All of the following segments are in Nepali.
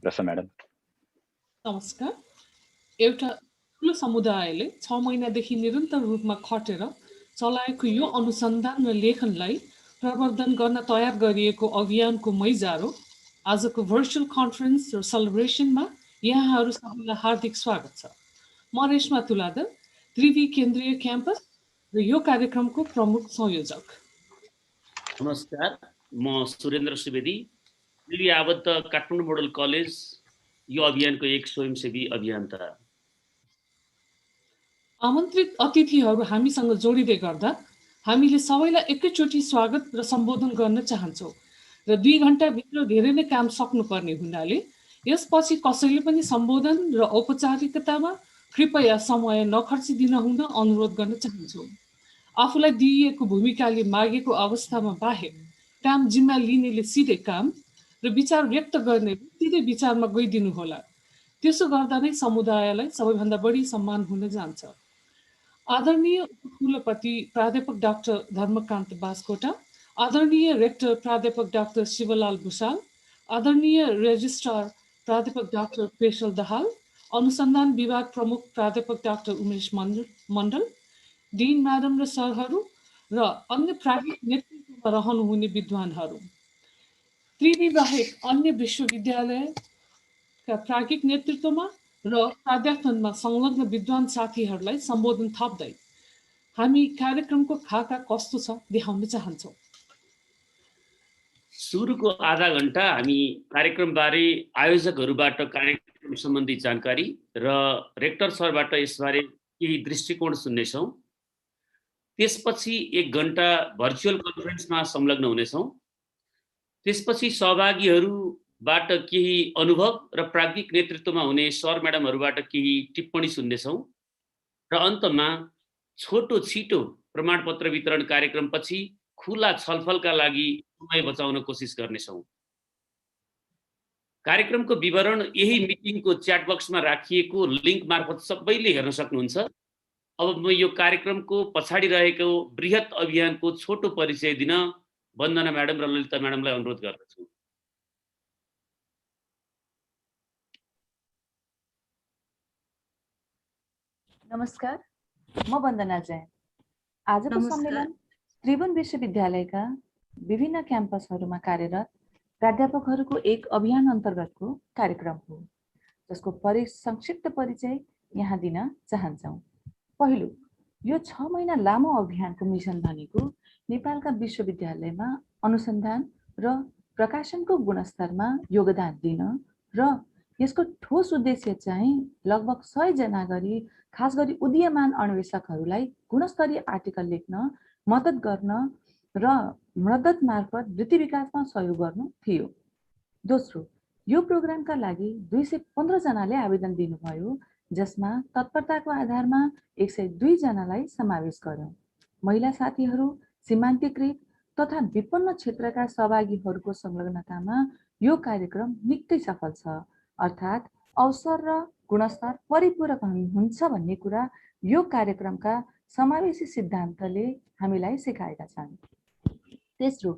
रसा म्याडम। नमस्कार। एउटा ठुलो समुदायले 6 महिनादेखि निरन्तर रूपमा खटेर चलाएको यो अनुसन्धान र लेखनलाई प्रवर्धन गर्न तयार गरिएको अभियानको मैजारो आजको भर्चुअल कन्फरेन्स र सेलिब्रेसनमा यहाँहरू सबैलाई हार्दिक स्वागत छ। म रेशमा तुलादर, त्रिवी केन्द्रीय क्याम्पस र यो कार्यक्रमको प्रमुख संयोजक। नमस्कार, म सुरेन्द्र सुवेदी, त्रिवी आबद्ध काठमाडौँ मोडल कलेज यो अभियानको एक स्वयंसेवी अभियन्ता। आमन्त्रित अतिथिहरू हामीसँग जोडिँदै गर्दा हामीले सबैलाई एकैचोटि स्वागत र सम्बोधन गर्न चाहन्छौँ र 2 घण्टाभित्र धेरै नै काम सक्नुपर्ने हुनाले यसपछि कसैले पनि सम्बोधन र औपचारिकतामा कृपया समय नखर्चिदिन हुन अनुरोध गर्न चाहन्छौँ। आफूलाई दिइएको भूमिकाले मागेको अवस्थामा बाहेक काम जिम्मा लिनेले सिधै काम र विचार व्यक्त गर्ने सिधै विचारमा गइदिनु होला। त्यसो गर्दा नै समुदायलाई सबैभन्दा बढी सम्मान हुन जान्छ। आदरणीय कुलपति प्राध्यापक डाक्टर धर्मकान्त बास्कोटा, आदरणीय रेक्टर प्राध्यापक डाक्टर शिवलाल भुषाल, आदरणीय रेजिस्ट्रार प्राध्यापक डाक्टर पेशल दाहाल, अनुसन्धान विभाग प्रमुख प्राध्यापक डाक्टर उमेश मण्डल, डिन म्याडम र सरहरू र अन्य प्राविधिक नेतृत्वमा रहनुहुने विद्वानहरू, त्रिवी बाहेक अन्य विश्वविद्यालयका प्राज्ञिक नेतृत्वमा र प्राध्यापनमा संलग्न विद्वान साथीहरूलाई सम्बोधन थप्दै हामी कार्यक्रमको खाका कस्तो छ देखाउन चाहन्छौँ। सुरुको आधा घण्टा हामी कार्यक्रमबारे आयोजकहरूबाट कार्यक्रम सम्बन्धी जानकारी र रेक्टर सरबाट यसबारे केही दृष्टिकोण सुन्नेछौँ। त्यसपछि 1 घण्टा भर्चुअल कन्फरेन्समा संलग्न हुनेछौँ। त्यसपछि सहभागीहरूबाट केही अनुभव र प्राज्ञिक नेतृत्वमा हुने सर म्याडमहरूबाट केही टिप्पणी सुन्नेछौँ र अन्तमा छोटो छिटो प्रमाणपत्र वितरण कार्यक्रमपछि खुला छलफलका लागि समय बचाउन कोसिस गर्नेछौँ। कार्यक्रमको विवरण यही मिटिङको च्याट बक्समा राखिएको लिङ्क मार्फत सबैले हेर्न सक्नुहुन्छ। अब म यो कार्यक्रमको पछाडि रहेको बृहत अभियानको छोटो परिचय दिन वन्दना म्याडम र ललिता म्याडमलाई अनुरोध गर्दछु। नमस्कार, म वन्दना जैन। आजको सम्मेलन त्रिभुवन विश्वविद्यालयका विभिन्न क्याम्पसहरूमा कार्यरत प्राध्यापकहरूको एक अभियान अन्तर्गतको कार्यक्रम हो, जसको संक्षिप्त परिचय यहाँ दिन चाहन्छौँ। पहिलो, यो 6 महिना लामो अभियानको मिसन भनेको नेपालका विश्वविद्यालयमा अनुसन्धान र प्रकाशनको गुणस्तरमा योगदान दिन र यसको ठोस उद्देश्य चाहिँ लगभग 100 जना गरी खास गरी उदीयमान अन्वेषकहरूलाई गुणस्तरीय आर्टिकल लेख्न मद्दत गर्न र मद्दत मार्फत वृत्ति विकासमा सहयोग गर्नु थियो। दोस्रो, यो प्रोग्रामका लागि 215 जनाले आवेदन दिनुभयो, जसमा तत्परताको आधारमा 102 जनालाई समावेश गर्यौं। महिला साथीहरू, सीमान्तकृत तथा विपन्न क्षेत्रका सहभागीहरूको संलग्नतामा यो कार्यक्रम निकै सफल छ। अर्थात् अवसर र गुणस्तर परिपूरक हुन्छ भन्ने कुरा यो कार्यक्रमका समावेशी सिद्धान्तले हामीलाई सिकाएका छन्। तेस्रो,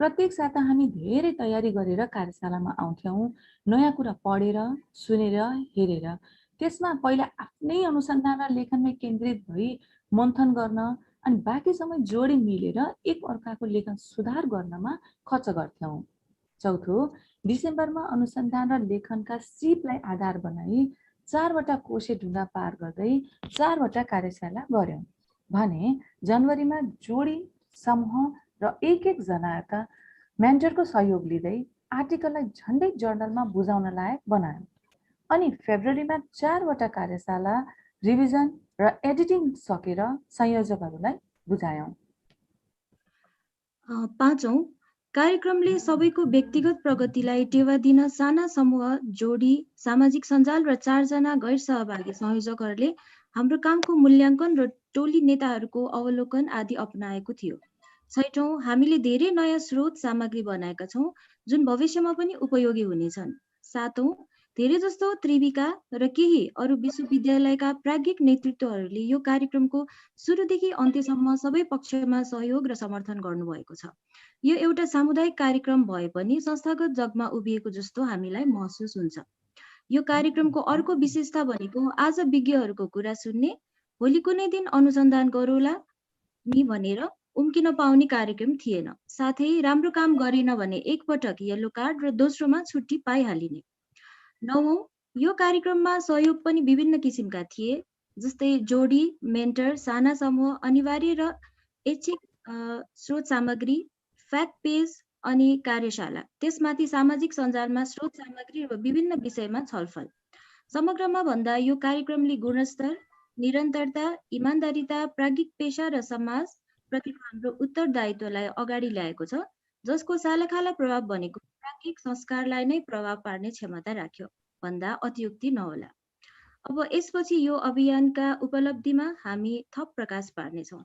प्रत्येक साता हामी धेरै तयारी गरेर कार्यशालामा आउँथ्यौँ, नयाँ कुरा पढेर, सुनेर, हेरेर। त्यसमा पहिला आफ्नै अनुसन्धान र लेखनमै केन्द्रित भई मन्थन गर्न अनि बाँकी समय जोडी मिलेर एक अर्काको लेखन सुधार गर्नमा खर्च गर्थ्यौँ। चौथो, डिसेम्बरमा अनुसन्धान र लेखनका सिपलाई आधार बनाई 4वटा कोशे ढुङ्गा पार गर्दै 4वटा कार्यशाला गर्यौँ भने जनवरीमा जोडी समूह र एक जनाका मेन्टरको सहयोग लिँदै आर्टिकललाई झन्डै जर्नलमा बुझाउन लायक बनायौँ। अनि फेब्रुअरीमा 4वटा कार्यशाला रिभिजन र एडिटिङ सकेर संयोजकहरूलाई बुझायौँ। पाँचौं, कार्यक्रमले सबैको व्यक्तिगत प्रगतिलाई टेवा दिन साना समूह जोडी सामाजिक सञ्जाल र 4 जना गैर सहभागी संयोजकहरूले हाम्रो कामको मूल्याङ्कन र टोली नेताहरूको अवलोकन आदि अपनाएको थियो। छैठौं, हामीले धेरै नयाँ स्रोत सामग्री बनाएका छौँ जुन भविष्यमा पनि उपयोगी हुनेछन्। सातौं, धेरै जस्तो त्रिविका र केही अरू विश्वविद्यालयका प्राज्ञिक नेतृत्वहरूले यो कार्यक्रमको सुरुदेखि अन्त्यसम्म सबै पक्षमा सहयोग र समर्थन गर्नुभएको छ। यो एउटा सामुदायिक कार्यक्रम भए पनि संस्थागत जगमा उभिएको जस्तो हामीलाई महसुस हुन्छ। यो कार्यक्रमको अर्को विशेषता भनेको आज विज्ञहरूको कुरा सुन्ने, भोलि कुनै दिन अनुसन्धान गरौँला नि भनेर उम्किन पाउने कार्यक्रम थिएन। साथै राम्रो काम गरेन भने एकपटक येलो कार्ड र दोस्रोमा छुट्टी पाइहालिने। 9औं, यो कार्यक्रममा सहयोग पनि विभिन्न किसिमका थिए, जस्तै जोडी, मेन्टर, साना समूह, अनिवार्य र ऐच्छिक स्रोत सामग्री, फ्याक्ट पेज अनि कार्यशाला। त्यसमाथि सामाजिक सञ्जालमा स्रोत सामग्री र विभिन्न विषयमा छलफल। समग्रमा भन्दा यो कार्यक्रमले गुणस्तर, निरन्तरता, इमानदारिता, प्राज्ञिक पेशा र समाज प्रतिको हाम्रो उत्तरदायित्वलाई अगाडि ल्याएको छ, जसको सालाखाला प्रभाव भनेको प्राज्ञिक संस्कारलाई नै प्रभाव पार्ने क्षमता राख्यो भन्दा अतियुक्ति नहोला। अब यसपछि यो अभियानका उपलब्धिमा हामी थप प्रकाश पार्नेछौँ।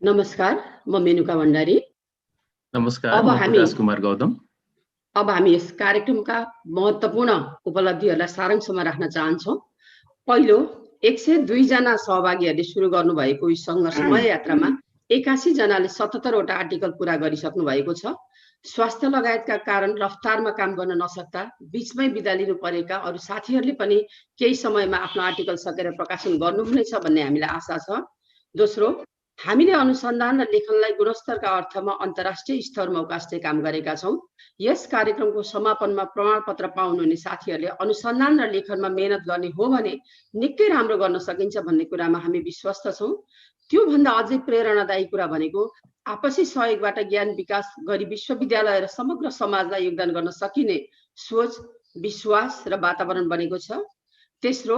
नमस्कार, म मेनुका भण्डारी। नमस्कार, म प्रकाश कुमार गौतम। अब हामी यस कार्यक्रमका महत्त्वपूर्ण उपलब्धिहरूलाई सारांशमा राख्न चाहन्छौँ। पहिलो, 102 जना सहभागीहरूले सुरु गर्नुभएको यस सङ्घर्षमय यात्रामा 81 जनाले 77 वटा आर्टिकल पूरा गरिसक्नु भएको छ। स्वास्थ्य लगायतका कारण रफ्तारमा काम गर्न नसक्दा बीचमै बिदा लिनु परेका अरू साथीहरूले पनि केही समयमा आफ्नो आर्टिकल सकेर प्रकाशन गर्नुहुनेछ भन्ने हामीलाई आशा छ। दोस्रो, हामीले अनुसन्धान र लेखनलाई गुणस्तरका अर्थमा अन्तर्राष्ट्रिय स्तरमा उकास्ने काम गरेका छौँ। यस कार्यक्रमको समापनमा प्रमाणपत्र पाउनुहुने साथीहरूले अनुसन्धान र लेखनमा मेहनत गर्ने हो भने निकै राम्रो गर्न सकिन्छ भन्ने कुरामा हामी विश्वस्त छौँ। त्योभन्दा अझै प्रेरणादायी कुरा भनेको आपसी सहयोगबाट ज्ञान विकास गरी विश्वविद्यालय र समग्र समाजलाई योगदान गर्न सकिने सोच, विश्वास र वातावरण बनेको छ। तेस्रो,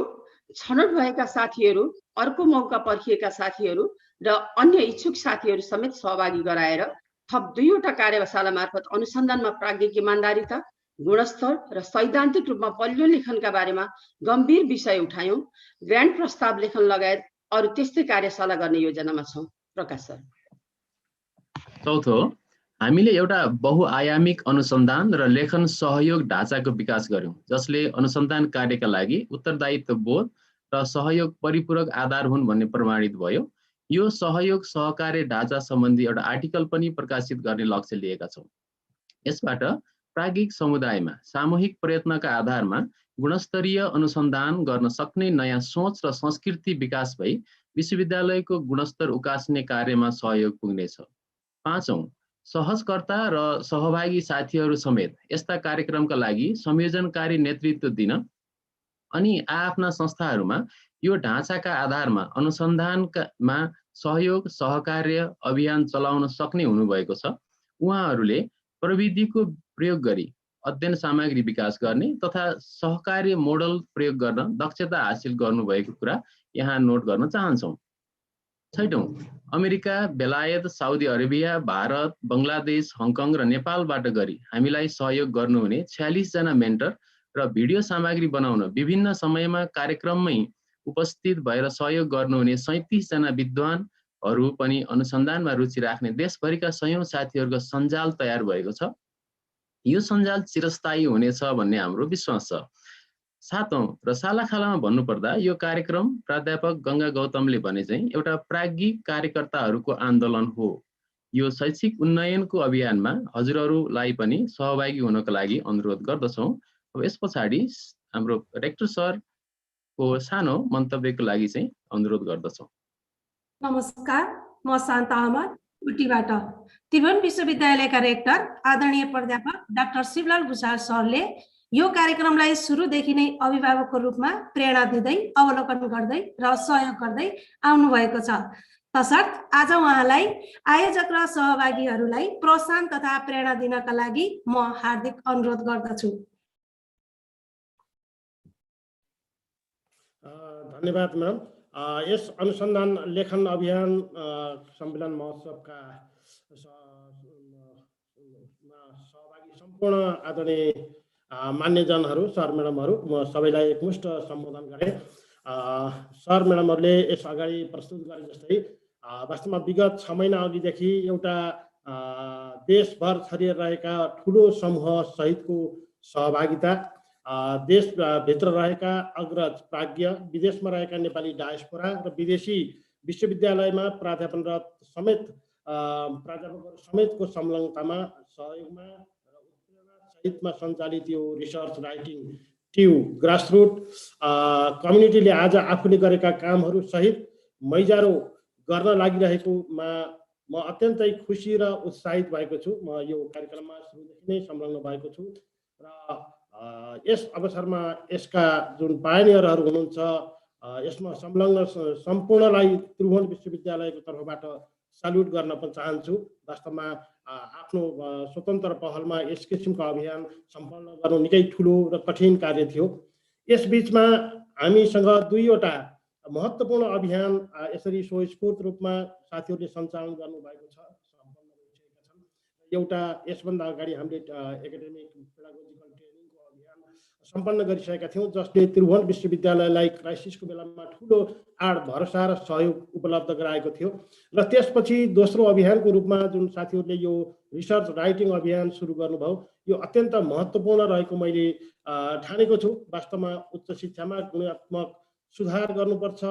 छनौट भएका साथीहरू, अर्को मौका पर्खिएका साथीहरू र अन्य इच्छुक साथीहरू समेत सहभागी गराएर थप 2 वटा कार्यशाला मार्फत अनुसन्धानमा प्राज्ञिक इमानदारिता, गुणस्तर र सैद्धान्तिक रूपमा बलियो लेखनका बारेमा गम्भीर विषय उठायौँ। ग्रान्ट प्रस्ताव लेखन लगायत अरू त्यस्तै कार्यशाला गर्ने योजनामा छौँ। प्रकाश सर। चौथो, हामीले एउटा बहुआयामिक अनुसन्धान र लेखन सहयोग ढाँचाको विकास गर्यौं, जसले अनुसन्धान कार्यका लागि उत्तरदायित्व बोध र सहयोग परिपूरक आधार हुन् भन्ने प्रमाणित भयो। यो सहयोग सहकार्य ढाँचा सम्बन्धी एउटा आर्टिकल पनि प्रकाशित गर्ने लक्ष्य लिएका छौँ। यसबाट प्राज्ञिक समुदायमा सामूहिक प्रयत्नका आधारमा गुणस्तरीय अनुसन्धान गर्न सक्ने नयाँ सोच र संस्कृति विकास भई विश्वविद्यालयको गुणस्तर उकास्ने कार्यमा सहयोग पुग्नेछ। पाँचौं, सहजकर्ता र सहभागी साथीहरू समेत यस्ता कार्यक्रमका लागि संयोजनकारी नेतृत्व दिन अनि आफ्ना संस्थाहरूमा यो ढाँचाका आधारमा अनुसन्धानमा सहयोग सहकार्य अभियान चलाउन सक्ने हुनुभएको छ। उहाँहरूले प्रविधिको प्रयोग गरी अध्ययन सामग्री विकास गर्ने तथा सहकार्य मोडल प्रयोग गर्न दक्षता हासिल गर्नुभएको कुरा यहाँ नोट गर्न चाहन्छौँ। छैटौं, अमेरिका, बेलायत, Saudi Arabia, Bharat, Bangladesh, Hong Kong र नेपालबाट गरी हामीलाई सहयोग गर्नुहुने 46 जना मेन्टर र भिडियो सामग्री बनाउन विभिन्न समयमा कार्यक्रममै उपस्थित भएर सहयोग गर्नुहुने 37 जना विद्वानहरू पनि अनुसन्धानमा रुचि राख्ने देशभरिका सयौं साथीहरूको सञ्जाल तयार भएको छ। यो सञ्जाल चिरस्थायी हुनेछ भन्ने हाम्रो विश्वास छ। सातौं र सालाखालामा भन्नुपर्दा यो कार्यक्रम प्राध्यापक गङ्गा गौतमले भने चाहिँ एउटा प्राज्ञिक कार्यकर्ताहरूको आन्दोलन हो। यो शैक्षिक उन्नयनको अभियानमा हजुरहरूलाई पनि सहभागी हुनको लागि अनुरोध गर्दछौँ। अब यस पछाडि हाम्रो रेक्टर सरको सानो मन्तव्यको लागि चाहिँ अनुरोध गर्दछौँ। नमस्कार, म शान्ता अमर उटीबाट। त्रिभुवन विश्वविद्यालयका रेक्टर आदरणीय प्राध्यापक डाक्टर शिवलाल भुषाल सरले यो कार्यक्रमलाई सुरुदेखि नै अभिभावकको रूपमा प्रेरणा दिँदै अवलोकन गर्दै र सहयोग गर्दै आउनुभएको छ। तसर्थ आज उहाँलाई आयोजक र सहभागीहरूलाई प्रोत्साहन तथा प्रेरणा दिनका लागि म हार्दिक अनुरोध गर्दछु। धन्यवाद म्याम। यस अनुसन्धान लेखन अभियान सम्मेलन महोत्सवका सहभागी सम्पूर्ण आदरणीय मान्यजनहरू, सर म्याडमहरू, म सबैलाई एकमुष्ट सम्बोधन गरेँ। सर म्याडमहरूले यस अगाडि प्रस्तुत गरे जस्तै वास्तवमा विगत 6 महिना अघिदेखि एउटा देशभर छरिएर रहेका ठुलो समूह सहितको सहभागिता देशभित्र रहेका अग्रज प्राज्ञ, विदेशमा रहेका नेपाली डायस्पोरा र विदेशी विश्वविद्यालयमा प्राध्यापनरत समेत प्राध्यापकहरू समेतको संलग्नतामा, सहयोगमा र उत्प्रेरणासहितमा सञ्चालित यो रिसर्च राइटिङ ट्यु ग्रासरुट कम्युनिटीले आज आफूले गरेका कामहरू सहित मैजारो गर्न लागिरहेकोमा म अत्यन्तै खुसी र उत्साहित भएको छु। म यो कार्यक्रममा सुरुदेखि नै संलग्न भएको छु र यस अवसरमा यसका जुन पायनियरहरू हुनुहुन्छ यसमा संलग्न सम्पूर्णलाई त्रिभुवन विश्वविद्यालयको तर्फबाट सल्युट गर्न पनि चाहन्छु। वास्तवमा आफ्नो स्वतन्त्र पहलमा यस किसिमको अभियान सम्पन्न गर्नु निकै ठुलो र कठिन कार्य थियो। यस बीचमा हामीसँग दुईवटा महत्त्वपूर्ण अभियान यसरी स्वस्फूर्त रूपमा साथीहरूले सञ्चालन गर्नुभएको छ, सम्पन्न भइसकेका छन्। एउटा यसभन्दा अगाडि हामीले एकाडेमिक पेडागोजिकल ट्रेनिङको अभियान सम्पन्न गरिसकेका थियौँ, जसले त्रिभुवन विश्वविद्यालयलाई क्राइसिसको बेलामा ठुलो आड भरोसा र सहयोग उपलब्ध गराएको थियो। र त्यसपछि दोस्रो अभियानको रूपमा जुन साथीहरूले यो रिसर्च राइटिङ अभियान सुरु गर्नुभयो, यो अत्यन्त महत्त्वपूर्ण रहेको मैले ठानेको छु। वास्तवमा उच्च शिक्षामा गुणात्मक सुधार गर्नुपर्छ,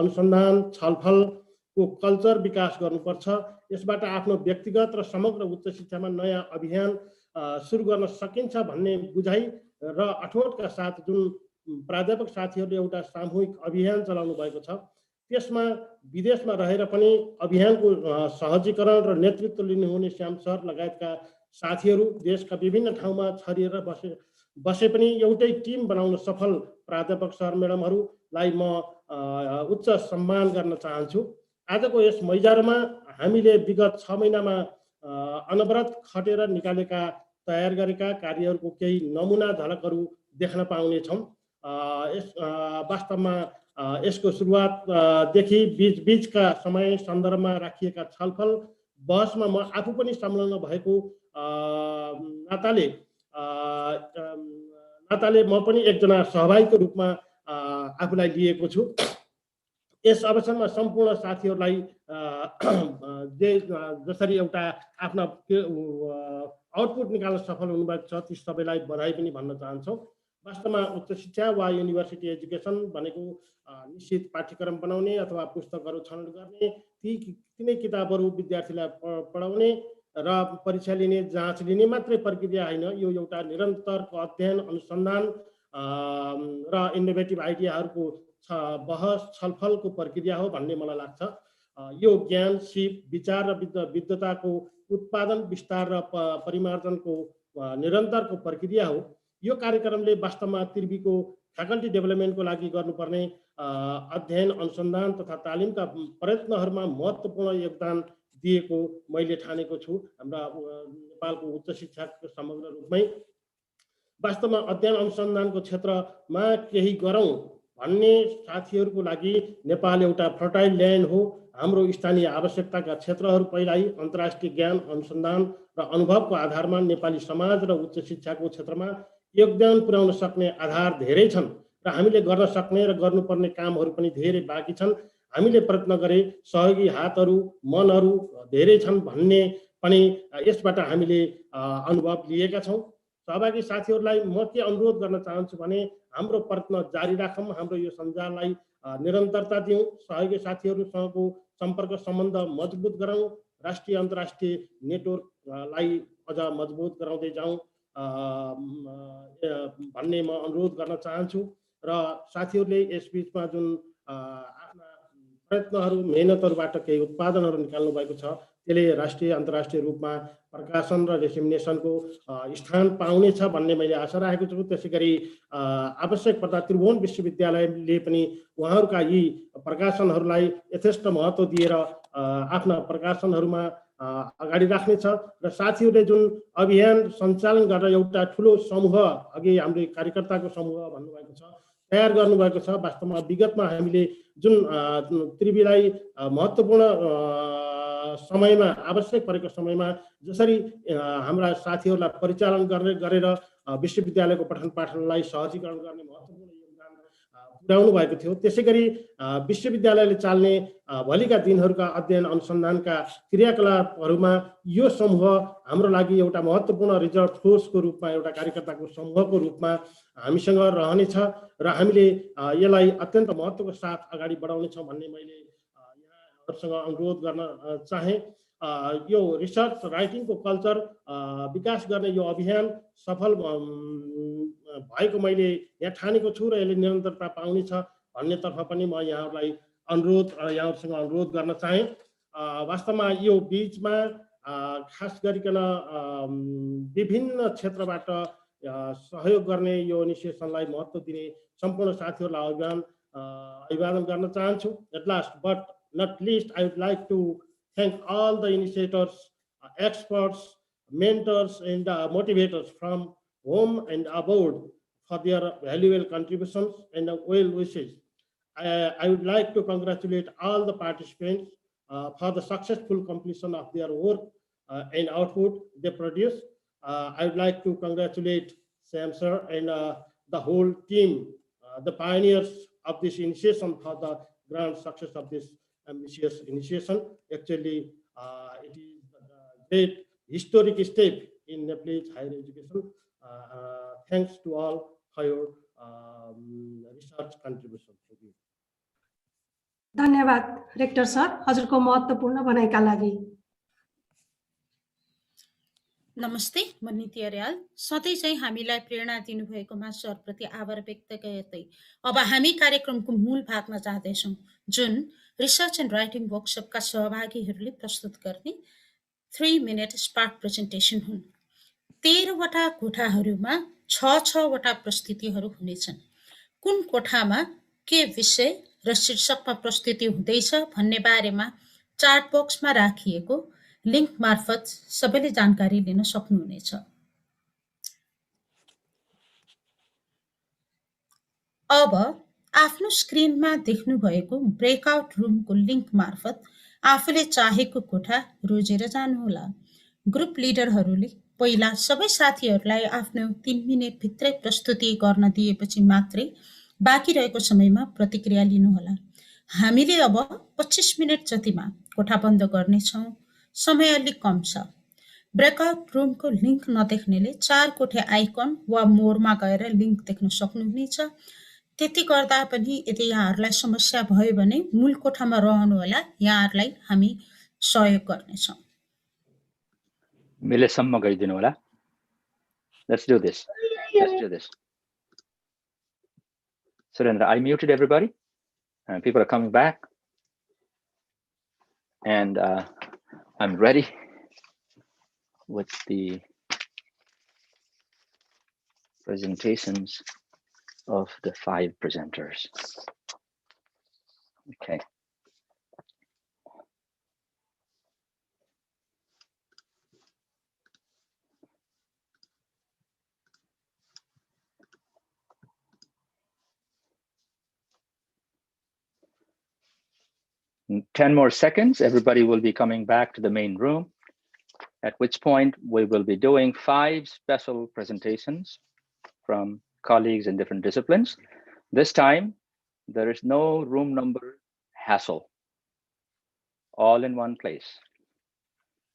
अनुसन्धान छलफलको कल्चर विकास गर्नुपर्छ। यसबाट आफ्नो व्यक्तिगत र समग्र उच्च शिक्षामा नयाँ अभियान सुरु गर्न सकिन्छ भन्ने बुझाइ र अठोटका साथ जुन प्राध्यापक साथीहरूले एउटा सामूहिक अभियान चलाउनु भएको छ, त्यसमा विदेशमा रहेर पनि अभियानको सहजीकरण र नेतृत्व लिनुहुने श्याम सर लगायतका साथीहरू देशका विभिन्न ठाउँमा छरिएर बसे पनि एउटै टिम बनाउन सफल प्राध्यापक सर म्याडमहरूलाई म उच्च सम्मान गर्न चाहन्छु। आजको यस मैजारोमा हामीले विगत 6 महिनामा अनवरत खटेर निकालेका तयार गरेका कार्यहरूको केही नमुना झलकहरू देख्न पाउनेछौँ। वास्तवमा यसको सुरुवातदेखि बीचका समय सन्दर्भमा राखिएका छलफल बहसमा म आफू पनि संलग्न भएको नाताले म पनि एकजना सहभागीको रूपमा आफूलाई लिएको छु। यस अवसरमा सम्पूर्ण साथीहरूलाई जसरी एउटा आफ्ना आउटपुट निकाल्न सफल हुनुभएको छ ती सबैलाई बधाई पनि भन्न चाहन्छौँ। वास्तवमा उच्च शिक्षा वा युनिभर्सिटी एजुकेसन भनेको निश्चित पाठ्यक्रम बनाउने अथवा पुस्तकहरू छनौट गर्ने, तिनै किताबहरू विद्यार्थीलाई पढाउने र परीक्षा लिने, जाँच लिने मात्रै प्रक्रिया होइन। यो एउटा निरन्तरको अध्ययन, अनुसन्धान र इनोभेटिभ आइडियाहरूको बहस छलफलको प्रक्रिया हो भन्ने मलाई लाग्छ। यो ज्ञान, सिप, विचार र विद्वताको उत्पादन, विस्तार र परिमार्जनको निरन्तरको प्रक्रिया हो। यो कार्यक्रमले वास्तवमा त्रिवीको फ्याकल्टी डेभलपमेन्टको लागि गर्नुपर्ने अध्ययन, अनुसन्धान तथा तालिमका प्रयत्नहरूमा महत्त्वपूर्ण योगदान दिएको मैले ठानेको छु। हाम्रा नेपालको उच्च शिक्षाको समग्र रूपमै वास्तवमा अध्ययन अनुसन्धानको क्षेत्रमा केही गरौँ भन्ने साथीहरूको लागि नेपाल एउटा फर्टाइल ल्यान्ड हो। हाम्रो स्थानीय आवश्यकताका क्षेत्रहरू पहिल्यै अन्तर्राष्ट्रिय ज्ञान, अनुसन्धान र अनुभवको आधारमा नेपाली समाज र उच्च शिक्षाको क्षेत्रमा योगदान पुर्याउन सक्ने आधार धेरै छन् र हामीले गर्न सक्ने र गर्नुपर्ने कामहरू पनि धेरै बाँकी छन्। हामीले प्रयत्न गरे सहयोगी हातहरू, मनहरू धेरै छन् भन्ने पनि यसबाट हामीले अनुभव लिएका छौँ। सहभागी साथीहरूलाई म के अनुरोध गर्न चाहन्छु भने हाम्रो प्रयत्न जारी राखौँ, हाम्रो यो सञ्जाललाई निरन्तरता दिउँ, सहयोगी साथीहरूसँगको सम्पर्क सम्बन्ध मजबुत गरौँ, राष्ट्रिय अन्तर्राष्ट्रिय नेटवर्कलाई अझ मजबुत गराउँदै जाउँ भन्ने म अनुरोध गर्न चाहन्छु। र साथीहरूले यसबीचमा जुन आफ्ना प्रयत्नहरू, मेहनतहरूबाट केही उत्पादनहरू निकाल्नु भएको छ, त्यसले राष्ट्रिय अन्तर्राष्ट्रिय रूपमा प्रकाशन र डिसेमिनेसनको स्थान पाउनेछ भन्ने मैले आशा राखेको छु। त्यसै गरी आवश्यक पर्दा त्रिभुवन विश्वविद्यालयले पनि उहाँहरूका यी प्रकाशनहरूलाई यथेष्ट महत्त्व दिएर आफ्ना प्रकाशनहरूमा अगाडि राख्नेछ। र साथीहरूले जुन अभियान सञ्चालन गरेर एउटा ठुलो समूह, अघि हाम्रो कार्यकर्ताको समूह भन्नुभएको छ, तयार गर्नुभएको छ। वास्तवमा विगतमा हामीले जुन त्रिवीलाई महत्त्वपूर्ण समयमा, आवश्यक परेको समयमा जसरी हाम्रा साथीहरूलाई परिचालन गरेर विश्वविद्यालयको पठन पाठनलाई सहजीकरण गर्ने महत्त्वपूर्ण योगदान पुर्याउनु भएको थियो। त्यसै गरी विश्वविद्यालयले चाल्ने भोलिका दिनहरूका अध्ययन अनुसन्धानका क्रियाकलापहरूमा यो समूह हाम्रो लागि एउटा महत्त्वपूर्ण रिजल्ट फोर्सको रूपमा, एउटा कार्यकर्ताको समूहको रूपमा हामीसँग रहनेछ र हामीले यसलाई अत्यन्त महत्त्वको साथ अगाडि बढाउनेछौँ भन्ने मैले यहाँहरूसँग अनुरोध गर्न चाहेँ। यो रिसर्च राइटिङको कल्चर विकास गर्ने यो अभियान सफल भएको मैले यहाँ ठानेको छु र यसले निरन्तरता पाउनेछ भन्नेतर्फ पनि म यहाँहरूसँग अनुरोध गर्न चाहेँ। वास्तवमा यो बिचमा खास गरिकन विभिन्न क्षेत्रबाट सहयोग गर्ने यो इनिसिएसनलाई महत्त्व दिने सम्पूर्ण साथीहरूलाई अभिवादन गर्न चाहन्छु। At last but not least, I would like to thank all the initiators, experts, mentors, and motivators from home and abroad for their valuable contributions and well wishes. I would like to congratulate all the participants for the successful completion of their work and output they produce. I would like to congratulate Sam sir and the whole team, the pioneers of this initiation, for the grand success of this ambitious initiation. Actually, it is a great historic step in Nepalese higher education. Thanks to all for your research contribution. Thank you. धन्यवाद रेक्टर सर, हजुरको महत्त्वपूर्ण भनाइका लागि। नमस्ते, म नीति अर्याल। सधैँ चाहिँ हामीलाई प्रेरणा दिनुभएकोमा सरप्रति आभार व्यक्त गर्दै अब हामी कार्यक्रमको मूल भागमा जाँदैछौँ, जुन रिसर्च एन्ड राइटिङ वर्कसपका सहभागीहरूले प्रस्तुत गर्ने 3 मिनट स्पार्क प्रेजेन्टेसन हुन्। 13 वटा कोठाहरूमा 6 वटा प्रस्तुतिहरू हुनेछन्। कुन कोठामा के विषय र शीर्षकमा प्रस्तुति हुँदैछ भन्ने बारेमा चार्ट बक्समा राखिएको लिङ्क मार्फत सबैले जानकारी लिन सक्नुहुनेछ। अब आफ्नो स्क्रिनमा देख्नु भएको ब्रेकआउट रुमको लिङ्क मार्फत आफूले चाहेको कोठा रोजेर जानुहोला। ग्रुप लिडरहरूले पहिला सबै साथीहरूलाई आफ्नो 3 मिनेट भित्रै प्रस्तुति गर्न दिएपछि मात्रै बाँकी रहेको समयमा प्रतिक्रिया लिनुहोला। हामीले अब 25 मिनेट जतिमा कोठा बन्द गर्नेछौँ। समय अलिक कम छ। ब्रेकआउट रुमको लिङ्क नदेख्नेले 4 कोठे आइकन वा मोडमा गएर लिङ्क देख्न सक्नुहुनेछ। त्यति गर्दा पनि यदि यहाँहरूलाई समस्या भयो भने मूल कोठामा रहनुहोला, यहाँहरूलाई हामी सहयोग गर्नेछौँ। मिलेसम्म गरिदिनु होला। Let's do this. Surendra, I muted everybody. People are coming back. And I'm ready with the presentations of the 5 presenters. Okay. In 10 more seconds, everybody will be coming back to the main room, at which point we will be doing 5 special presentations from colleagues in different disciplines. This time, there is no room number hassle, all in one place.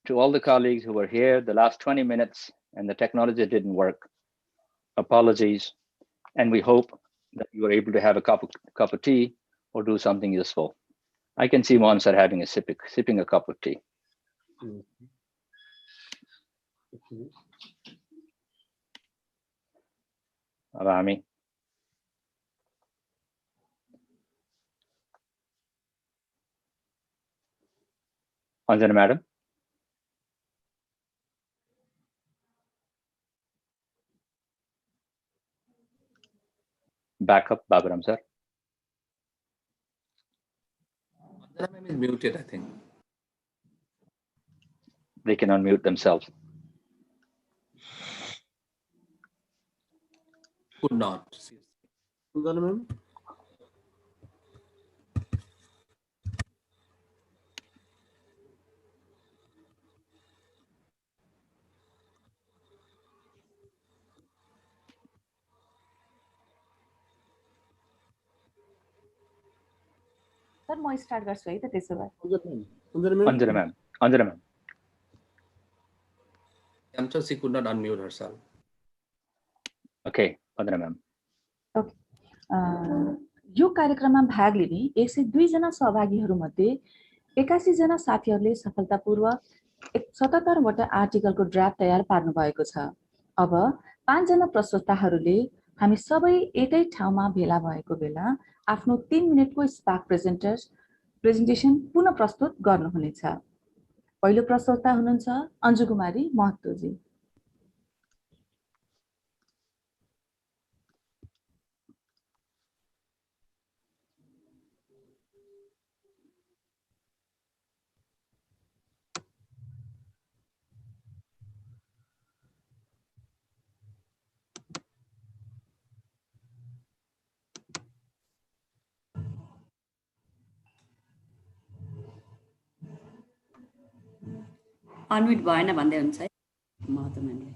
To all the colleagues who were here the last 20 minutes and the technology didn't work, apologies, and we hope that you were able to have a cup of tea or do something useful. I can see Monsar having a sipping a cup of tea. Rami. Anjana madam. Backup, Babaram sir. Anjana ma'am is muted, I think. They can unmute themselves. Could not. Anjana ma'am. Sir म स्टार्ट गर्छु है त त्यसो भए। Anjana ma'am. I'm sure she could not unmute herself. Okay, Anjana ma'am. यो कार्यक्रममा भाग लिने 102 जना सहभागीहरूमध्ये 81 जना साथीहरूले सफलतापूर्वक 77 वटा आर्टिकलको ड्राफ्ट तयार पार्नु भएको छ। अब 5 जना प्रस्तोताहरूले हामी सबै एकै ठाउँमा भेला भएको बेला आफ्नो 3 मिनेटको स्पार्क प्रेजेन्टेसन पुनः प्रस्तुत गर्नुहुनेछ। पहिलो प्रस्तोता हुनुहुन्छ अन्जु कुमारी महतोजी। अनम्युट भएन भन्दै हुन्छ है महतो म्यामले।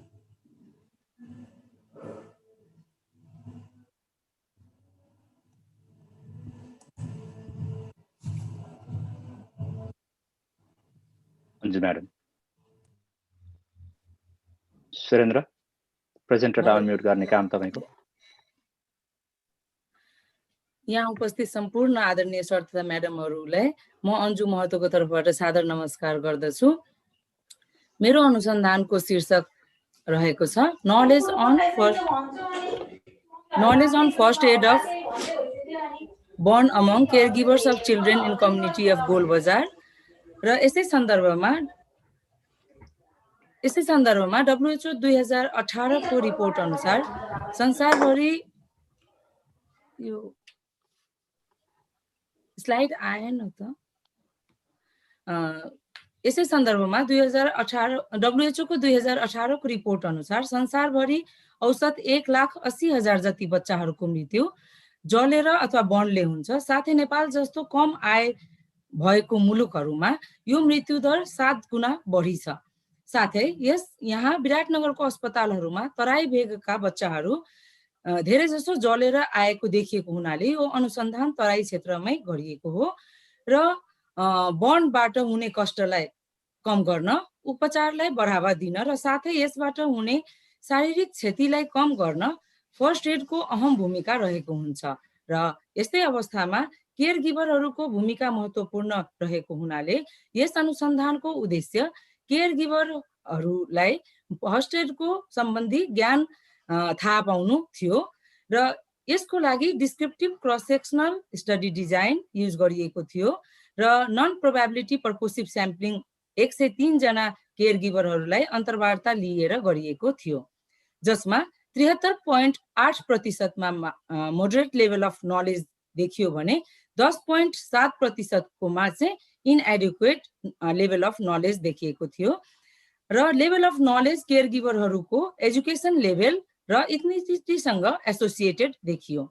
Anju madam. Surendra presenter unmute गर्ने काम तपाईको। यहाँ उपस्थित सम्पूर्ण आदरणीय सर तथा म्याडमहरूलाई म अन्जु महतोको तर्फबाट सादर नमस्कार गर्दछु। मेरो अनुसन्धानको शीर्षक रहेको छ knowledge on first aid of burn among caregivers of children in community of Golbazar र यसै सन्दर्भमा WHO 2018 को रिपोर्ट अनुसार संसारभरि यो स्लाइड आएन त यसै सन्दर्भमा WHO को 2018 को रिपोर्ट अनुसार संसारभरि औसत 1,80,000 जति बच्चाहरूको मृत्यु जलेर अथवा बर्नले हुन्छ। साथै नेपाल जस्तो कम आय भएको मुलुकहरूमा यो मृत्यु दर 7 गुणा बढी छ। साथै यहाँ विराटनगरको अस्पतालहरूमा तराई भेगका बच्चाहरू धेरै जसो जलेर आएको देखिएको हुनाले यो अनुसन्धान तराई क्षेत्रमै गरिएको हो र बर्नबाट हुने कष्टलाई कम गर्न, उपचारलाई बढ़ावा दिन र साथै यसबाट हुने शारीरिक क्षतिलाई कम गर्न फर्स्ट एडको अहम भूमिका रहेको हुन्छ र यस्तै अवस्थामा केयर गिभरहरूको भूमिका महत्त्वपूर्ण रहेको हुनाले यस अनुसन्धानको उद्देश्य केयर गिभरहरूलाई फर्स्ट एडको सम्बन्धी ज्ञान थाहा पाउनु थियो र यसको लागि descriptive cross sectional study design use गरिएको थियो र नन प्रोबेबिलिटी पर्पोसिभ स्याम्पलिङ 103 जना केयर गिभरहरूलाई अन्तर्वार्ता लिएर गरिएको थियो, जसमा 73.8% मा मोडरेट लेभल अफ नलेज देखियो भने 10.7% कोमा चाहिँ इनएडिक्वेट लेभल अफ नलेज देखिएको थियो र लेभल अफ नलेज केयर गिभरहरूको एजुकेसन लेभल र इथनिसिटीसँग एसोसिएटेड देखियो।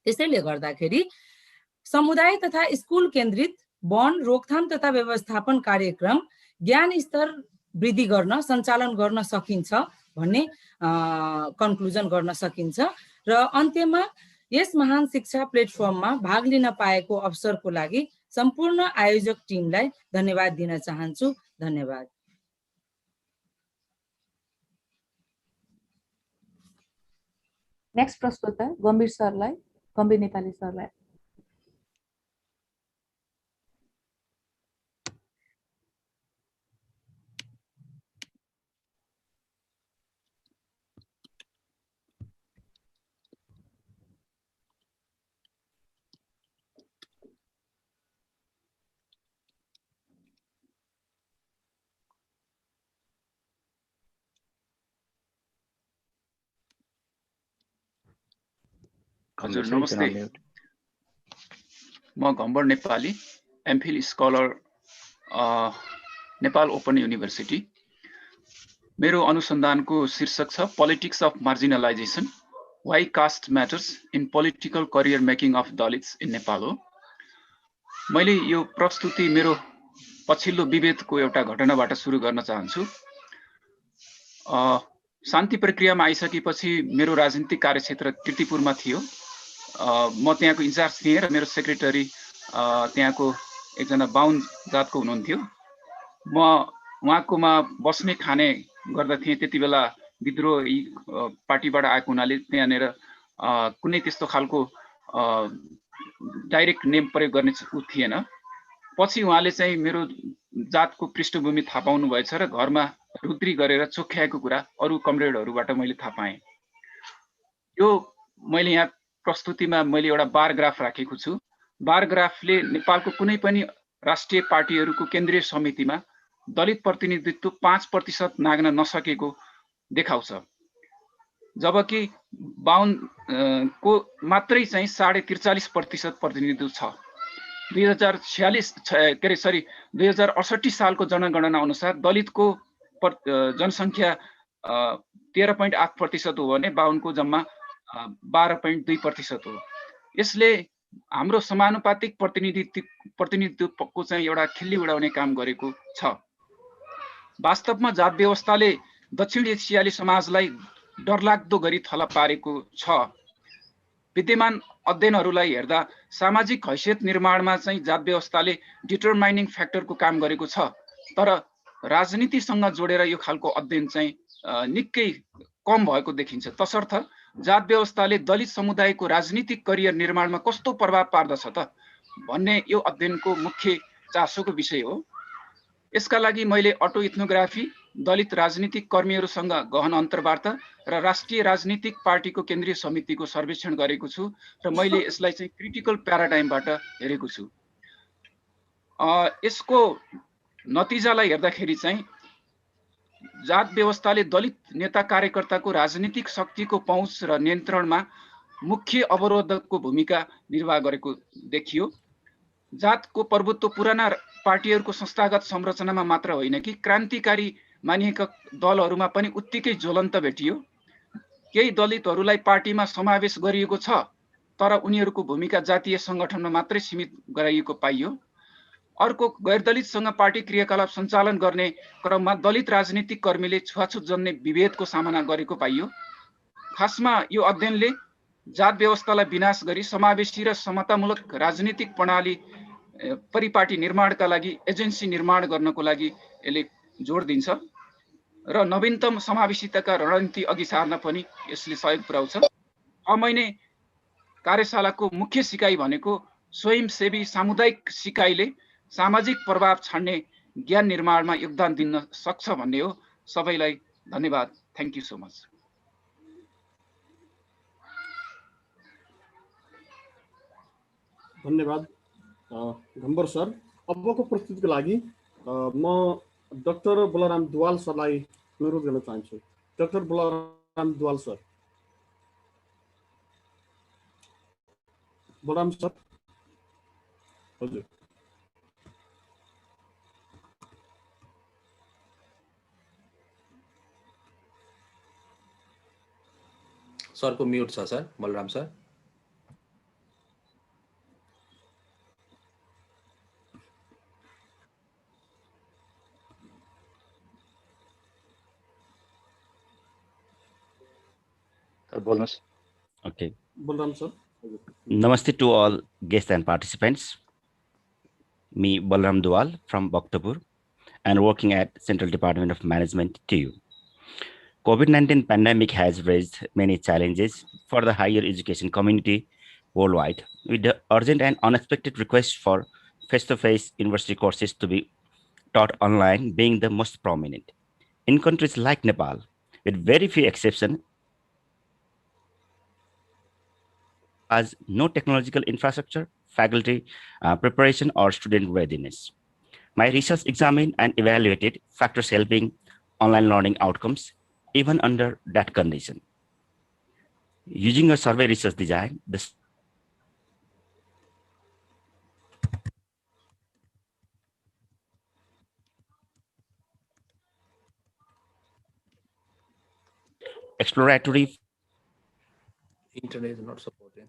त्यसैले गर्दाखेरि समुदाय तथा स्कुल केन्द्रित बर्न रोकथाम तथा व्यवस्थापन कार्यक्रम ज्ञान स्तर वृद्धि गर्न सञ्चालन गर्न सकिन्छ भन्ने कन्क्लुजन गर्न सकिन्छ र अन्त्यमा यस महान शिक्षा प्लेटफर्ममा भाग लिन पाएको अवसरको लागि सम्पूर्ण आयोजक टिमलाई धन्यवाद दिन चाहन्छु। धन्यवाद। नेक्स्ट प्रस्तोता गम्भीर सरलाई, गम्भीर नेपाली सरलाई। हजुर नमस्ते, म Ghambar Nepali, MPhil scholar Nepal open university. मेरो अनुसन्धानको शीर्षक छ politics of marginalisation, why caste matters in political career making of Dalits in Nepal हो। मैले यो प्रस्तुति मेरो पछिल्लो विभेदको एउटा घटनाबाट सुरु गर्न चाहन्छु। शान्ति प्रक्रियामा आइसकेपछि मेरो राजनीतिक कार्यक्षेत्र कीर्तिपुरमा थियो। म त्यहाँको इन्चार्ज थिएँ र मेरो सेक्रेटरी त्यहाँको एकजना बाहुन जातको हुनुहुन्थ्यो। म उहाँकोमा बस्ने खाने गर्दथेँ। त्यति बेला विद्रोही पार्टीबाट आएको हुनाले त्यहाँनिर कुनै त्यस्तो खालको डाइरेक्ट नेम प्रयोग गर्ने ऊ थिएन। पछि उहाँले चाहिँ मेरो जातको पृष्ठभूमि थाहा पाउनु भएछ र घरमा रुद्री गरेर चोख्याएको कुरा अरू कमरेडहरूबाट मैले थाहा पाएँ। यो मैले यहाँ प्रस्तुतिमा मैले एउटा बार ग्राफ राखेको छु। बार ग्राफले नेपालको कुनै पनि राष्ट्रिय पार्टीहरूको केन्द्रीय समितिमा दलित प्रतिनिधित्व 5% नाग्न नसकेको देखाउँछ, जबकि 52 को मात्रै चाहिँ 43.5% प्रतिनिधित्व छ। 2068 सालको जनगणना अनुसार दलितको जनसङ्ख्या 13.8% हो भने 52 को जम्मा 12.2% हो। यसले हाम्रो समानुपातिक प्रतिनिधित्वको चाहिँ एउटा खिल्ली उडाउने काम गरेको छ। वास्तवमा जात व्यवस्थाले दक्षिण एसियाली समाजलाई डरलाग्दो गरी थला पारेको छ। विद्यमान अध्ययनहरूलाई हेर्दा सामाजिक हैसियत निर्माणमा चाहिँ जात व्यवस्थाले डिटरमाइनिङ फ्याक्टरको काम गरेको छ, तर राजनीतिसँग जोडेर यो खालको अध्ययन चाहिँ निकै कम भएको देखिन्छ। तसर्थ जात व्यवस्थाले दलित समुदायको राजनीतिक करियर निर्माणमा कस्तो प्रभाव पार्दछ त भन्ने यो अध्ययनको मुख्य चासोको विषय हो। यसका लागि मैले अटो इथनोग्राफी, दलित राजनीतिक कर्मीहरूसँग गहन अन्तर्वार्ता र राष्ट्रिय राजनीतिक पार्टीको केन्द्रीय समितिको सर्वेक्षण गरेको छु र मैले यसलाई चाहिँ क्रिटिकल प्याराडाइमबाट हेरेको छु। यसको नतिजालाई हेर्दाखेरि चाहिँ जात व्यवस्थाले दलित नेता कार्यकर्ताको राजनीतिक शक्तिको पहुँच र नियन्त्रणमा मुख्य अवरोधकको भूमिका निर्वाह गरेको देखियो। जातको प्रभुत्व पुराना पार्टीहरूको संस्थागत संरचनामा मात्र होइन कि क्रान्तिकारी मानिएका दलहरूमा पनि उत्तिकै ज्वलन्त भेटियो। केही दलितहरूलाई पार्टीमा समावेश गरिएको छ, तर उनीहरूको भूमिका जातीय सङ्गठनमा मात्रै सीमित गराइएको पाइयो। अर्को गैर दलितसँग पार्टी क्रियाकलाप सञ्चालन गर्ने क्रममा दलित राजनीतिक कर्मीले छुवाछुत जन्ने विभेदको सामना गरेको पाइयो। खासमा यो अध्ययनले जात व्यवस्थालाई विनाश गरी समावेशी र समतामूलक राजनीतिक प्रणाली परिपाटी निर्माणका लागि एजेन्सी निर्माण गर्नको लागि यसले जोड दिन्छ र नवीनतम समावेशिताका रणनीति अघि सार्न पनि यसले सहयोग पुर्याउँछ। 6 महिने कार्यशालाको मुख्य सिकाइ भनेको स्वयंसेवी सामुदायिक सिकाइले सामाजिक प्रभाव छाड्ने ज्ञान निर्माणमा योगदान दिन सक्छ भन्ने हो। सबैलाई धन्यवाद। Thank you so much. धन्यवाद घम्बर सर। अबको प्रस्तुतिको लागि म डाक्टर बलराम दुवाल सरलाई अनुरोध गर्न चाहन्छु। Doctor Balram Duwal sir. Balram sir हजुर। सरको म्युट छ सर, बलराम सर। बोल्नुहोस्। Okay. Balram sir. Namaste to all guests and participants. Me, Balram Dual from Bhaktapur and working at Central Department of Management TU. COVID-19 pandemic has raised many challenges for the higher education community worldwide, with the urgent and unexpected request for face-to-face university courses to be taught online being the most prominent. In countries like Nepal, with very few exceptions, has no technological infrastructure, faculty preparation, or student readiness. My research examined and evaluated factors helping online learning outcomes even under that condition. Using a survey research design, this exploratory internet is not supported.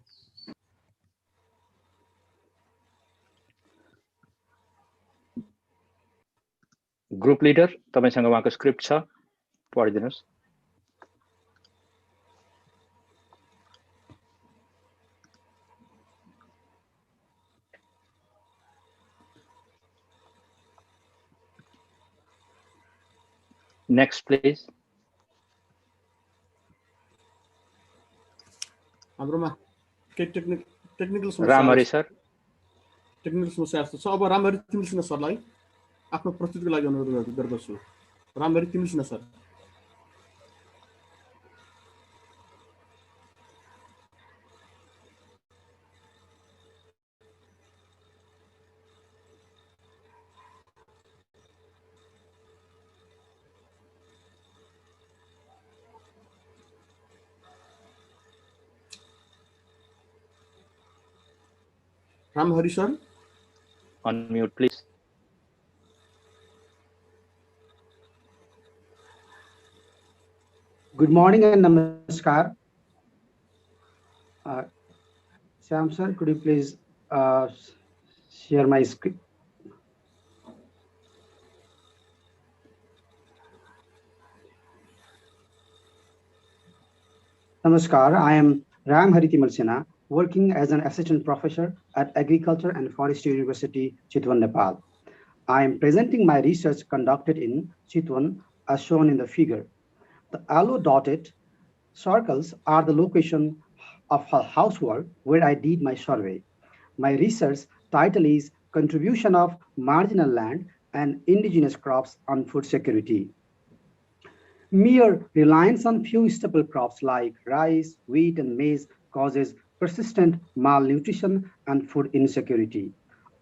Group leader तपाईसँग उहाँको स्क्रिप्ट छ, पढिदिनुहोस्। Next, please. हाम्रोमा केही टेक्निकल Ramhari sir. टेक्निकल समस्या जस्तो छ। अब रामहरि तिमीसँग सरलाई आफ्नो प्रस्तुतिको लागि अनुरोध गर्दछु। रामहरि तिमीसँग sir. Ramhari sir. Unmute, please. Good morning and namaskar. Shyam sir, could you please share my screen? Namaskar, I am Ramhari Timalsena, working as an assistant professor at Agriculture and Forestry University, Chitwan, Nepal. I am presenting my research conducted in Chitwan as shown in the figure. The yellow dotted circles are the location of a household where I did my survey. My research title is Contribution of Marginal Land and Indigenous Crops on Food Security. Mere reliance on few staple crops like rice, wheat, and maize causes persistent malnutrition and food insecurity.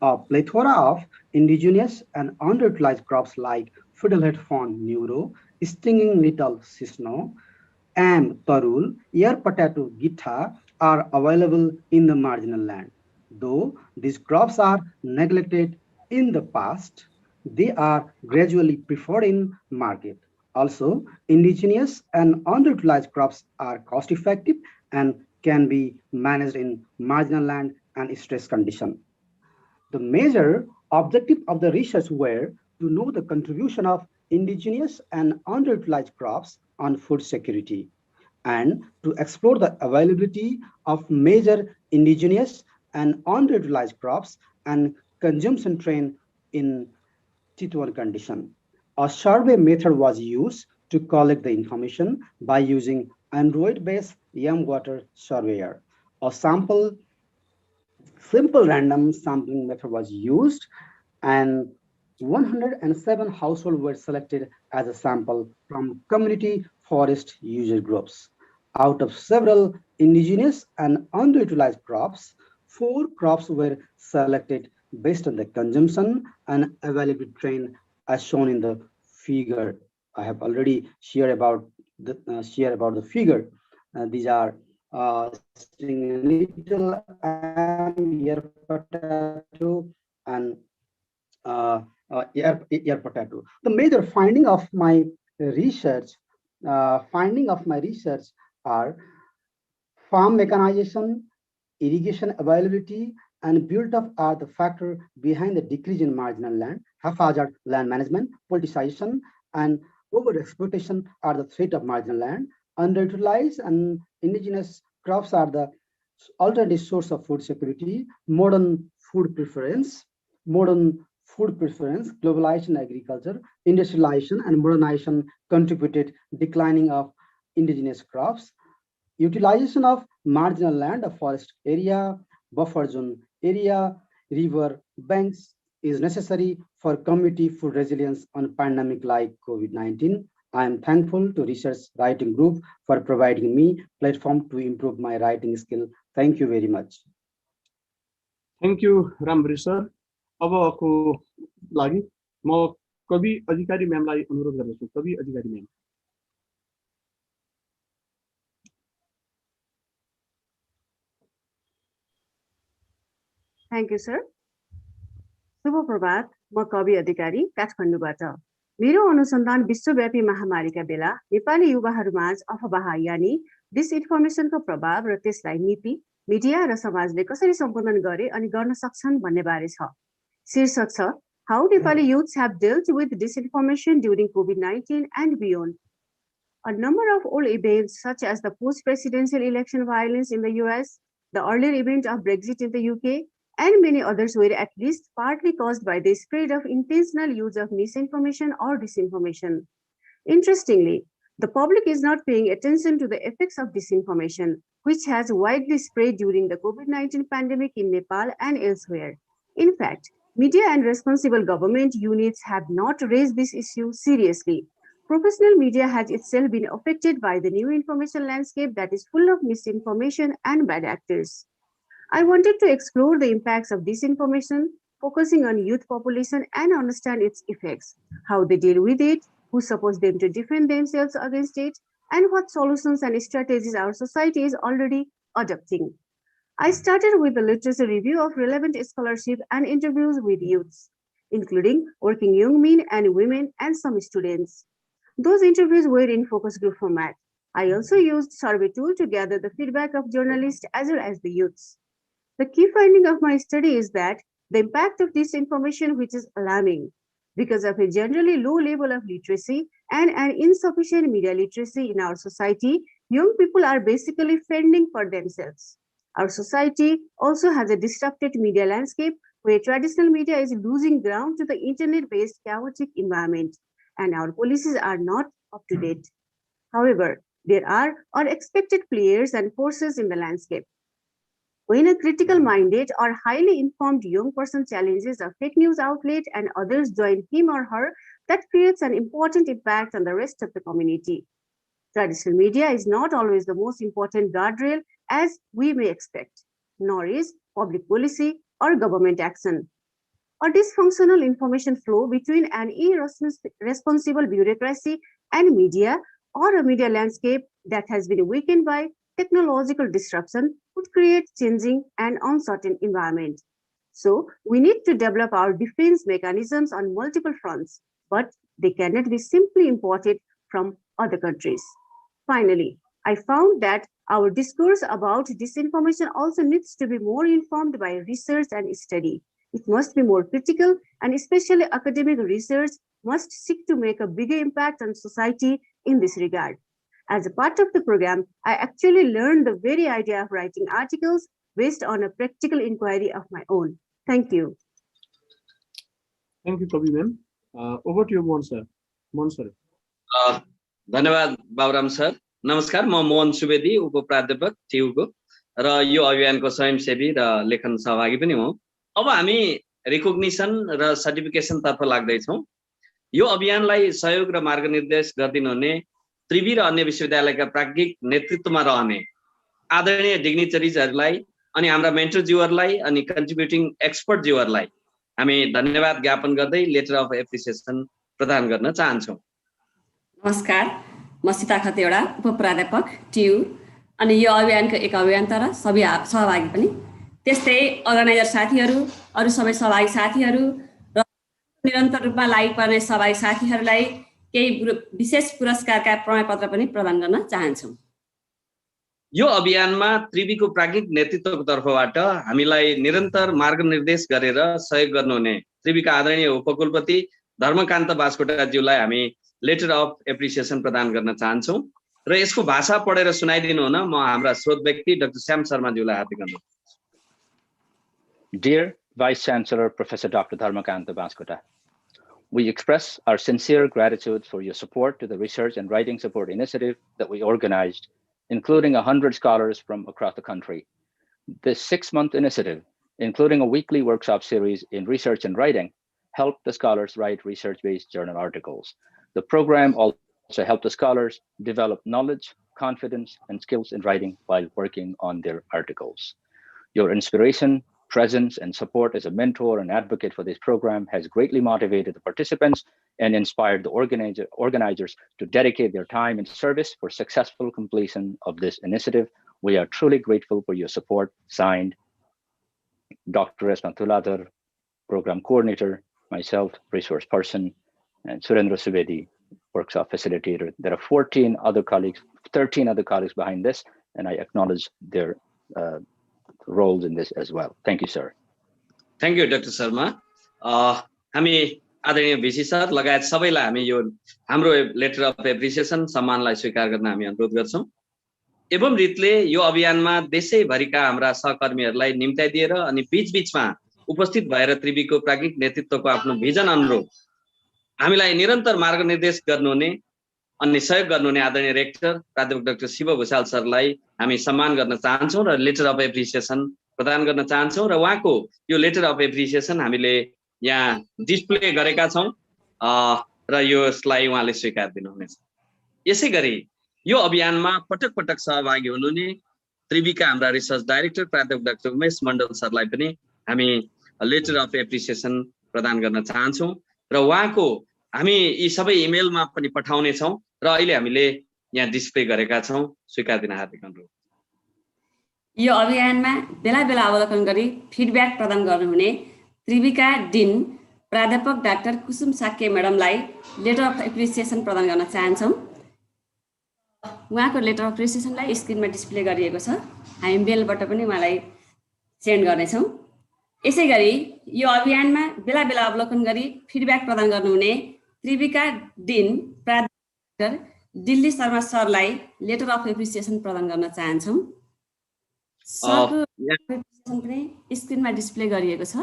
A plethora of indigenous and underutilized crops like fiddlehead fern neuro, stinging nettle sisno, tarul, ear potato gitta are available in the marginal land. Though these crops are neglected in the past, they are gradually preferred in market. Also, indigenous and underutilized crops are cost-effective and can be managed in marginal land and stress condition. The major objective of the research were to know the contribution of indigenous and underutilized crops on food security, and to explore the availability of major indigenous and underutilized crops and consumption trend in Chitwan condition. A survey method was used to collect the information by using Android-based YamWater surveyor. A simple random sampling method was used, and 107 households were selected as a sample from community forest user groups. Out of several indigenous and underutilized crops, 4 crops were selected based on the consumption and availability trend as shown in the figure. I have already shared about the figure. These are little ear potato and ear potato. The major finding of my research are farm mechanization, irrigation availability, and build-up are the factor behind the decrease in marginal land. Haphazard land management, politicization, and over-exploitation are the threat of marginal land. Underutilized and indigenous crops are the alternative source of food security. Modern food preference, globalization agriculture, industrialization, and modernization contributed declining of indigenous crops. Utilization of marginal land of forest area, buffer zone area, river banks is necessary for community food resilience on pandemic like COVID-19. I am thankful to Research Writing Group for providing me platform to improve my writing skill. Thank you very much. Thank you, Ramhari sir. अबको लागि म कवि अधिकारी म्यामलाई अनुरोध गर्दछु। कवि अधिकारी म्याम। Thank you, sir. शुभ प्रभात, म कवि अधिकारी काठमाडौँबाट। मेरो अनुसन्धान विश्वव्यापी महामारीका बेला नेपाली युवाहरूमाझ अफवाह यानी डिसइन्फर्मेसनको प्रभाव र त्यसलाई नीति, मिडिया र समाजले कसरी सम्बोधन गरे अनि गर्न सक्छन् भन्ने बारे छ। शीर्षक छ How Nepali youths have dealt with disinformation during COVID-19 and beyond. A number of old events such as the post-presidential election violence in the US, the earlier event of Brexit in the UK, and many others were at least partly caused by the spread of intentional use of misinformation or disinformation. Interestingly, the public is not paying attention to the effects of disinformation, which has widely spread during the COVID-19 pandemic in Nepal and elsewhere. In fact, media and responsible government units have not raised this issue seriously. Professional media has itself been affected by the new information landscape that is full of misinformation and bad actors. I wanted to explore the impacts of disinformation, focusing on youth population and understand its effects, how they deal with it, who supports them to defend themselves against it, and what solutions and strategies our society is already adopting. I started with a literature review of relevant scholarship and interviews with youths, including working young men and women and some students. Those interviews were in focus group format. I also used survey tool to gather the feedback of journalists as well as the youths. The key finding of my study is that the impact of disinformation, which is alarming, because of a generally low level of literacy and an insufficient media literacy in our society, young people are basically fending for themselves. Our society also has a disrupted media landscape where traditional media is losing ground to the internet-based chaotic environment, and our policies are not up to date. However, there are unexpected players and forces in the landscape. When a critical-minded or highly informed young person challenges a fake news outlet and others join him or her, that creates an important impact on the rest of the community. Traditional media is not always the most important guardrail as we may expect, nor is public policy or government action. A dysfunctional information flow between an irresponsible bureaucracy and media, or a media landscape that has been weakened by technological disruption, would create changing and uncertain environment. So we need to develop our defense mechanisms on multiple fronts, but they cannot be simply imported from other countries. Finally, I found that our discourse about disinformation also needs to be more informed by research and study. It must be more critical, and especially academic research must seek to make a bigger impact on society in this regard. As a part of the program, I actually learned the very idea of writing articles based on a practical inquiry of my own. Thank you. Thank you, Kavi ma'am. Over to you, Mohan sir. Mohan sir. धन्यवाद बाबुराम सर। नमस्कार, म मोहन सुवेदी, उपप्राध्यापक टियुको र यो अभियानको स्वयंसेवी र लेखन सहभागी पनि हुँ। अब हामी रिकग्निसन र सर्टिफिकेसन तर्फ लाग्दैछौँ। यो अभियानलाई सहयोग र मार्गनिर्देश गरिदिनु हुने त्रिवी र अन्य विश्वविद्यालयका प्राज्ञिक नेतृत्वमा रहने आदरणीय डिग्निटरिजहरूलाई अनि हाम्रा मेन्टरज्यूहरूलाई अनि कन्ट्रिब्युटिङ एक्सपर्टज्यूहरूलाई हामी धन्यवाद ज्ञापन गर्दै लेटर अफ एप्रिसिएसन प्रदान गर्न चाहन्छौँ। नमस्कार, म सीता खतेवडा, उपप्राध्यापक टियु अनि यो अभियानको एक अभियन्ता र सबै सहभागी पनि, त्यस्तै अर्गनाइजर साथीहरू, अरू सबै सहभागी साथीहरू र निरन्तर रूपमा लागिपर्ने सहभागी साथीहरूलाई केही विशेष पुरस्कारका प्रमाणपत्र पनि प्रदान गर्न चाहन्छौँ। यो अभियानमा त्रिवीको प्राज्ञिक नेतृत्वको तर्फबाट हामीलाई निरन्तर मार्गनिर्देश गरेर सहयोग गर्नुहुने त्रिवीका आदरणीय उपकुलपति धर्मकान्त बास्कोटाज्यूलाई हामी लेटर अफ एप्रिसिएसन प्रदान गर्न चाहन्छौँ र यसको भाषा पढेर सुनाइदिनु हुन म हाम्रा स्रोत व्यक्ति डाक्टर श्याम शर्माज्यूलाई हार्दिक अनुरोध। Dear Vice Chancellor Professor Dr. Dharmakanta Baskota, we express our sincere gratitude for your support to the Research and Writing Support Initiative that we organized, including 100 scholars from across the country. This 6-month initiative, including a weekly workshop series in research and writing, helped the scholars write research-based journal articles. The program also helped the scholars develop knowledge, confidence, and skills in writing while working on their articles. Your inspiration, presence, and support as a mentor and advocate for this program has greatly motivated the participants and inspired the organizers to dedicate their time and service for successful completion of this initiative. We are truly grateful for your support. Signed, Dr. Resma Thuladhar, Program Coordinator, myself, Resource Person, and Surendra Subedi, Workshop Facilitator. There are 13 other colleagues behind this, and I acknowledge their roles in this as well. Thank you, sir. Thank you, Dr. Sharma. हामी आदरणीय भिसी सर लगायत सबैलाई हामी यो हाम्रो लेटर अफ एप्रिसिएसन सम्मानलाई स्वीकार गर्न हामी अनुरोध गर्छौं। एवं रीतले यो अभियानमा देशैभरिका हाम्रा सहकर्मीहरूलाई निम्त्याइदिएर अनि बीचबीचमा उपस्थित भएर त्रिवीको प्राज्ञिक नेतृत्वको आफ्नो भिजन अनुरूप हामीलाई निरन्तर मार्गनिर्देश गर्नुहुने अनि सहयोग गर्नुहुने आदरणीय रेक्टर प्राध्यापक डाक्टर शिव भुषाल सरलाई हामी सम्मान गर्न चाहन्छौँ र लेटर अफ एप्रिसिएसन प्रदान गर्न चाहन्छौँ र उहाँको यो लेटर अफ एप्रिसिएसन हामीले यहाँ डिस्प्ले गरेका छौँ र यसलाई उहाँले स्वीकार दिनुहुनेछ। यसै गरी यो अभियानमा पटक पटक सहभागी हुनुहुने त्रिविका हाम्रा रिसर्च डाइरेक्टर प्राध्यापक डाक्टर उमेश मण्डल सरलाई पनि हामी लेटर अफ एप्रिसिएसन प्रदान गर्न चाहन्छौँ र उहाँको हामी यी सबै इमेलमा पनि पठाउनेछौँ र अहिले हामीले यहाँ डिस्प्ले गरेका छौँ। स्वीकार दिन हार्दिक अनुरोध। यो अभियानमा बेला बेला अवलोकन गरी फिडब्याक प्रदान गर्नुहुने त्रिविका डिन प्राध्यापक डाक्टर कुसुम साक्य म्याडमलाई लेटर अफ एप्रिसिएसन प्रदान गर्न चाहन्छौँ। उहाँको लेटर अफ एप्रिसिएसनलाई स्क्रिनमा डिस्प्ले गरिएको छ, हामी मेलबाट पनि उहाँलाई सेन्ड गर्नेछौँ। यसै गरी यो अभियानमा बेला बेला अवलोकन गरी फिडब्याक प्रदान गर्नुहुने त्रिविका डिन प्राध्यापक दिल्ली शर्मा सरलाई लेटर अफ एप्रिसिएसन प्रदान गर्न चाहन्छौँ। सरको एप्रिसिएसन पनि स्क्रिनमा डिस्प्ले गरिएको छ।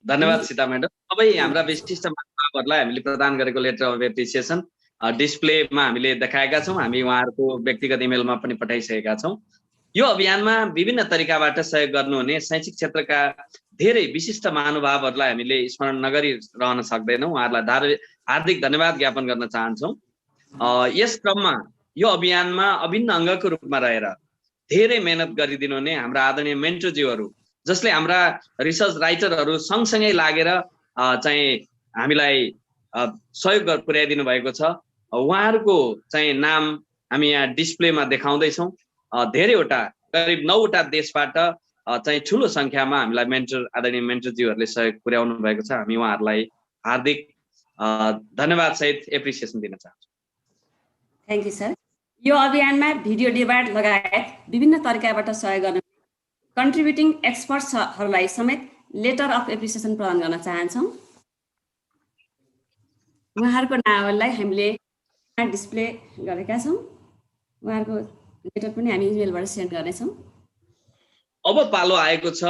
धन्यवाद सीता म्याडम। सबै हाम्रा विशिष्ट महानुभावहरूलाई हामीले प्रदान गरेको लेटर अफ एप्रिसिएसन डिस्प्लेमा हामीले देखाएका छौँ। हामी उहाँहरूको व्यक्तिगत इमेलमा पनि पठाइसकेका छौँ। यो अभियानमा विभिन्न तरिकाबाट सहयोग गर्नुहुने शैक्षिक क्षेत्रका धेरै विशिष्ट महानुभावहरूलाई हामीले स्मरण नगरी रहन सक्दैनौँ। उहाँहरूलाई हार्दिक धन्यवाद ज्ञापन गर्न चाहन्छौँ। यस क्रममा यो अभियानमा अभिन्न अङ्गको रूपमा रहेर धेरै मेहनत गरिदिनुहुने हाम्रा आदरणीय मेन्टरज्यूहरू जसले हाम्रा रिसर्च राइटरहरू सँगसँगै लागेर चाहिँ हामीलाई सहयोग पुर्याइदिनु भएको छ। उहाँहरूको चाहिँ नाम हामी यहाँ डिस्प्लेमा देखाउँदैछौँ। धेरैवटा करिब 9वटा देशबाट चाहिँ ठुलो सङ्ख्यामा हामीलाई आदरणीय मेन्टरज्यूहरूले सहयोग पुर्याउनु भएको छ। हामी उहाँहरूलाई हार्दिक धन्यवाद सहित एप्रिसिएसन दिन चाहन्छौँ। Thank you sir. यो अभियानमा भिडियो डिबेट लगायत विभिन्न तरिकाबाट सहयोग गर्न कन्ट्रिब्युटिङ एक्सपर्ट्सहरूलाई समेत लेटर अफ एप्रिसिएसन प्रदान गर्न चाहन्छौँ। उहाँहरूको नामलाई हामीले डिस्प्ले गरेका छौँ। उहाँहरूको लेटर पनि हामी इमेलबाट सेन्ड गर्नेछौँ। अब पालो आएको छ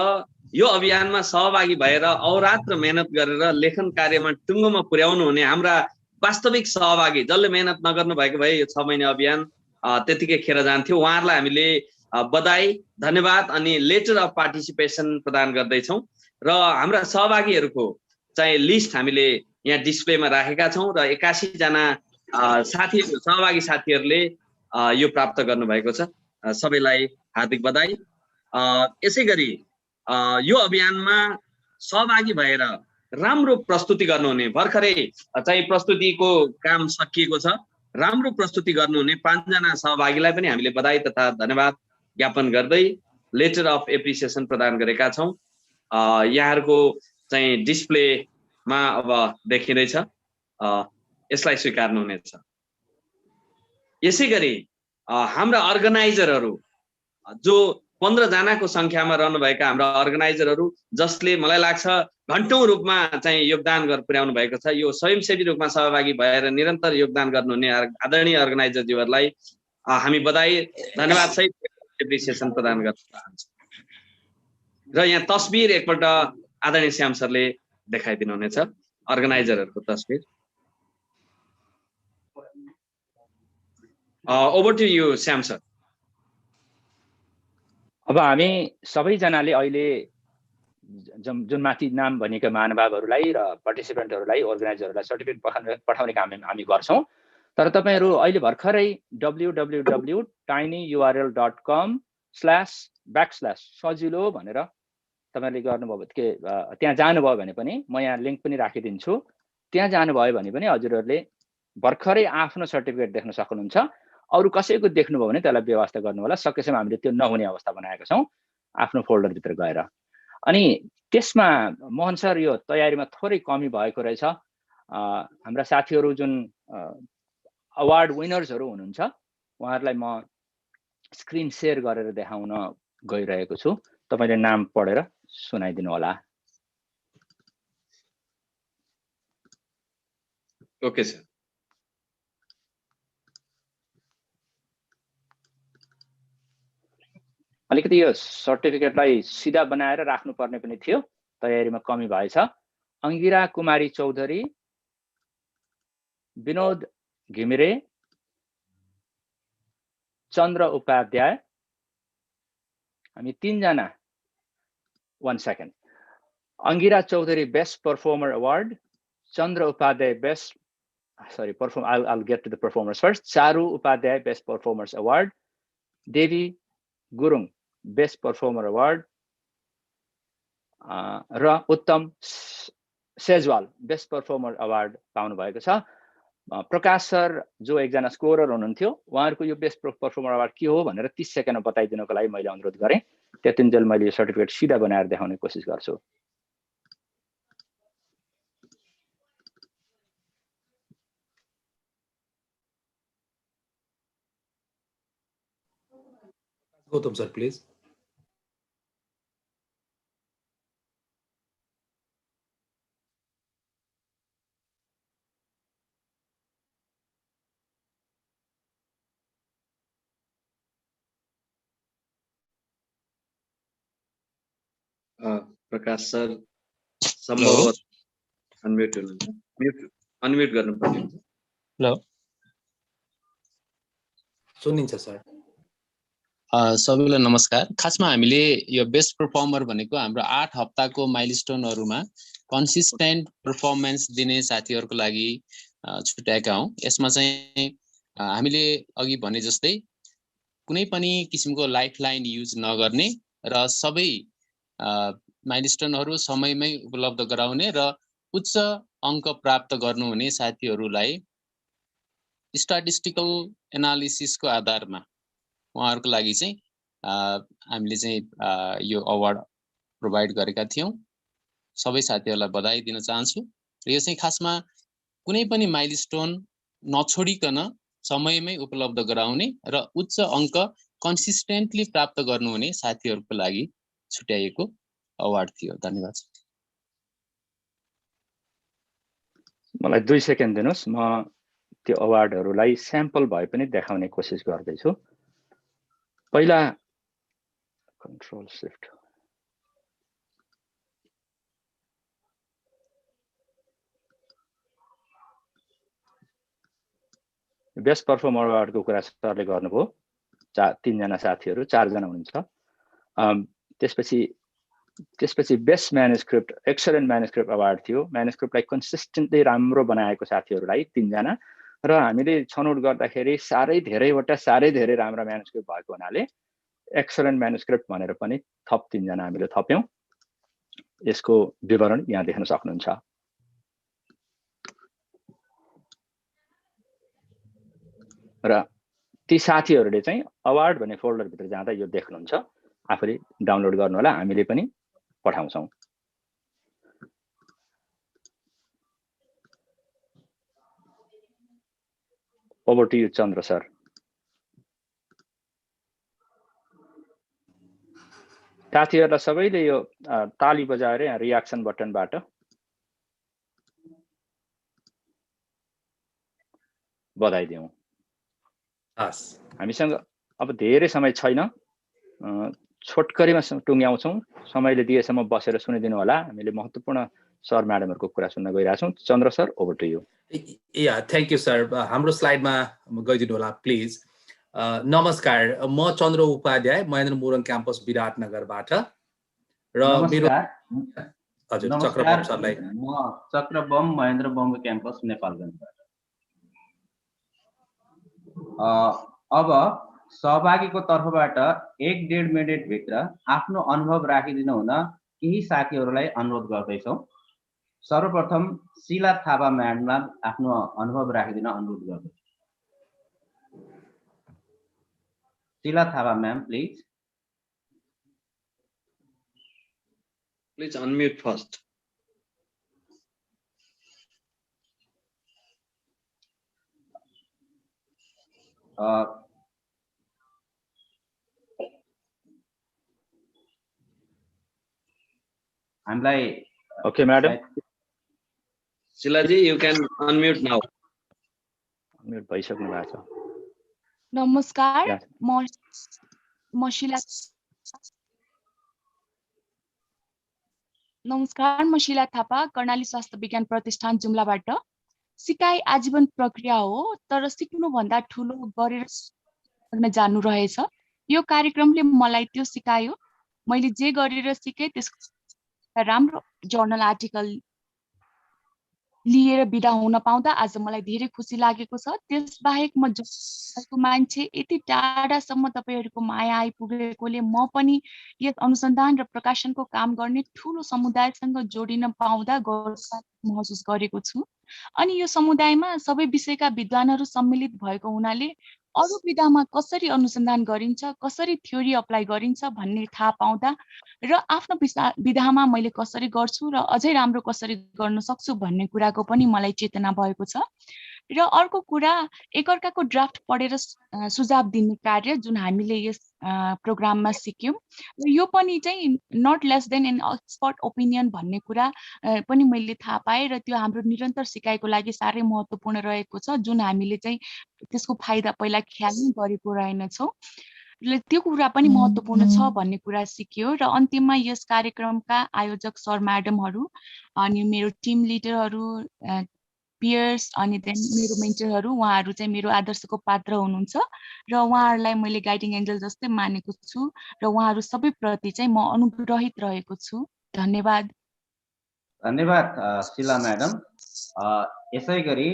यो अभियानमा सहभागी भएर अहोरात्र मेहनत गरेर लेखन कार्यमा टुङ्गोमा पुर्याउनु हुने हाम्रा वास्तविक सहभागी जसले मेहनत नगर्नु भएको भए यो 6 महिना अभियान त्यतिकै खेर जान्थ्यो। उहाँहरूलाई हामीले बधाई धन्यवाद अनि लेटर अफ पार्टिसिपेसन प्रदान गर्दैछौँ र हाम्रा सहभागीहरूको चाहिँ लिस्ट हामीले यहाँ डिस्प्लेमा राखेका छौँ र 81 जना सहभागी साथीहरूले यो प्राप्त गर्नुभएको छ। सबैलाई हार्दिक बधाई। यसै गरी यो अभियानमा सहभागी भएर राम्रो प्रस्तुति गर्नुहुने भर्खरै चाहिँ प्रस्तुतिको काम सकिएको छ। राम्रो प्रस्तुति गर्नुहुने 5 जना सहभागीलाई पनि हामीले बधाई तथा धन्यवाद ज्ञापन गर्दै लेटर अफ एप्रिसिएसन प्रदान गरेका छौँ। यहाँहरूको चाहिँ डिस्प्लेमा अब देखिँदैछ, यसलाई स्वीकार्नुहुनेछ। यसै गरी हाम्रा अर्गनाइजरहरू जो 15 जनाको सङ्ख्यामा रहनुभएका हाम्रा अर्गनाइजरहरू जसले मलाई लाग्छ घन्टौँ रूपमा चाहिँ योगदान पुर्याउनु भएको छ। यो स्वयंसेवी रूपमा सहभागी भएर निरन्तर योगदान गर्नुहुने आदरणीय अर्गनाइजरज्यूहरूलाई हामी बधाई धन्यवाद सहित एप्रिसिएसन प्रदान गर्न चाहन्छौँ। र यहाँ तस्बिर एकपल्ट आदरणीय श्याम सरले देखाइदिनुहुनेछ अर्गनाइजरहरूको तस्बिर। Over to you Shyam sir. अब हामी सबैजनाले अहिले जुन माथि नाम भनिएका महानुभावहरूलाई र पार्टिसिपेन्टहरूलाई अर्गनाइजरहरूलाई सर्टिफिकेट पठाउने काम हामी गर्छौँ। तर तपाईँहरू अहिले भर्खरै www.tinyurl.com// सजिलो भनेर तपाईँले गर्नुभयो त्यहाँ जानुभयो भने पनि म यहाँ लिङ्क पनि राखिदिन्छु। त्यहाँ जानुभयो भने पनि हजुरहरूले भर्खरै आफ्नो सर्टिफिकेट देख्न सक्नुहुन्छ। अरू कसैको देख्नुभयो भने त्यसलाई व्यवस्था गर्नु होला। सकेसम्म हामीले त्यो नहुने अवस्था बनाएका छौँ आफ्नो फोल्डरभित्र गएर। अनि त्यसमा मोहन सर यो तयारीमा थोरै कमी भएको रहेछ। हाम्रा साथीहरू जुन अवार्ड विनर्सहरू हुनुहुन्छ उहाँहरूलाई म स्क्रिन सेयर गरेर देखाउन गइरहेको छु। तपाईँले नाम पढेर सुनाइदिनु होला। Okay sir. अलिकति यो सर्टिफिकेटलाई सिधा बनाएर राख्नुपर्ने पनि थियो, तयारीमा कमी भएछ। अङ्गिरा कुमारी चौधरी, विनोद घिमिरे, चन्द्र उपाध्याय, हामी 3 जना, 1 second, Angira Chaudhary best performer award, Chandra Upadhyay best I'll get to the performers first. Charu Upadhyay Best Performers Award, Devi Gurung Best Performer Award, र उत्तम सेजवाल बेस्ट परफर्मर अवार्ड पाउनु भएको छ। प्रकाश सर जो एकजना स्कोरर हुनुहुन्थ्यो, उहाँहरूको यो बेस्ट परफर्मर अवार्ड के हो भनेर 30 सेकेन्डमा बताइदिनको लागि मैले अनुरोध गरेँ। त्यतिन्जेल मैले यो सर्टिफिकेट सिधा बनाएर देखाउने कोसिस गर्छु। Gautam sir, please. Prakash sir सम्भवतः अनम्युट गर्नु पर्ने हुन्छ। हेलो, सुनिन्छ सर। सबैलाई नमस्कार। खासमा हामीले यो बेस्ट परफर्मर भनेको हाम्रो 8 हप्ताको माइलस्टोनहरुमा कन्सिस्टेन्ट परफर्मेन्स दिने साथीहरुको लागि छुट्याएका हौं। यसमा चाहिँ हामीले अघि भने जस्तै कुनै पनि किसिमको लाइफलाइन युज नगर्ने र सबै माइलस्टोनहरु समयमै उपलब्ध गराउने र उच्च अंक प्राप्त गर्नुहुने साथीहरुलाई स्ट्याटिस्टिकल एनालिसिसको आधारमा उहाँहरुको लागि चाहिँ हामीले चाहिँ यो अवार्ड प्रोभाइड गरेका थियौं। सबै साथीहरुलाई बधाई दिन चाहन्छु। र यो चाहिँ खासमा कुनै पनि माइलस्टोन नछोडिकन समयमै उपलब्ध गराउने र उच्च अंक कन्सिस्टेन्टली प्राप्त गर्नुहुने साथीहरुको लागि छुट्याइएको अवार्ड थियो। धन्यवाद। मलाई 2 सेकेन्ड दिनुस्, म त्यो अवार्डहरुलाई स्याम्पल भए पनि देखाउने कोसिस गर्दै छु। पहिला कन्ट्रोल शिफ्ट बेस्ट परफर्मर अवार्डको कुरा सरले गर्नुभयो। 3 जना साथीहरु, 4 जना हुनुहुन्छ। त्यसपछि best manuscript excellent manuscript award थियो। म्यानुस्क्रिप्टलाई कन्सिस्टेन्टली राम्रो बनाएको साथीहरुलाई 3 जना, र हामीले छनौट गर्दाखेरि सारै धेरै राम्रा म्यानुस्क्रिप्ट भएको हुनाले एक्सलेन्ट म्यानुस्क्रिप्ट भनेर पनि थप 3 जना हामीले थप्यौं। यसको विवरण यहाँ देख्न सक्नुहुन्छ। र ती साथीहरुले चाहिँ अवार्ड भन्ने फोल्डर भित्र जाँदा यो देख्नुहुन्छ। आफूले डाउनलोड गर्नु होला, हामीले पनि पठाउँछौं। Over to you Chandra sir. साथीहरुलाई सबैले यो ताली बजाएर यहाँ रियाक्सन बटनबाट बधाई दिउँ। हामीसँग अब धेरै समय छैन, छोटकरीमा टुङ्ग्याउँछौं। समयले दिएसम्म बसेर सुनिदिनु होला। हामीले महत्त्वपूर्ण सर म्याडमहरुको कुरा सुन्न गइरहेछौं। Chandra sir, over to you. Thank you sir. हाम्रो स्लाइडमा गइदिनु होला प्लिज। नमस्कार, म चन्द्र उपाध्याय महेन्द्र मोरङ क्याम्पस विराटनगरबाट र मेरो हजुर चक्रबम सरलाई। म चक्रबम महेन्द्र बम क्याम्पस नेपालगञ्जबाट। अब सहभागीको तर्फबाट 1.5 मिनेट भित्र आफ्नो अनुभव राखिदिन हुन केही साथीहरुलाई अनुरोध गर्दैछौं। सर्वप्रथम शीला थापा म्याडमलाई आफ्नो अनुभव राखिदिन अनुरोध गर्दैछु। Sheela Thapa ma'am, please. Please unmute first. हामीलाई okay madam. Sheela ji, you can unmute now. Unmute भइसक्नु भएको छ। नमस्कार, म शीला थापा, कर्णाली स्वास्थ्य विज्ञान प्रतिष्ठान जुम्लाबाट। सिकाइ आजीवन प्रक्रिया हो, तर सिक्नु भन्दा ठूलो गरेर जानु रहेछ। यो कार्यक्रमले मलाई त्यो सिकायो। मैले जे गरेर सिकेँ त्यसको राम्रो जर्नल आर्टिकल लिएर बिदा हुन पाउँदा आज मलाई धेरै खुसी लागेको छ। त्यसबाहेक म जस्तो मान्छे यति टाढासम्म तपाईँहरूको माया आइपुगेकोले म पनि यस अनुसन्धान र प्रकाशनको काम गर्ने ठुलो समुदायसँग जोडिन पाउँदा गर्व महसुस गरेको छु। अनि यो समुदायमा सबै विषयका विद्वानहरू सम्मिलित भएको हुनाले अरू विधामा कसरी अनुसन्धान गरिन्छ, कसरी थ्योरी अप्लाई गरिन्छ भन्ने थाहा पाउँदा र आफ्नो विधामा मैले कसरी गर्छु र अझै राम्रो कसरी गर्न सक्छु भन्ने कुराको पनि मलाई चेतना भएको छ। र अर्को कुरा, एकअर्काको ड्राफ्ट पढेर सुझाव दिने कार्य जुन हामीले यस प्रोग्राममा सिक्यौँ, र यो पनि चाहिँ not less than an expert opinion भन्ने कुरा पनि मैले थाहा पाएँ र त्यो हाम्रो निरन्तर सिकाइको लागि साह्रै महत्त्वपूर्ण रहेको छ, जुन हामीले चाहिँ त्यसको फाइदा पहिला ख्याल नै गरेको रहेनछौँ। त्यो कुरा पनि महत्त्वपूर्ण छ भन्ने कुरा सिकियो। र अन्तिममा यस कार्यक्रमका आयोजक सर म्याडमहरू अनि मेरो टिम लिडरहरू, पियर्स अनि देन मेरो मेन्टरहरू, उहाँहरू चाहिँ मेरो आदर्शको पात्र हुनुहुन्छ र उहाँहरूलाई मैले गाइडिङ एन्जल जस्तै मानेको छु र उहाँहरू सबैप्रति चाहिँ म अनुग्रहित रहेको छु। धन्यवाद। धन्यवाद शिला म्याडम। यसै गरी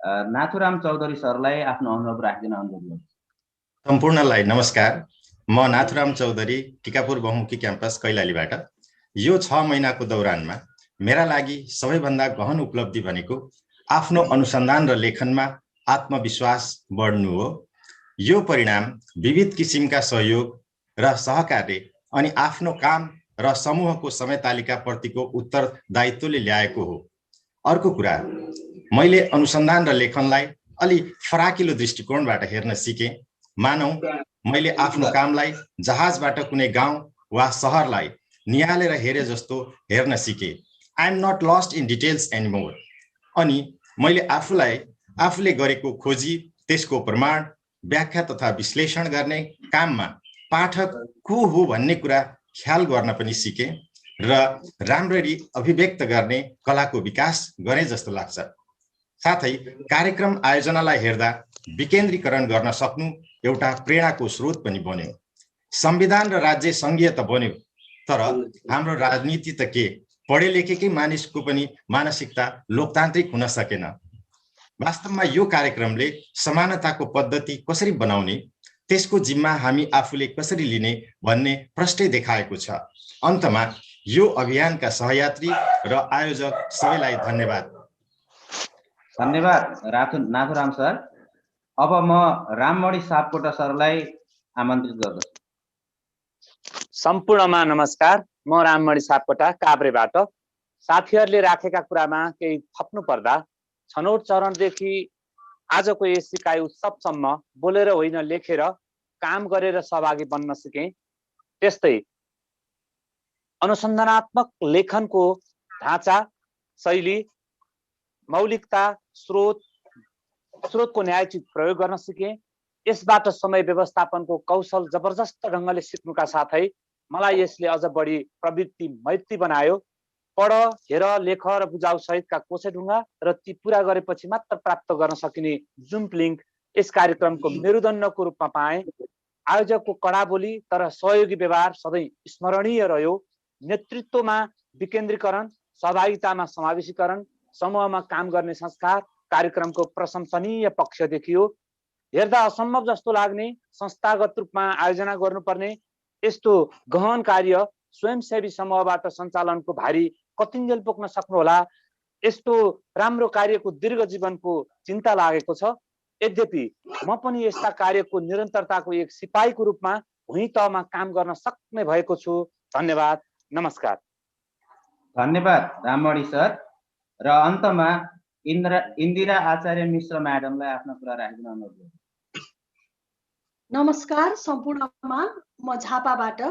नाथुराम चौधरी सरलाई आफ्नो अनुभव राखिदिन अनुरोध गर्छु। सम्पूर्णलाई नमस्कार। म नाथुराम चौधरी, टिकापुर बहुमुखी क्याम्पस कैलालीबाट। यो 6 महिनाको दौरानमा मेरा लागि सबैभन्दा गहन उपलब्धि भनेको आफ्नो अनुसन्धान र लेखनमा आत्मविश्वास बढ्नु हो। यो परिणाम विविध किसिमका सहयोग र सहकार्य अनि आफ्नो काम र समूहको समय तालिका प्रतिको उत्तरदायित्वले ल्याएको हो। अर्को कुरा, मैले अनुसन्धान र लेखनलाई अलि फराकिलो दृष्टिकोणबाट हेर्न सिकेँ। मानौ मैले आफ्नो कामलाई जहाजबाट कुनै गाउँ वा सहरलाई निहालेर हेरे जस्तो हेर्न सिकेँ। I am not lost in details anymore. अनि मैले आफूले गरेको खोजी, त्यसको प्रमाण, व्याख्या तथा विश्लेषण गर्ने काममा पाठक को हो भन्ने कुरा ख्याल गर्न पनि सिकेँ र राम्ररी अभिव्यक्त गर्ने कलाको विकास गरे जस्तो लाग्छ। साथै कार्यक्रम आयोजनालाई हेर्दा विकेन्द्रीकरण गर्न सक्नु एउटा प्रेरणाको स्रोत पनि बन्यो। संविधान र राज्य सङ्घीय त बन्यो, तर हाम्रो राजनीति त के, पढे लेखेकै मानिसको पनि मानसिकता लोकतान्त्रिक हुन सकेन। वास्तवमा यो कार्यक्रमले समानताको पद्धति कसरी बनाउने, त्यसको जिम्मा हामी आफूले कसरी लिने भन्ने प्रष्टै देखाएको छ। अन्तमा यो अभियानका सहयात्री र आयोजक सबैलाई धन्यवाद। धन्यवाद नाथुराम सर। अब म राममणि सापकोटा सरलाई आमन्त्रित गर्दछु। सम्पूर्णमा नमस्कार। म राममणि सापकोटा काभ्रेबाट। साथीहरूले राखेका कुरामा केही थप्नु पर्दा छनौट चरणदेखि आजको यस सिकाइ उत्सवसम्म बोलेर होइन लेखेर काम गरेर सहभागी बन्न सिकेँ। त्यस्तै अनुसन्धानात्मक लेखनको ढाँचा, शैली, मौलिकता, स्रोतको न्यायोचित प्रयोग गर्न सिकेँ। यसबाट समय व्यवस्थापनको कौशल जबरजस्त ढङ्गले सिक्नुका साथै मलाई यसले अझ बढी प्रवृत्ति मैत्री बनायो। पढ, हेर, लेख र बुझाउ सहितका कोसेढुङ्गा र ती पुरा गरेपछि मात्र प्राप्त गर्न सकिने जुम लिङ्क यस कार्यक्रमको मेरुदण्डको रूपमा पाएँ। आयोजकको कडा बोली तर सहयोगी व्यवहार सधैँ स्मरणीय रह्यो। नेतृत्वमा विकेन्द्रीकरण, सहभागितामा समावेशीकरण, समूहमा काम गर्ने संस्कार कार्यक्रमको प्रशंसनीय पक्ष देखियो। हेर्दा असम्भव जस्तो लाग्ने, संस्थागत रूपमा आयोजना गर्नुपर्ने यस्तो गहन कार्य स्वयंसेवी समूहबाट सञ्चालनको भारी कतिन्जेल पुग्न सक्नुहोला। यस्तो राम्रो कार्यको दीर्घ जीवनको चिन्ता लागेको छ। यद्यपि म पनि यस्ता कार्यको निरन्तरताको एक सिपाहीको रूपमा भुइँ तहमा काम गर्न सक्ने भएको छु। धन्यवाद। नमस्कार। धन्यवाद राममणि सर। र अन्तमा इन्दिरा आचार्य मिश्र म्याडमलाई आफ्नो कुरा राखिदिन अनुरोध गर्छु। नमस्कार सम्पूर्णमा। म झापाबाट।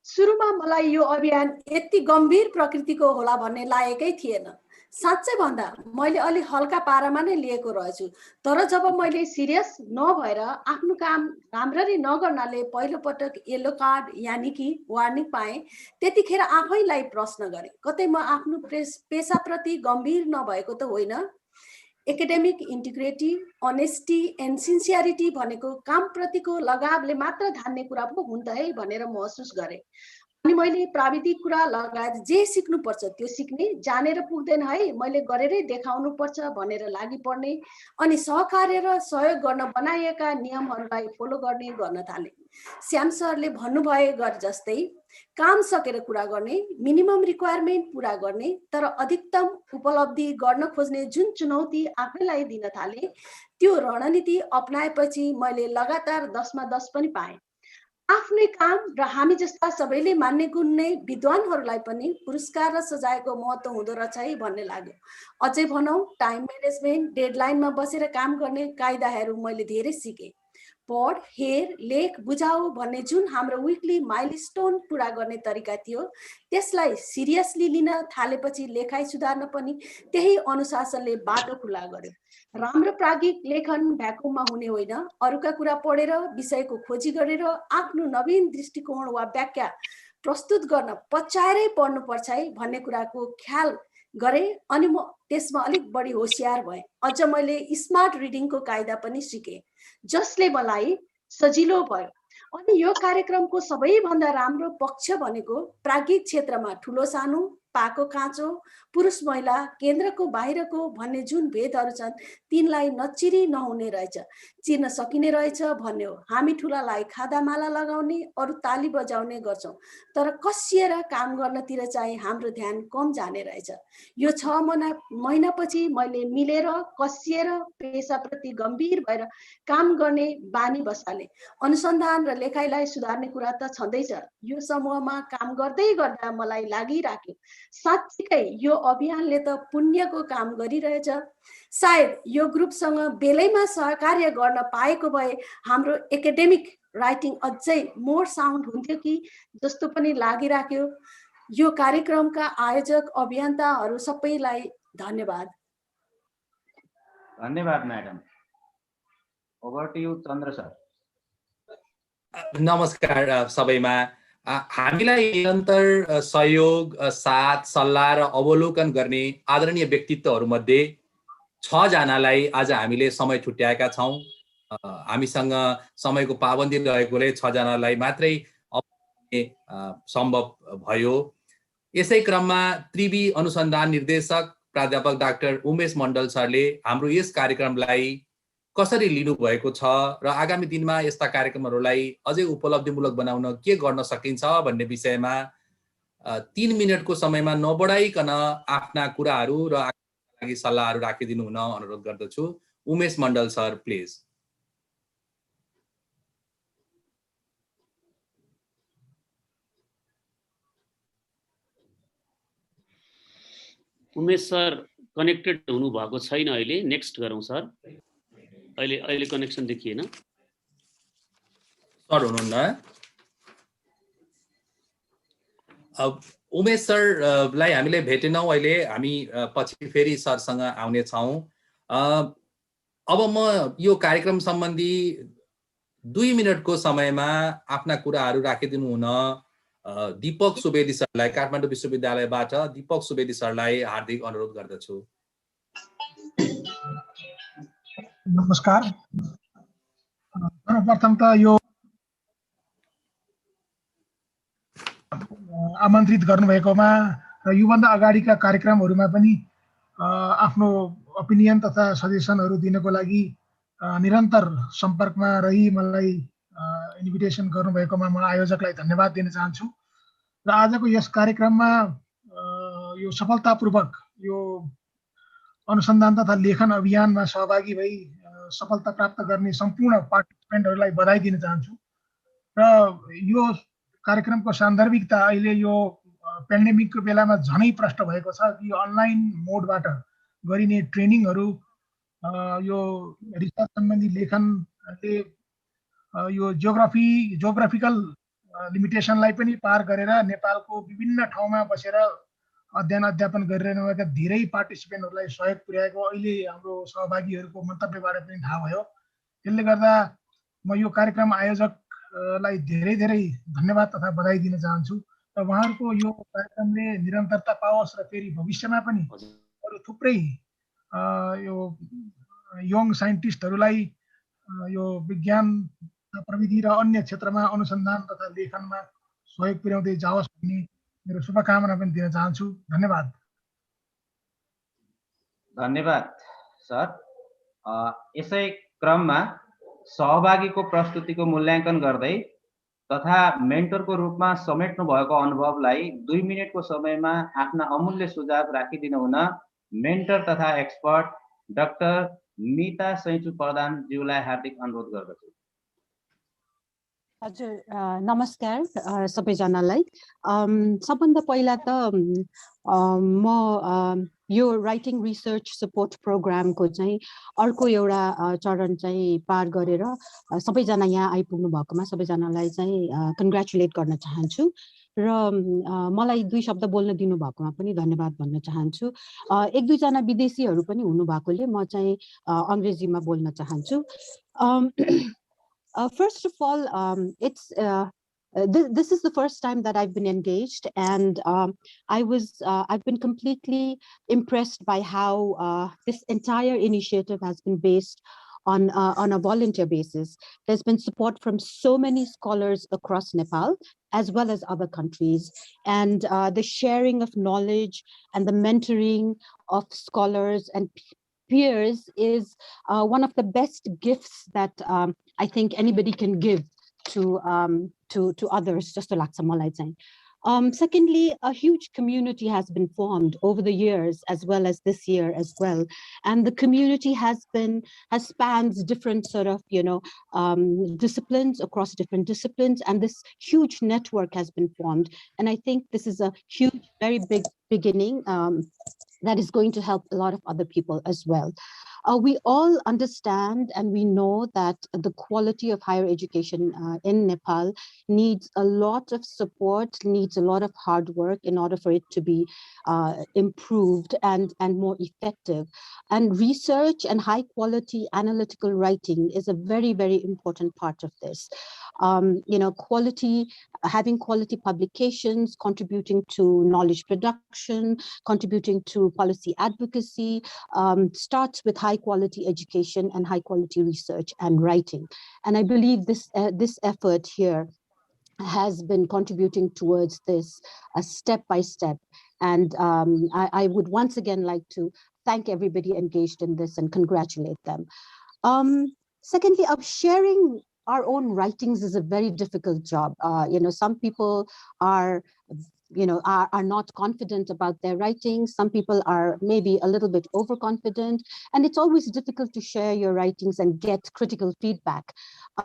सुरुमा मलाई यो अभियान यति गम्भीर प्रकृतिको होला भन्ने लागेकै थिएन। साँच्चै भन्दा मैले अलि हल्का पारामा नै लिएको रहेछु। तर जब मैले सिरियस नभएर आफ्नो काम राम्ररी नगर्नाले पहिलोपटक येलो कार्ड यानि कि वार्निङ पाएँ, त्यतिखेर आफैलाई प्रश्न गरेँ, कतै म आफ्नो पेसाप्रति गम्भीर नभएको त होइन। Academic integrity, honesty and sincerity भनेको कामप्रतिको लगावले मात्र धान्ने कुरा पो हुन्छ है भनेर महसुस गरेँ। अनि मैले प्राविधिक कुरा लगायत जे सिक्नुपर्छ त्यो सिक्ने, जानेर पुग्दैन है मैले गरेरै देखाउनु पर्छ भनेर लागि पर्ने, अनि सहकार्य र सहयोग गर्न बनाइएका नियमहरूलाई फलो गर्न थाले। श्याम सरले भन्नुभए गरे जस्तै काम सकेर कुरा गर्ने, मिनिमम रिक्वायरमेन्ट पूरा गर्ने, तर अधिकतम उपलब्धि गर्न खोज्ने जुन चुनौती आफैलाई दिन थाले त्यो रणनीति अपनाएपछि मैले लगातार 10 मा 10 पनि पाएँ। आफ्नै काम र हामी जस्ता सबैले मान्ने गुन्ने विद्वानहरूलाई पनि पुरस्कार र सजायको महत्त्व हुँदो रहेछ है भन्ने लाग्यो। अझै भनौँ टाइम म्यानेजमेन्ट, डेडलाइनमा बसेर काम गर्ने कायदाहरू मैले धेरै सिकेँ। पढ, हेर, लेख, बुझाऊ भन्ने जुन हाम्रो विकली माइलस्टोन पुरा गर्ने तरिका थियो त्यसलाई सिरियसली लिन थालेपछि लेखाइ सुधार्न पनि त्यही अनुशासनले बाटो खुला गर्यो। राम्रो प्राज्ञिक लेखन भ्याकुममा हुने होइन, अरूका कुरा पढेर विषयको खोजी गरेर आफ्नो नवीन दृष्टिकोण वा व्याख्या प्रस्तुत गर्न पचाएरै पढ्नुपर्छ है भन्ने कुराको ख्याल गरे। अनि म त्यसमा अलिक बढी होशियार भएँ। अझ मैले स्मार्ट रिडिङको कायदा पनि सिकेँ जसले मलाई सजिलो भयो। अनि यो कार्यक्रमको सबैभन्दा राम्रो पक्ष भनेको प्राज्ञिक क्षेत्रमा ठुलो सानो, पाको काँचो, पुरुष महिला, केन्द्रको बाहिरको भन्ने जुन भेदहरू छन् तिनलाई नचिरी नहुने रहेछ, चिर्न सकिने रहेछ भन्ने हो। हामी ठुलालाई खादामाला लगाउने, अरू ताली बजाउने गर्छौँ, तर कसिएर काम गर्नतिर चाहिँ हाम्रो ध्यान कम जाने रहेछ। यो 6 महिनापछि मैले मिलेर कसिएर पेसाप्रति गम्भीर भएर काम गर्ने बानी बसाले। अनुसन्धान र लेखाइलाई सुधार्ने कुरा त छँदैछ। यो समूहमा काम गर्दै गर्दा मलाई लागिराख्यो साँच्चीकै यो अभियानले त पुण्यको काम गरिरहेछ। सायद यो ग्रुपसँग बेलैमा सहकार्य गर्न पाएको भए हाम्रो एकाडेमिक राइटिङ अझै मोर साउन्ड हुन्थ्यो कि जस्तो पनि लागिराख्यो। यो कार्यक्रमका आयोजक अभियन्ताहरू सबैलाई धन्यवाद। धन्यवाद madam. Over to you Chandra sir. नमस्कार सबैमा। हामीलाई निरन्तर सहयोग, साथ, सल्लाह र अवलोकन गर्ने आदरणीय व्यक्तित्वहरूमध्ये 6 जनालाई आज हामीले समय छुट्याएका छौँ। हामीसँग समयको पाबन्दी रहेकोले 6 जनालाई मात्रै सम्भव भयो। यसै क्रममा त्रिवी अनुसन्धान निर्देशक प्राध्यापक डाक्टर उमेश मण्डल सरले हाम्रो यस कार्यक्रमलाई कसरी लिनुभएको छ र आगामी दिनमा यस्ता कार्यक्रमहरूलाई अझै उपलब्धिमूलक बनाउन के गर्न सकिन्छ भन्ने विषयमा 3 मिनटको समयमा नबढाइकन आफ्ना कुराहरू र लागि सल्लाहहरू राखिदिनु हुन अनुरोध गर्दछु। Umesh Mandal sir please. Umesh sir connected हुनु भएको छैन अहिले। नेक्स्ट गरौँ सर। अहिले कनेक्सन देखिएन। सर हुनुहुन्न? उमेश सरलाई हामीले भेटेनौँ अहिले। हामी पछि फेरि सरसँग आउने छौँ। अब म यो कार्यक्रम सम्बन्धी 2 मिनटको समयमा आफ्ना कुराहरू राखिदिनु हुन दीपक सुवेदी सरलाई, काठमाडौँ विश्वविद्यालयबाट दीपक सुवेदी सरलाई हार्दिक अनुरोध गर्दछु। नमस्कार। सर्वप्रथम त यो आमन्त्रित गर्नुभएकोमा र योभन्दा अगाडिका कार्यक्रमहरूमा पनि आफ्नो ओपिनियन तथा सजेसनहरू दिनको लागि निरन्तर सम्पर्कमा रही मलाई इन्भिटेसन गर्नुभएकोमा म आयोजकलाई धन्यवाद दिन चाहन्छु। र आजको यस कार्यक्रममा यो सफलतापूर्वक यो अनुसन्धान तथा लेखन अभियानमा सहभागी भई सफलता प्राप्त गर्ने सम्पूर्ण पार्टिसिपेन्टहरूलाई बधाई दिन चाहन्छु। र यो कार्यक्रमको सान्दर्भिकता अहिले यो पेन्डेमिकको बेलामा झनै प्रष्ट भएको छ कि अनलाइन मोडबाट गरिने ट्रेनिङहरू, यो रिसर्च सम्बन्धी लेखनले यो जियोग्राफिकल लिमिटेसनलाई पनि पार गरेर नेपालको विभिन्न ठाउँमा बसेर अध्ययन अध्यापन गरिरहनुभएका धेरै पार्टिसिपेन्टहरूलाई सहयोग पुर्याएको अहिले हाम्रो सहभागीहरूको मन्तव्यबाट पनि थाहा भयो। त्यसले गर्दा म यो कार्यक्रम आयोजकलाई धेरै धेरै धन्यवाद तथा बधाई दिन चाहन्छु। र उहाँहरूको यो कार्यक्रमले निरन्तरता पाओस् र फेरि भविष्यमा पनि अरू थुप्रै यो यङ साइन्टिस्टहरूलाई यो विज्ञान प्रविधि र अन्य क्षेत्रमा अनुसन्धान तथा लेखनमा सहयोग पुर्याउँदै जाओस् भन्ने मेरो शुभकामना पनि दिन चाहन्छु। धन्यवाद। धन्यवाद सर। यसै क्रममा सहभागीको प्रस्तुतिको मूल्याङ्कन गर्दै तथा मेन्टरको रूपमा समेट्नु भएको अनुभवलाई 2 मिनेटको समयमा आफ्ना अमूल्य सुझाव राखिदिनु हुन मेन्टर तथा एक्सपर्ट डाक्टर मिता सैचु प्रधानज्यूलाई हार्दिक अनुरोध गर्दछु। हजुर, नमस्कार सबैजनालाई। सबभन्दा पहिला त म यो राइटिङ रिसर्च सपोर्ट प्रोग्रामको चाहिँ अर्को एउटा चरण चाहिँ पार गरेर सबैजना यहाँ आइपुग्नु भएकोमा सबैजनालाई चाहिँ कङ्ग्रेचुलेट गर्न चाहन्छु र मलाई 2 शब्द बोल्न दिनु भएकोमा पनि धन्यवाद भन्न चाहन्छु। 1-2 जना विदेशीहरू पनि हुनु भएकोले म चाहिँ अङ्ग्रेजीमा बोल्न चाहन्छु। First of all, this is the first time that I've been engaged, and I've been completely impressed by how this entire initiative has been based on a volunteer basis. There's been support from so many scholars across Nepal, as well as other countries, and the sharing of knowledge and the mentoring of scholars and peers is one of the best gifts that I think anybody can give to others. Just to लाग्छ मलाई चाहिँ. Secondly, a huge community has been formed over the years, as well as this year as well, and the community has spans different sort of disciplines across different disciplines, and this huge network has been formed. And I think this is a huge, very big beginning that is going to help a lot of other people as well. We all understand and we know that the quality of higher education in Nepal needs a lot of support, needs a lot of hard work in order for it to be improved and more effective. And research and high quality analytical writing is a very, very important part of this. Having quality publications, contributing to knowledge production, contributing to policy advocacy, starts with high quality education and high quality research and writing. And I believe this effort here has been contributing towards this step by step. And I would once again like to thank everybody engaged in this and congratulate them. Secondly, of sharing our own writings is a very difficult job. Some people are not confident about their writings. Some people are maybe a little bit overconfident, and it's always difficult to share your writings and get critical feedback.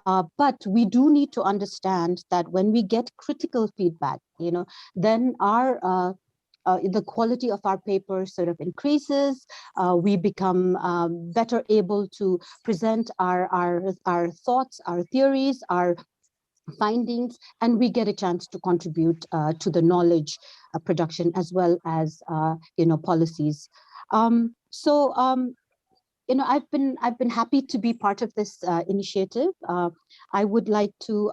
But we do need to understand that when we get critical feedback, then the quality of our paper sort of increases. We become better able to present our thoughts, our theories, our findings, and we get a chance to contribute to the knowledge production as well as policies. I've been happy to be part of this initiative. I would like to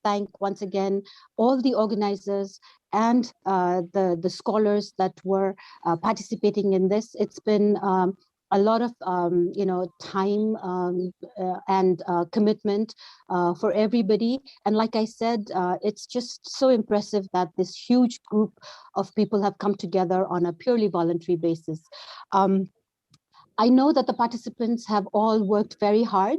thank once again all the organizers and the scholars that were participating in this. It's been a lot of time and commitment for everybody. And like I said, it's just so impressive that this huge group of people have come together on a purely voluntary basis. I know that the participants have all worked very hard.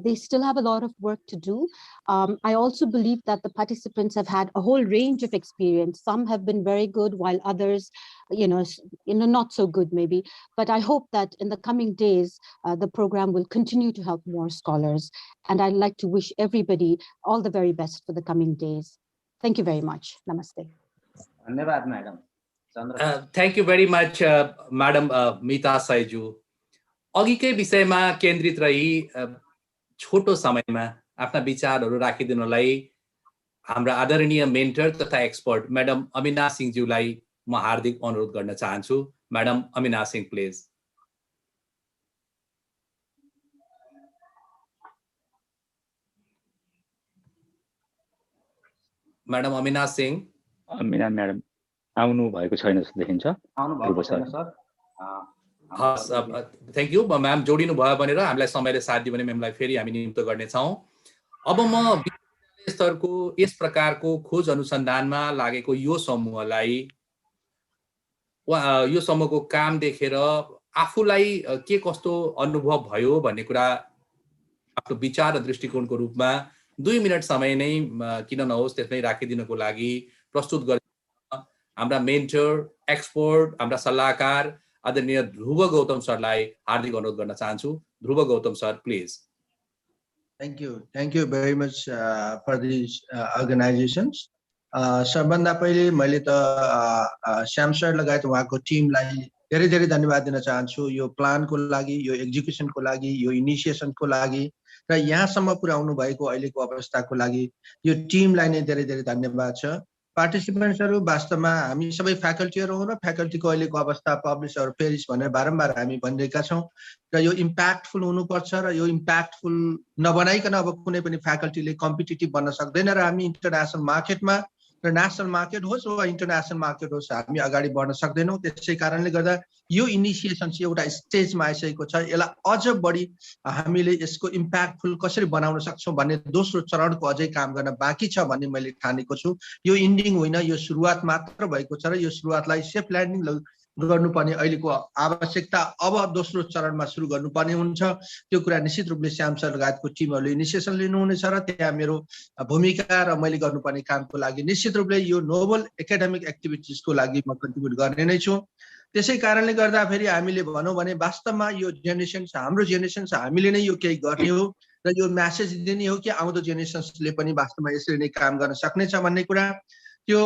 They still have a lot of work to do. I also believe that the participants have had a whole range of experience. Some have been very good, while others, not so good maybe. But I hope that in the coming days, the program will continue to help more scholars. And I'd like to wish everybody all the very best for the coming days. Thank you very much. Namaste. Dhanyavad, madam. Thank you very much, Madam Mita Saiju. अघिकै विषयमा केन्द्रित रही छोटो समयमा आफ्ना विचारहरू राखिदिनलाई हाम्रा आदरणीय मेन्टर तथा एक्सपर्ट मैडम अमिना सिंहज्यूलाई म हार्दिक अनुरोध गर्न चाहन्छु. Madam Amina Singh, please. Madam Amina Singh. Amina madam आउनु भएको छैन जस्तो देखिन्छ. आउनु भएको छैन सर. हस्, थ्याङ्क यू म्याम, जोडिनु भयो भनेर हामीलाई समयले साथ दियो भने म्यामलाई फेरि हामी नियुक्त गर्नेछौँ। अब म विश्वविद्यालय स्तरको यस प्रकारको खोज अनुसन्धानमा लागेको यो समूहलाई यो समूहको काम देखेर आफूलाई के कस्तो अनुभव भयो भन्ने कुरा आफ्नो विचार र दृष्टिकोणको रूपमा 2 मिनट समय नै किन नहोस् त्यसमै राखिदिनको लागि प्रस्तुत गर्ने हाम्रा मेन्टर, एक्सपर्ट, हाम्रा सल्लाहकार आदरणीय ध्रुव गौतम सरलाई हार्दिक अनुरोध गर्न चाहन्छु। Dhruva Gautam sir, please. Thank you very much for these organizations. सबभन्दा पहिले मैले त श्याम सर लगायत उहाँको टिमलाई धेरै धेरै धन्यवाद दिन चाहन्छु यो प्लानको लागि, यो एक्जिक्युसनको लागि, यो इनिसिएसनको लागि र यहाँसम्म पुर्याउनु भएको अहिलेको अवस्थाको लागि यो टिमलाई नै धेरै धेरै धन्यवाद छ। पार्टिसिपेन्ट्सहरू वास्तवमा हामी सबै फ्याकल्टीहरू हौँ र फ्याकल्टीको अहिलेको अवस्था पब्लिस अर पेरिस भनेर बारम्बार हामी भनिरहेका छौँ र यो इम्प्याक्टफुल हुनुपर्छ र यो इम्प्याक्टफुल नबनाइकन अब कुनै पनि फ्याकल्टीले कम्पिटिटिभ बन्न सक्दैन र हामी इन्टरनेसनल मार्केटमा र नेसनल मार्केट होस् वा इन्टरनेसनल मार्केट होस् हामी अगाडि बढ्न सक्दैनौँ। त्यसै कारणले गर्दा यो इनिसिएसन चाहिँ एउटा स्टेजमा आइसकेको छ। यसलाई अझ बढी हामीले यसको इम्प्याक्टफुल कसरी बनाउन सक्छौँ भन्ने दोस्रो चरणको अझै काम गर्न बाँकी छ भन्ने मैले ठानेको छु। यो इन्डिङ होइन, यो सुरुवात मात्र भएको छ र यो सुरुवातलाई सेफ ल्यान्डिङ गर्नुपर्ने अहिलेको आवश्यकता अब दोस्रो चरणमा सुरु गर्नुपर्ने हुन्छ। त्यो कुरा निश्चित रूपले श्याम सर लगायतको टिमहरूले इनिसिएसन लिनुहुनेछ र त्यहाँ मेरो भूमिका र मैले गर्नुपर्ने कामको लागि निश्चित रूपले यो नोबल एकाडेमिक एक्टिभिटिजको लागि म कन्ट्रिब्युट गर्ने नै छु। त्यसै कारणले गर्दा फेरि हामीले भनौँ भने वास्तवमा यो जेनेरेसन हाम्रो जेनेरेसन हामीले नै यो केही गर्ने हो र यो म्यासेज दिने हो कि आउँदो जेनेरेसन्सले पनि वास्तवमा यसरी नै काम गर्न सक्नेछ भन्ने कुरा। त्यो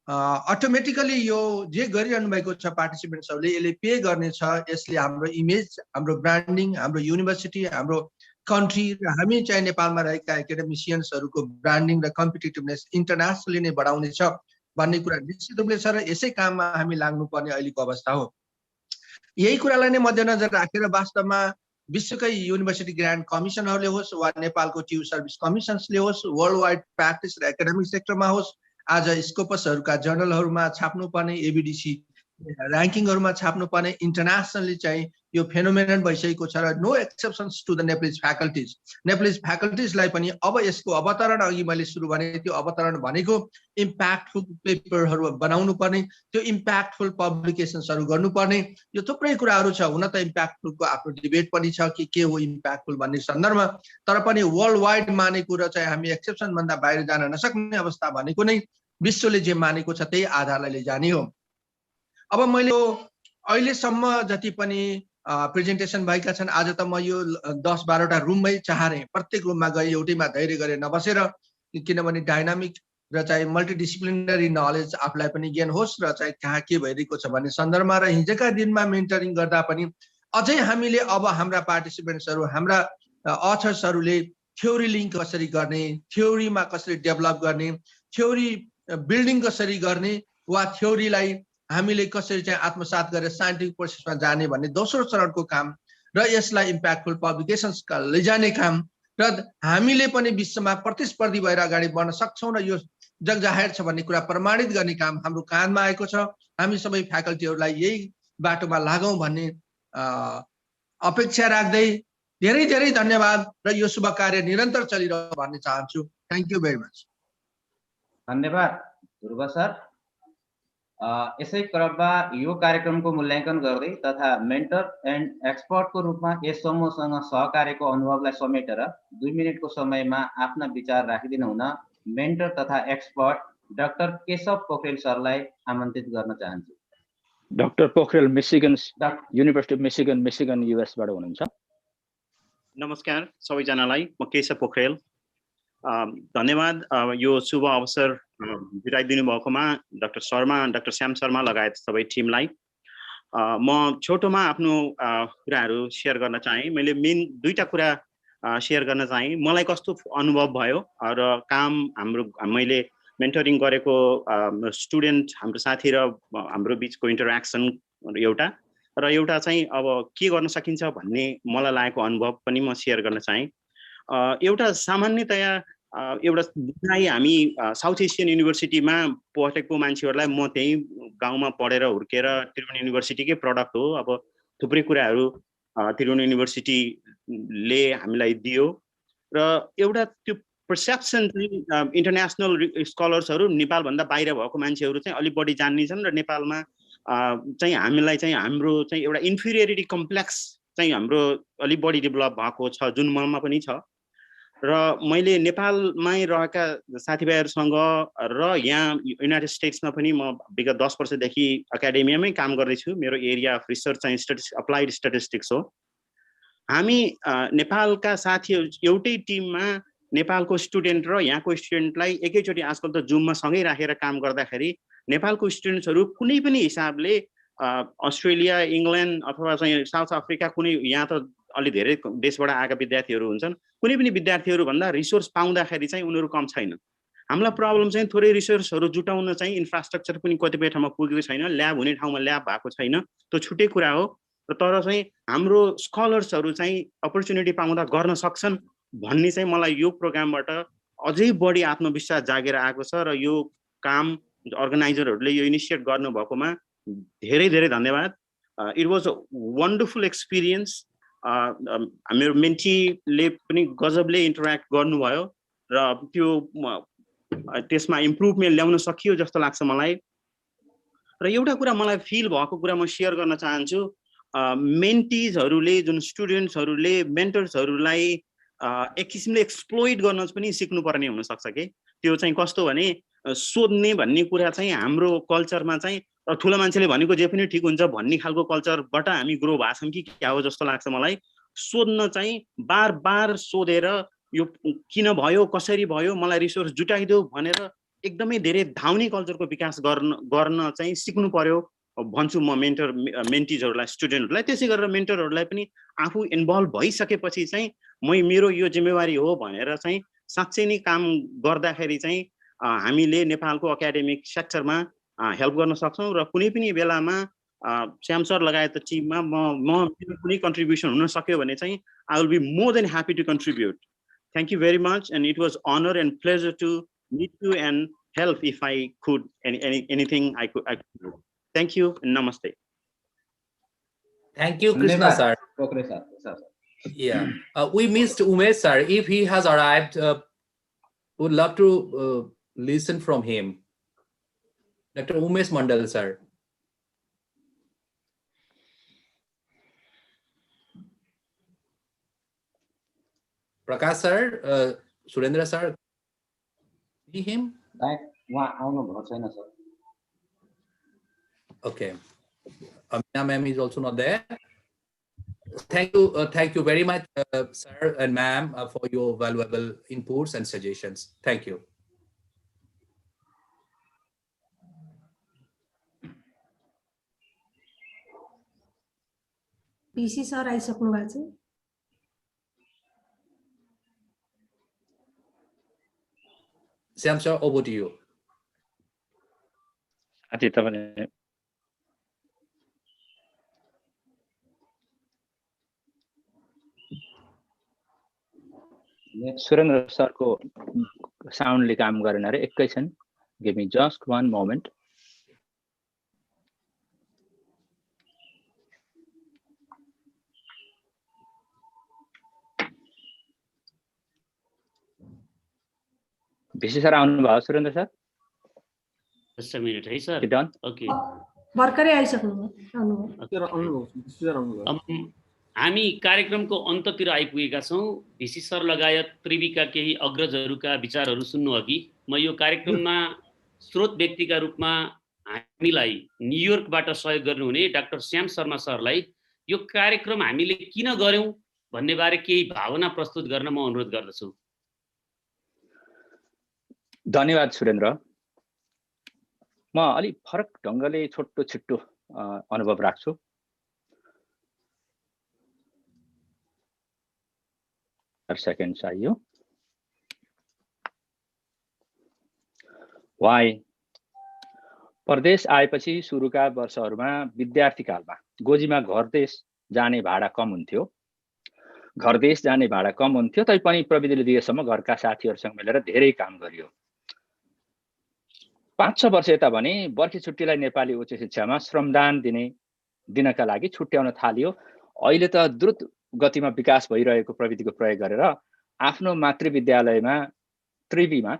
अटोमेटिकली यो जे गरिरहनु भएको छ पार्टिसिपेन्ट्सहरूले यसले पे गर्नेछ। यसले हाम्रो इमेज, हाम्रो ब्रान्डिङ, हाम्रो युनिभर्सिटी, हाम्रो कन्ट्री र हामी चाहिँ नेपालमा रहेका एकाडेमिसियन्सहरूको ब्रान्डिङ र कम्पिटिटिभनेस इन्टरनेसनली नै बढाउनेछ भन्ने कुरा निश्चित रूपले छ र यसै काममा हामी लाग्नुपर्ने अहिलेको अवस्था हो। यही कुरालाई नै मध्यनजर राखेर वास्तवमा विश्वकै युनिभर्सिटी ग्रान्ड कमिसनहरूले होस् वा नेपालको ट्यु सर्भिस कमिसन्सले होस्, वर्ल्ड वाइड प्र्याक्टिस र एकाडेमिक सेक्टरमा होस्, आज स्कोपसहरूका जर्नलहरूमा छाप्नुपर्ने, एबिडिसी ऱ्याङ्किङहरूमा छाप्नुपर्ने, इन्टरनेसनली चाहिँ यो फेनोमेनन भइसकेको छ र no exceptions to the Nepalese faculties. Nepalese फ्याकल्टिजलाई पनि अब यसको अवतरण अघि मैले सुरु भने त्यो अवतरण भनेको इम्प्याक्टफुल पेपरहरू बनाउनु पर्ने, त्यो इम्प्याक्टफुल पब्लिकेसन्सहरू गर्नुपर्ने, यो थुप्रै कुराहरू छ। हुन त इम्प्याक्टफुलको आफ्नो डिबेट पनि छ कि के हो इम्प्याक्टफुल भन्ने सन्दर्भमा, तर पनि वर्ल्ड वाइड मानेको र चाहिँ हामी एक्सेप्सनभन्दा बाहिर जान नसक्ने अवस्था भनेको नै विश्वले जे मानेको छ त्यही आधारलाई लैजाने हो। अब मैले अहिलेसम्म जति पनि प्रेजेन्टेसन भएका छन्, आज त म यो 10-12वटा रुममै चाहेँ, प्रत्येक रुममा गए एउटैमा धैर्य गरेर नबसेर, किनभने डाइनामिक र चाहिँ मल्टिडिसिप्लिनरी नलेज आफूलाई पनि ज्ञान होस् र चाहिँ कहाँ के भइरहेको छ भन्ने सन्दर्भमा र हिजोका दिनमा मेन्टरिङ गर्दा पनि अझै हामीले अब हाम्रा पार्टिसिपेन्ट्सहरू, हाम्रा अथर्सहरूले थ्योरी लिङ्क कसरी गर्ने, थ्योरीमा कसरी डेभलप गर्ने, थ्योरी बिल्डिङ कसरी गर्ने वा थ्योरीलाई हामीले कसरी चाहिँ आत्मसात गरेर साइन्टिफिक प्रोसेसमा जाने भन्ने दोस्रो चरणको काम र यसलाई इम्प्याक्टफुल पब्लिकेसन्सका लैजाने काम र हामीले पनि विश्वमा प्रतिस्पर्धी भएर अगाडि बढ्न सक्छौँ र यो जगजाहेर छ भन्ने कुरा प्रमाणित गर्ने काम हाम्रो काँधमा आएको छ। हामी सबै फ्याकल्टीहरूलाई यही बाटोमा लागौँ भन्ने अपेक्षा राख्दै धेरै धेरै धन्यवाद र यो शुभ कार्य निरन्तर चलिरह्यो भन्न चाहन्छु। Thank you very much. धन्यवाद ध्रुव सर। यसै क्रममा यो कार्यक्रमको मूल्याङ्कन गर्दै तथा मेन्टर एन्ड एक्सपर्टको रूपमा यस समूहसँग सहकार्यको अनुभवलाई समेटेर 2 मिनटको समयमा आफ्ना विचार राखिदिन हुन मेन्टर तथा एक्सपर्ट डाक्टर केशव पोखरेल सरलाई आमन्त्रित गर्न चाहन्छु। Doctor Pokharel university of Michigan युएसबाट हुनुहुन्छ। नमस्कार सबैजनालाई, म केशव पोखरेल। धन्यवाद यो शुभ अवसर जुटाइदिनु भएकोमा डाक्टर श्याम शर्मा लगायत सबै टिमलाई। म छोटोमा आफ्नो कुराहरू सेयर गर्न चाहेँ। मैले मेन 2टा कुरा सेयर गर्न चाहेँ। मलाई कस्तो अनुभव भयो र काम मैले मेन्टरिङ गरेको स्टुडेन्ट हाम्रो साथी र हाम्रो बिचको इन्टरेक्सन एउटा चाहिँ अब के गर्न सकिन्छ भन्ने मलाई लागेको अनुभव पनि म सेयर गर्न चाहेँ। एउटा सामान्यतया एउटा हामी साउथ एसियन युनिभर्सिटीमा पढेको मान्छेहरूलाई, म त्यही गाउँमा पढेर हुर्केर त्रिभुवन युनिभर्सिटीकै प्रडक्ट हो। अब थुप्रै कुराहरू त्रिभुवन युनिभर्सिटीले हामीलाई दियो र एउटा त्यो पर्सेप्सन चाहिँ इन्टरनेसनल स्कलर्सहरू नेपालभन्दा बाहिर भएको मान्छेहरू चाहिँ अलिक बढी जान्नेछन् र नेपालमा चाहिँ हामीलाई चाहिँ हाम्रो चाहिँ एउटा इन्फिरियरिटी कम्प्लेक्स चाहिँ हाम्रो अलिक बढी डेभलप भएको छ जुन ममा पनि छ र मैले नेपालमै रहेका साथीभाइहरूसँग र यहाँ युनाइटेड स्टेट्समा पनि म विगत 10 वर्षदेखि एकाडेमियामै काम गर्दैछु। मेरो एरिया अफ रिसर्च चाहिँ अप्लाइड स्ट्याटिस्टिक्स हो। हामी नेपालका साथीहरू एउटै टिममा नेपालको स्टुडेन्ट र यहाँको स्टुडेन्टलाई एकैचोटि आजकल त जुममा सँगै राखेर काम गर्दाखेरि नेपालको स्टुडेन्ट्सहरू कुनै पनि हिसाबले अस्ट्रेलिया इङ्ल्यान्ड अथवा चाहिँ साउथ अफ्रिका कुनै यहाँ त अलि धेरै देशबाट आएका विद्यार्थीहरू हुन्छन्, कुनै पनि विद्यार्थीहरू भन्दा रिसोर्स पाउँदाखेरि चाहिँ उनीहरू कम छैन। हामीलाई प्रब्लम चाहिँ थोरै रिसोर्सहरू जुटाउन चाहिँ इन्फ्रास्ट्रक्चर पनि कतिपय ठाउँमा पुगेको छैन, ल्याब हुने ठाउँमा ल्याब भएको छैन, त्यो छुट्टै कुरा हो। र तर चाहिँ हाम्रो स्कलर्सहरू चाहिँ अपर्च्युनिटी पाउँदा गर्न सक्छन् भन्ने चाहिँ मलाई यो प्रोग्रामबाट अझै बढी आत्मविश्वास जागेर आएको छ र यो काम अर्गनाइजरहरूले यो इनिसिएट गर्नुभएकोमा धेरै धेरै धन्यवाद। It was a wonderful experience. मेरो मेन्टीले पनि गजबले इन्टरेक्ट गर्नुभयो र त्यो त्यसमा इम्प्रुभमेन्ट ल्याउन सकियो जस्तो लाग्छ मलाई। र एउटा कुरा मलाई फिल भएको कुरा म सेयर गर्न चाहन्छु, मेन्टिजहरूले जुन स्टुडेन्ट्सहरूले मेन्टर्सहरूलाई एक किसिमले एक्सप्लोइट गर्न पनि सिक्नुपर्ने हुनसक्छ कि त्यो चाहिँ कस्तो भने सोध्ने भन्ने कुरा चाहिँ हाम्रो कल्चरमा चाहिँ ठुलो मान्छेले भनेको जे पनि ठिक हुन्छ भन्ने खालको कल्चरबाट हामी ग्रो भएको छौँ कि क्या हो जस्तो लाग्छ मलाई। सोध्न चाहिँ बार बार सोधेर यो किन भयो कसरी भयो मलाई रिसोर्स जुटाइदेऊ भनेर एकदमै धेरै धाउने कल्चरको विकास गर्न चाहिँ सिक्नु पर्यो भन्छु म मेन्टिजहरूलाई स्टुडेन्टहरूलाई। त्यसै गरेर मेन्टरहरूलाई पनि आफू इन्भल्भ भइसकेपछि चाहिँ मेरो यो जिम्मेवारी हो भनेर चाहिँ साँच्चै नै काम गर्दाखेरि चाहिँ हामीले नेपालको एकाडेमिक सेक्टरमा हेल्प गर्न सक्छौँ र कुनै पनि बेलामा श्याम सर लगायत टिममा म कुनै कन्ट्रिब्युसन हुन सक्यो भने चाहिँ I will be more than happy to contribute. Thank you very much and it was honour and pleasure to meet you and help if I could anything I could do. Thank you and namaste. Thank you, Krishna sir. Yeah, we missed Umesh sir. If he has arrived, would love to listen from him. Dr. Umesh Mandal sir. Prakash sir, Surendra sir, see him? Okay. Amina ma'am is also not there. Thank you very much, sir and ma'am, for your valuable inputs and suggestions. Thank you. PC sir आइसक्नु भएको छ। Syam sir, over to you. साथी तपाईले सुरेन्द्र सरको साउन्डले काम गरेन अरे, एकैछिन, गिभ मी जस्ट 1 मोमेन्ट। भिसी सर आउनुभयो Surendra sir? Just a minute, है सर? डन? ओके। भर्खरै आइसक्नु। हामी कार्यक्रमको अन्ततिर आइपुगेका छौँ। भिसी सर लगायत त्रिवीका केही अग्रजहरूका विचारहरू सुन्नु अघि म यो कार्यक्रममा स्रोत व्यक्तिका रूपमा हामीलाई न्युयोर्कबाट सहयोग गर्नुहुने डाक्टर श्याम शर्मा सरलाई यो कार्यक्रम हामीले किन गर्यौं भन्ने बारे केही भावना प्रस्तुत गर्न म अनुरोध गर्दछु। धन्यवाद सुरेन्द्र। म अलि फरक ढङ्गले छोटो छिट्टो अनुभव राख्छु। सेकेन्ड चाहियो। वाइ परदेश आएपछि सुरुका वर्षहरूमा विद्यार्थी कालमा गोजीमा घर देश जाने भाडा कम हुन्थ्यो। घर देश जाने भाडा कम हुन्थ्यो तैपनि प्रविधिले दिएसम्म घरका साथीहरूसँग मिलेर धेरै काम गरियो। 5-6 वर्ष यता भने बर्खे छुट्टीलाई नेपाली उच्च शिक्षामा श्रमदान दिने दिनका लागि छुट्याउन थालियो। अहिले त द्रुत गतिमा विकास भइरहेको प्रविधिको प्रयोग गरेर आफ्नो मातृविद्यालयमा त्रिवीमा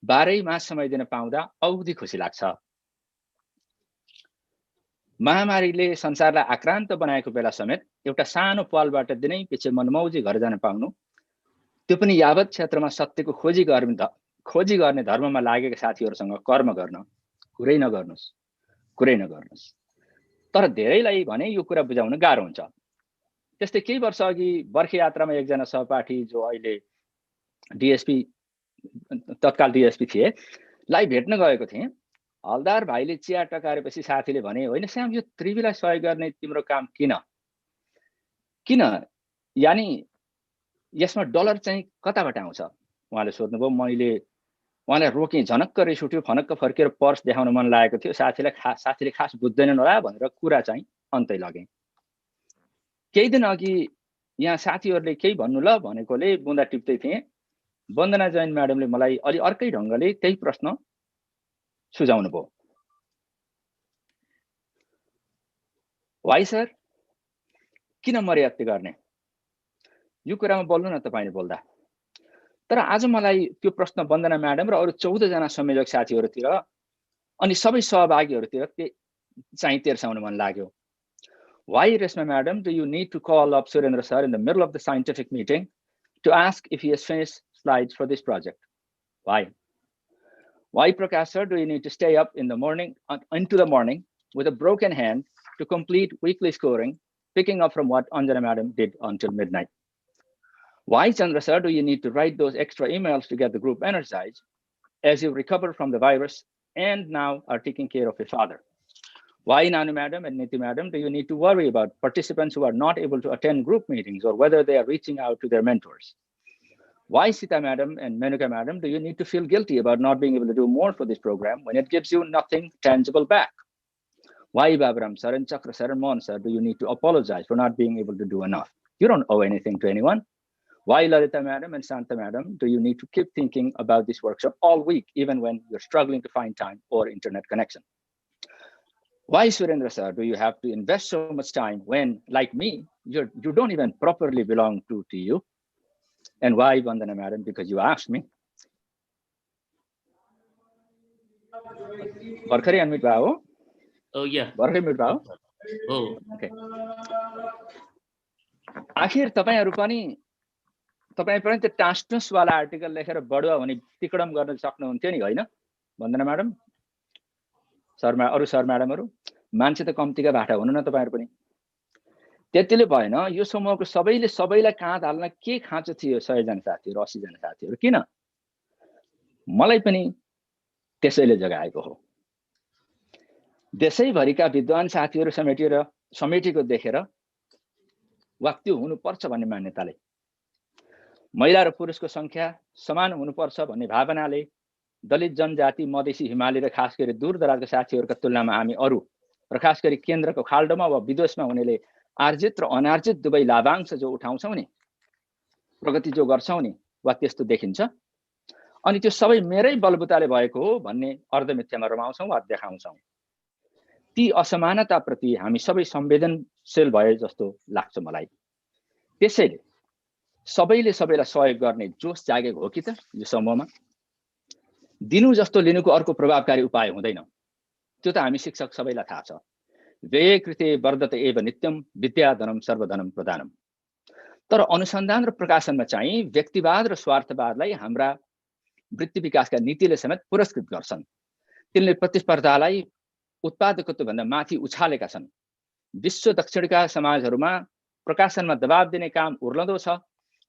12 मास समय दिन पाउँदा औधी खुसी लाग्छ। महामारीले संसारलाई आक्रान्त बनाएको बेला समेत एउटा सानो पालबाट दिनै पछि मनमौजी घर जान पाउनु, त्यो पनि यावत क्षेत्रमा सत्यको खोजी गर्ने धर्ममा लागेका साथीहरूसँग कर्म गर्न कुरै नगर्नुस्। तर धेरैलाई भने यो कुरा बुझाउन गाह्रो हुन्छ। त्यस्तै केही वर्ष अघि बर्खे यात्रामा एकजना सहपाठी जो अहिले तत्काल डिएसपी थिए लाई भेट्न गएको थिएँ। हलदार भाइले चिया टकारेपछि साथीले भने, होइन श्याम, यो त्रिवीलाई सहयोग गर्ने तिम्रो काम किन यानी यसमा डलर चाहिँ कताबाट आउँछ? उहाँले सोध्नुभयो। मैले उहाँलाई रोकेँ। झनक्क रिस उठ्यो। फनक्क फर्केर पर्स देखाउन मन लागेको थियो। साथीले खास बुझ्दैनन् होला भनेर कुरा चाहिँ अन्तै लगेँ। केही दिन अघि यहाँ साथीहरूले केही भन्नु ल भनेकोले बुँदा टिप्दै थिएँ। वन्दना जैन म्याडमले मलाई अलि अर्कै ढङ्गले त्यही प्रश्न सुझाउनु भयो। वाइ सर, किन मर्यादा गर्ने? यो कुरामा बोल्नु न तपाईले बोल्दा। तर आज मलाई त्यो प्रश्न वन्दना म्याडम र अरू 14 जना संयोजक साथीहरूतिर अनि सबै सहभागीहरूतिर चाहिँ तेर्साउन मन लाग्यो। Why, Reshma Madam, do you need to call up Surendra sir in the middle of the scientific meeting to ask if he has finished slides for this project? Why? Why, Prakash sir, do you need to stay up in the morning, into the morning with a broken hand to complete weekly scoring, picking up from what Anjana Madam did until midnight? Why, Chandra sir, do you need to write those extra emails to get the group energized as you recover from the virus and now are taking care of your father? Why, Nanu Madam and Niti Madam, do you need to worry about participants who are not able to attend group meetings or whether they are reaching out to their mentors? Why, Sita Madam and Menuka Madam, do you need to feel guilty about not being able to do more for this program when it gives you nothing tangible back? Why, Babaram sir and Chakra sir and Mohan sir, do you need to apologize for not being able to do enough? You don't owe anything to anyone. Why, Lalita Madam and Santa Madam, do you need to keep thinking about this workshop all week, even when you're struggling to find time or internet connection? Why, Surendra sir, do you have to invest so much time when, like me, you don't even properly belong to TU? And why, Vandana Madam, because you asked me. Barkhari unmute bhao? Oh, yeah. Barkhari unmute bhao? Oh. Okay. आखिर तपाईहरु पनि त्यो टास्टस वाला आर्टिकल लेखेर बढुवा भने तिकडम गर्न सक्नुहुन्थ्यो नि, हैन वन्दना म्याडम? सरमा अरु सर म्याडमहरु मान्छे त कम्तिका भाटा हुनु न तपाईहरु पनि। त्यतिले भएन, यो समूहको सबैलाई काँध हाल्न के खाँचो थियो 100 जना साथीहरु 80 जना साथीहरु किन? मलाई पनि त्यसैले जगाएको हो। देशैभरिका विद्वान साथीहरु समेटेको देखेर वाक्य हुनुपर्छ भन्ने मान्यताले, महिला र पुरुषको संख्या समान हुनुपर्छ भन्ने भावनाले, दलित जनजाति, मधेसी, हिमाली र खास गरी दूरदराजका साथीहरुका तुलनामा हामी अरु र खास गरी केन्द्रको खाल्डोमा वा विदेशमा हुनेले आर्जित र अनार्जित दुवै लाभांश जो उठाउँछौं नि, प्रगति जो गर्छौं नि, वा त्यस्तो देखिन्छ। अनि त्यो सबै मेरै बलबुताले भएको हो भन्ने अर्धमिथ्यामा रमाउँछौं वा देखाउँछौं। ती असमानता प्रति हामी सबै संवेदनशील भए जस्तो लाग्छ मलाई। त्यसैले सबैले सबैलाई सहयोग गर्ने जोश जागेको हो कि त यो समूहमा? दिनु जस्तो लिनुको अर्को प्रभावकारी उपाय हुँदैन, त्यो त हामी शिक्षक सबैलाई थाहा छ। व्यय कृते वर्धते एव नित्यम विद्याधनम सर्वधनम प्रदानम। तर अनुसन्धान र प्रकाशनमा चाहिँ व्यक्तिवाद र स्वार्थवादलाई हाम्रा वृत्ति विकासका नीतिले समेत पुरस्कृत गर्छन्। तिनले प्रतिस्पर्धालाई उत्पादकत्व भन्दा माथि उछालेका छन्। विश्व दक्षिणका समाजहरूमा प्रकाशनमा दबाब दिने काम उर्लदो छ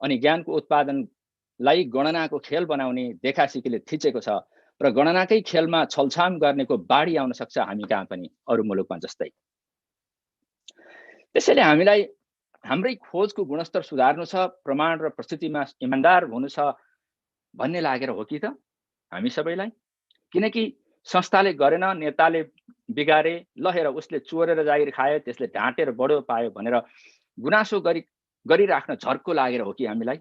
अनि ज्ञानको उत्पादनलाई गणनाको खेल बनाउने देखासिकीले थिचेको छ र गणनाकै खेलमा छलछाम गर्नेको बाढी आउन सक्छ हामी कहाँ पनि अरु मुलुकमा जस्तै। त्यसैले हामीलाई हाम्रै खोजको गुणस्तर सुधार्नु छ, प्रमाण र प्रस्तुतिमा इमानदार हुनु छ भन्ने लागेर हो कि त हामी सबैलाई? किनकि संस्थाले गरेन, नेताले बिगारे, ल हेर उसले चोरेर जागिर खायो, त्यसले ढाँटेर बढो पायो भनेर गुनासो गरिराख्न झर्को लागेर हो कि हामीलाई?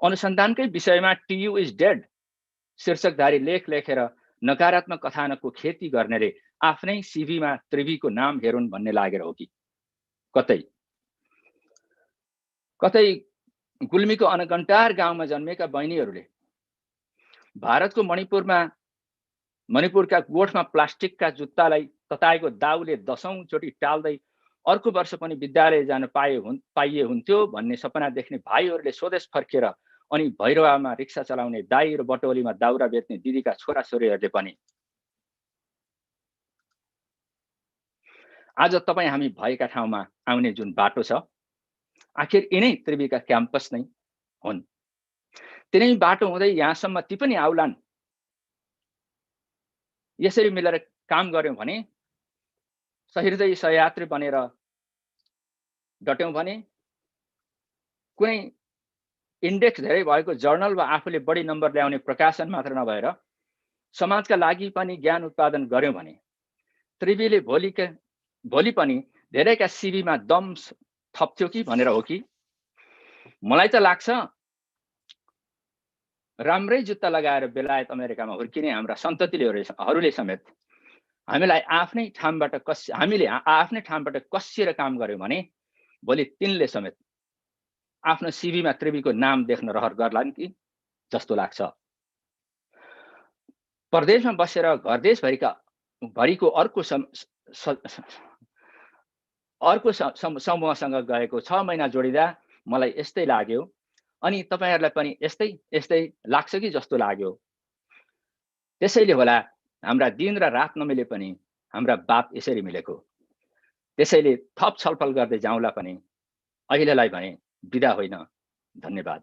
अनुसन्धानकै विषयमा TU इज डेड शीर्षकधारी लेख लेखेर नकारात्मक कथानकको खेती गर्नेले आफ्नै सिभीमा त्रिवीको नाम हेरुन् भन्ने लागेर हो कि कतै गुल्मीको अनगन्टार गाउँमा जन्मेका बहिनीहरूले भारतको मणिपुरका गोठमा प्लास्टिकका जुत्तालाई तताएको दाउले 10औं चोटि टाल्दै अर्को वर्ष पनि विद्यालय जान पाइए हुन्थ्यो भन्ने सपना देख्ने भाइहरूले स्वदेश फर्केर अनि भैरवामा रिक्सा चलाउने दाई र बटोलीमा दाउरा बेच्ने दिदीका छोराछोरीहरूले पनि आज तपाईँ हामी भएका ठाउँमा आउने जुन बाटो छ आखिर यिनै त्रिवीका क्याम्पस नै हुन्। तिनै बाटो हुँदै यहाँसम्म ती पनि आउलान्। यसरी मिलेर काम गर्यौं भने सहृदय सहयात्री बनेर डट्यौं भने कुनै इन्डेक्स धेरै भएको जर्नल वा आफूले बढी नम्बर ल्याउने प्रकाशन मात्र नभएर समाजका लागि पनि ज्ञान उत्पादन गर्यौं भने त्रिवीले भोलि पनि धेरैका सिभीमा दम थप्थ्यो कि भनेर हो कि। मलाई त लाग्छ राम्रै जुत्ता लगाएर बेलायत अमेरिकामा हुर्किने हाम्रा सन्ततिहरूले समेत हामीले आफ्नै ठाउँबाट कसिएर काम गर्यौं भने भोलि तिनले समेत आफ्नो सिभीमा त्रिवीको नाम देख्न रहर गर्लान् कि जस्तो लाग्छ। परदेशमा बसेर घरदेश भरिको अर्को समूहसँग गएको 6 महिना जोडिदा मलाई यस्तै लाग्यो अनि तपाईहरुलाई पनि यस्तै लाग्छ कि जस्तो लाग्यो। त्यसैले होला हाम्रा दिन र रात नमिले पनि हाम्रा बात यसरी मिलेको। त्यसैले थप छलफल गर्दै जाउँला पनि अहिलेलाई भने बिदा होइन। धन्यवाद।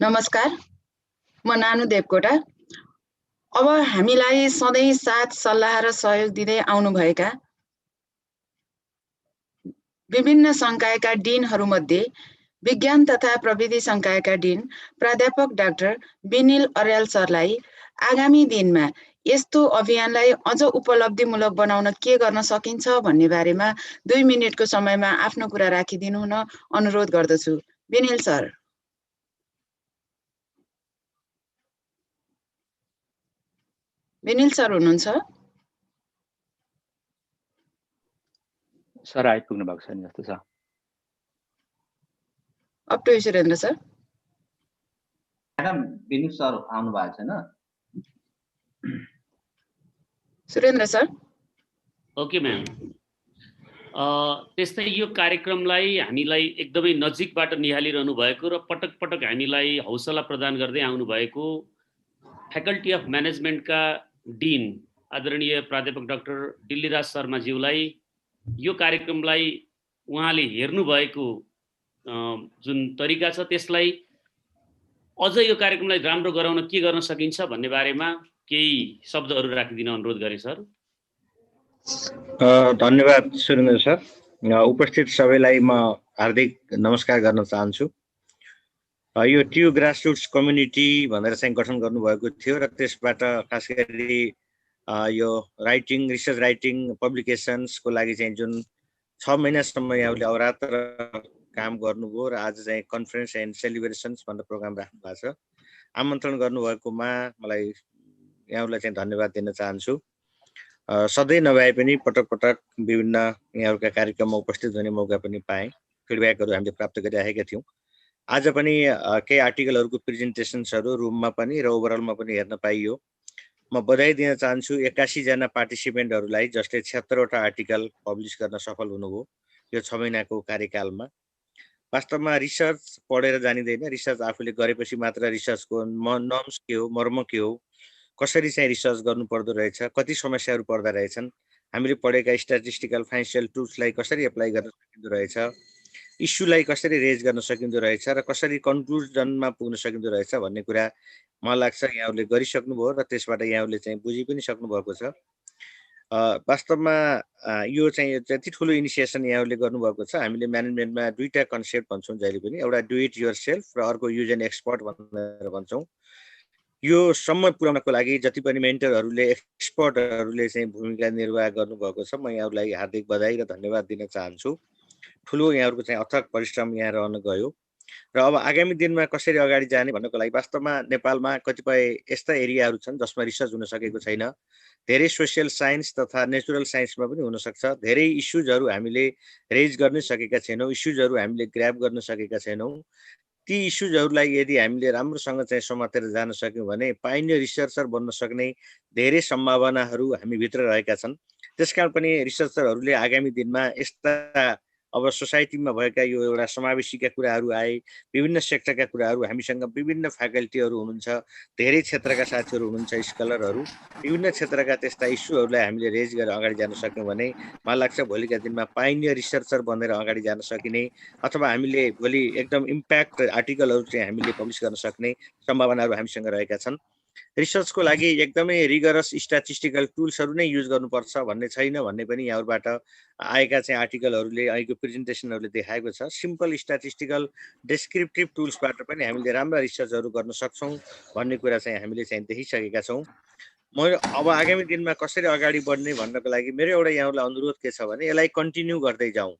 नमस्कार, म नानु देवकोटा। अब हामीलाई सधैँ साथ सल्लाह र सहयोग दिँदै आउनुभएका विभिन्न संकायका डिनहरूमध्ये विज्ञान तथा प्रविधि संकायका डिन प्राध्यापक डाक्टर बिनिल अर्याल सरलाई आगामी दिनमा यस्तो अभियानलाई अझ उपलब्धिमूलक बनाउन के गर्न सकिन्छ भन्ने बारेमा 2 मिनेटको समयमा आफ्नो कुरा राखिदिनु हुन अनुरोध गर्दछु। बिनिल सर। बिनिल सर हुनुहुन्छ? सर आइपुग्नु भएको छैन जस्तो छ। Up to Surendra sir. Madam Binil sir आउनु भएको छैन। सुरेन्द्र सर। Okay ma'am. त्यस्तै यो कार्यक्रमलाई हामीलाई एकदमै नजिकबाट निहालिरहनु भएको र पटक पटक हामीलाई हौसला प्रदान गर्दै आउनु भएको फ्याकल्टी अफ म्यानेजमेन्टका डिन आदरणीय प्राध्यापक डाक्टर दिल्लीराज शर्माज्यूलाई यो कार्यक्रमलाई उहाँले हेर्नुभएको जुन तरिका छ त्यसलाई अझ यो कार्यक्रमलाई राम्रो गराउन के गर्न सकिन्छ भन्ने बारेमा केही शब्दहरू राखिदिन अनुरोध गरे सर। धन्यवाद सुरेन्द्र सर। उपस्थित सबैलाई म हार्दिक नमस्कार गर्न चाहन्छु। यो ट्यु ग्रासरुट्स कम्युनिटी भनेर चाहिँ गठन गर्नुभएको थियो र त्यसबाट खास गरी यो राइटिङ, रिसर्च राइटिङ, पब्लिकेसन्सको लागि चाहिँ जुन 6 महिनासम्म यहाँले अवरात्र काम गर्नुभयो र आज चाहिँ कन्फरेन्स एन्ड सेलिब्रेसन्स भनेर प्रोग्राम राख्नु भएको छ। आमन्त्रण गर्नुभएकोमा मलाई यहाँहरूलाई चाहिँ धन्यवाद दिन चाहन्छु। सधैँ नभए पनि पटक पटक विभिन्न यहाँहरूका कार्यक्रममा उपस्थित हुने मौका पनि पाएँ। फिडब्याकहरू हामीले प्राप्त गरिरहेका थियौँ। आज पनि केही आर्टिकलहरूको प्रेजेन्टेसन्सहरू रुममा पनि र ओभरअलमा पनि हेर्न पाइयो। म बधाई दिन चाहन्छु 81 जना पार्टिसिपेन्टहरूलाई जसले 76 वटा आर्टिकल पब्लिस गर्न सफल हुनुभयो यो 6 महिनाको कार्यकालमा। वास्तवमा रिसर्च पढेर जानिँदैन, रिसर्च आफूले गरेपछि मात्र रिसर्चको नर्म्स के हो, मर्म के हो, कसरी चाहिँ रिसर्च गर्नु पर्दो रहेछ, कति समस्याहरू पर्दा रहेछन्, हामीले पढेका स्ट्याटिस्टिकल फाइनेन्सियल टुल्सलाई कसरी एप्लाई गर्न सकिँदो रहेछ, इस्युलाई कसरी रेज गर्न सकिँदो रहेछ र कसरी कन्क्लुजनमा पुग्न सकिँदो रहेछ भन्ने कुरा मलाई लाग्छ यहाँहरूले गरिसक्नुभयो र त्यसबाट यहाँहरूले चाहिँ बुझि पनि सक्नु भएको छ। वास्तवमा यो चाहिँ जति ठुलो इनिसिएसन यहाँहरूले गर्नुभएको छ। हामीले म्यानेजमेन्टमा 2टा कन्सेप्ट भन्छौँ जहिले पनि, एउटा डु इट योर सेल्फ र अर्को युज एन एक्सपर्ट भनेर भन्छौँ। यो सम्म पुर्याउनको लागि जति पनि मेन्टरहरूले, एक्सपर्टहरूले चाहिँ भूमिका निर्वाह गर्नुभएको छ, म यहाँहरूलाई हार्दिक बधाई र धन्यवाद दिन चाहन्छु। ठुलो यहाँहरूको चाहिँ अथक परिश्रम यहाँ रहन गयो। र अब आगामी दिनमा कसरी अगाडि जाने भन्नको लागि वास्तवमा नेपालमा कतिपय यस्ता एरियाहरू छन् जसमा रिसर्च हुन सकेको छैन। धेरै सोसियल साइन्स तथा नेचुरल साइन्समा पनि हुनसक्छ। धेरै इस्युजहरू हामीले रेज गर्न सकेका छैनौँ, इस्युजहरू हामीले ग्र्याब गर्न सकेका छैनौँ। ती इस्युजहरूलाई यदि हामीले राम्रोसँग चाहिँ समातेर जान सक्यौँ भने पाइनियर रिसर्चर बन्न सक्ने धेरै सम्भावनाहरू हामीभित्र रहेका छन्। त्यसकारण पनि रिसर्चरहरूले आगामी दिनमा यस्ता अब सोसाइटीमा भएका यो एउटा समावेशीका कुराहरू आए, विभिन्न सेक्टरका कुराहरू, हामीसँग विभिन्न फ्याकल्टीहरू हुनुहुन्छ, धेरै क्षेत्रका साथीहरू हुनुहुन्छ, स्कलरहरू, विभिन्न क्षेत्रका त्यस्ता इस्युहरूलाई हामीले रेज गरेर अगाडि जान सक्यौँ भने मलाई लाग्छ भोलिका दिनमा पाइनियर रिसर्चर बनेर अगाडि जान सकिने अथवा हामीले भोलि एकदम इम्प्याक्ट आर्टिकलहरू चाहिँ हामीले पब्लिस गर्न सक्ने सम्भावनाहरू हामीसँग रहेका छन्। रिसर्चको लागि एकदमै रिगरस स्ट्याटिस्टिकल टुल्सहरू नै युज गर्नुपर्छ भन्ने छैन भन्ने पनि यहाँबाट आएका चाहिँ आर्टिकलहरूले अहिलेको प्रेजेन्टेसनहरूले देखाएको छ। सिम्पल स्ट्याटिस्टिकल डेस्क्रिप्टिभ टुल्सबाट पनि हामीले राम्रा रिसर्चहरू गर्न सक्छौँ भन्ने कुरा चाहिँ हामीले चाहिँ देखिसकेका छौँ। म अब आगामी दिनमा कसरी अगाडि बढ्ने भन्नको लागि मेरो एउटा यहाँलाई अनुरोध के छ भने यसलाई कन्टिन्यू गर्दै जाउँ।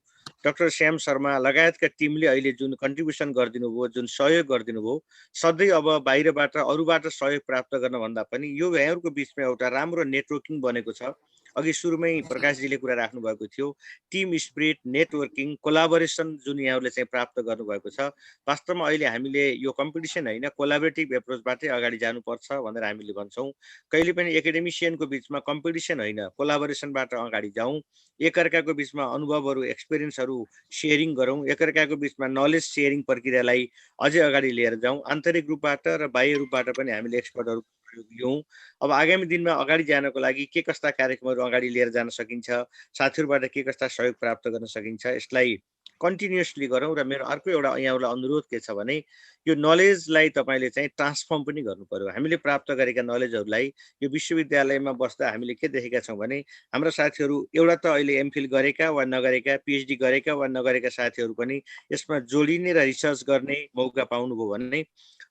डाक्टर श्याम शर्मा लगायतका टिमले अहिले जुन कन्ट्रिब्युसन गरिदिनु भयो, जुन सहयोग गरिदिनु भयो, सधैँ अब बाहिरबाट अरूबाट सहयोग प्राप्त गर्न भन्दा पनि यो यहाँहरूको बिचमा एउटा राम्रो नेटवर्किङ बनेको छ। अघि सुरुमै प्रकाशजीले कुरा राख्नु भएको थियो, टिम स्पिरिट, नेटवर्किङ, कोलाबोरेसन जुन यहाँहरूले चाहिँ प्राप्त गर्नुभएको छ। वास्तवमा अहिले हामीले यो कम्पिटिसन होइन, कोलाबोरेटिभ एप्रोचबाटै अगाडि जानुपर्छ भनेर हामीले भन्छौँ। कहिले पनि एकाडेमिसियनको बिचमा कम्पिटिसन होइन, कोलाबोरेसनबाट अगाडि जाउँ, एकअर्काको बिचमा अनुभवहरू, एक्सपिरियन्सहरू सेयरिङ गरौँ, एकअर्काको बिचमा नलेज सेयरिङ प्रक्रियालाई अझै अगाडि लिएर जाउँ। आन्तरिक रूपबाट र बाह्य रूपबाट पनि हामीले एक्सपर्टहरू लियौँ। अब आगामी दिनमा अगाडि जानको लागि के कस्ता कार्यक्रमहरू अगाडि लिएर जान सकिन्छ, साथीहरूबाट के कस्ता सहयोग प्राप्त गर्न सकिन्छ, यसलाई कन्टिन्युसली गरौँ। र मेरो अर्को एउटा यहाँलाई अनुरोध के छ भने यो नलेजलाई तपाईँले चाहिँ ट्रान्सफर्म पनि गर्नु पर्यो। हामीले प्राप्त गरेका नलेजहरूलाई यो विश्वविद्यालयमा बस्दा हामीले के देखेका छौँ भने हाम्रा साथीहरू एउटा त अहिले एमफिल गरेका वा नगरेका, पिएचडी गरेका वा नगरेका साथीहरू पनि यसमा जोडिने र रिसर्च गर्ने मौका पाउनुभयो भने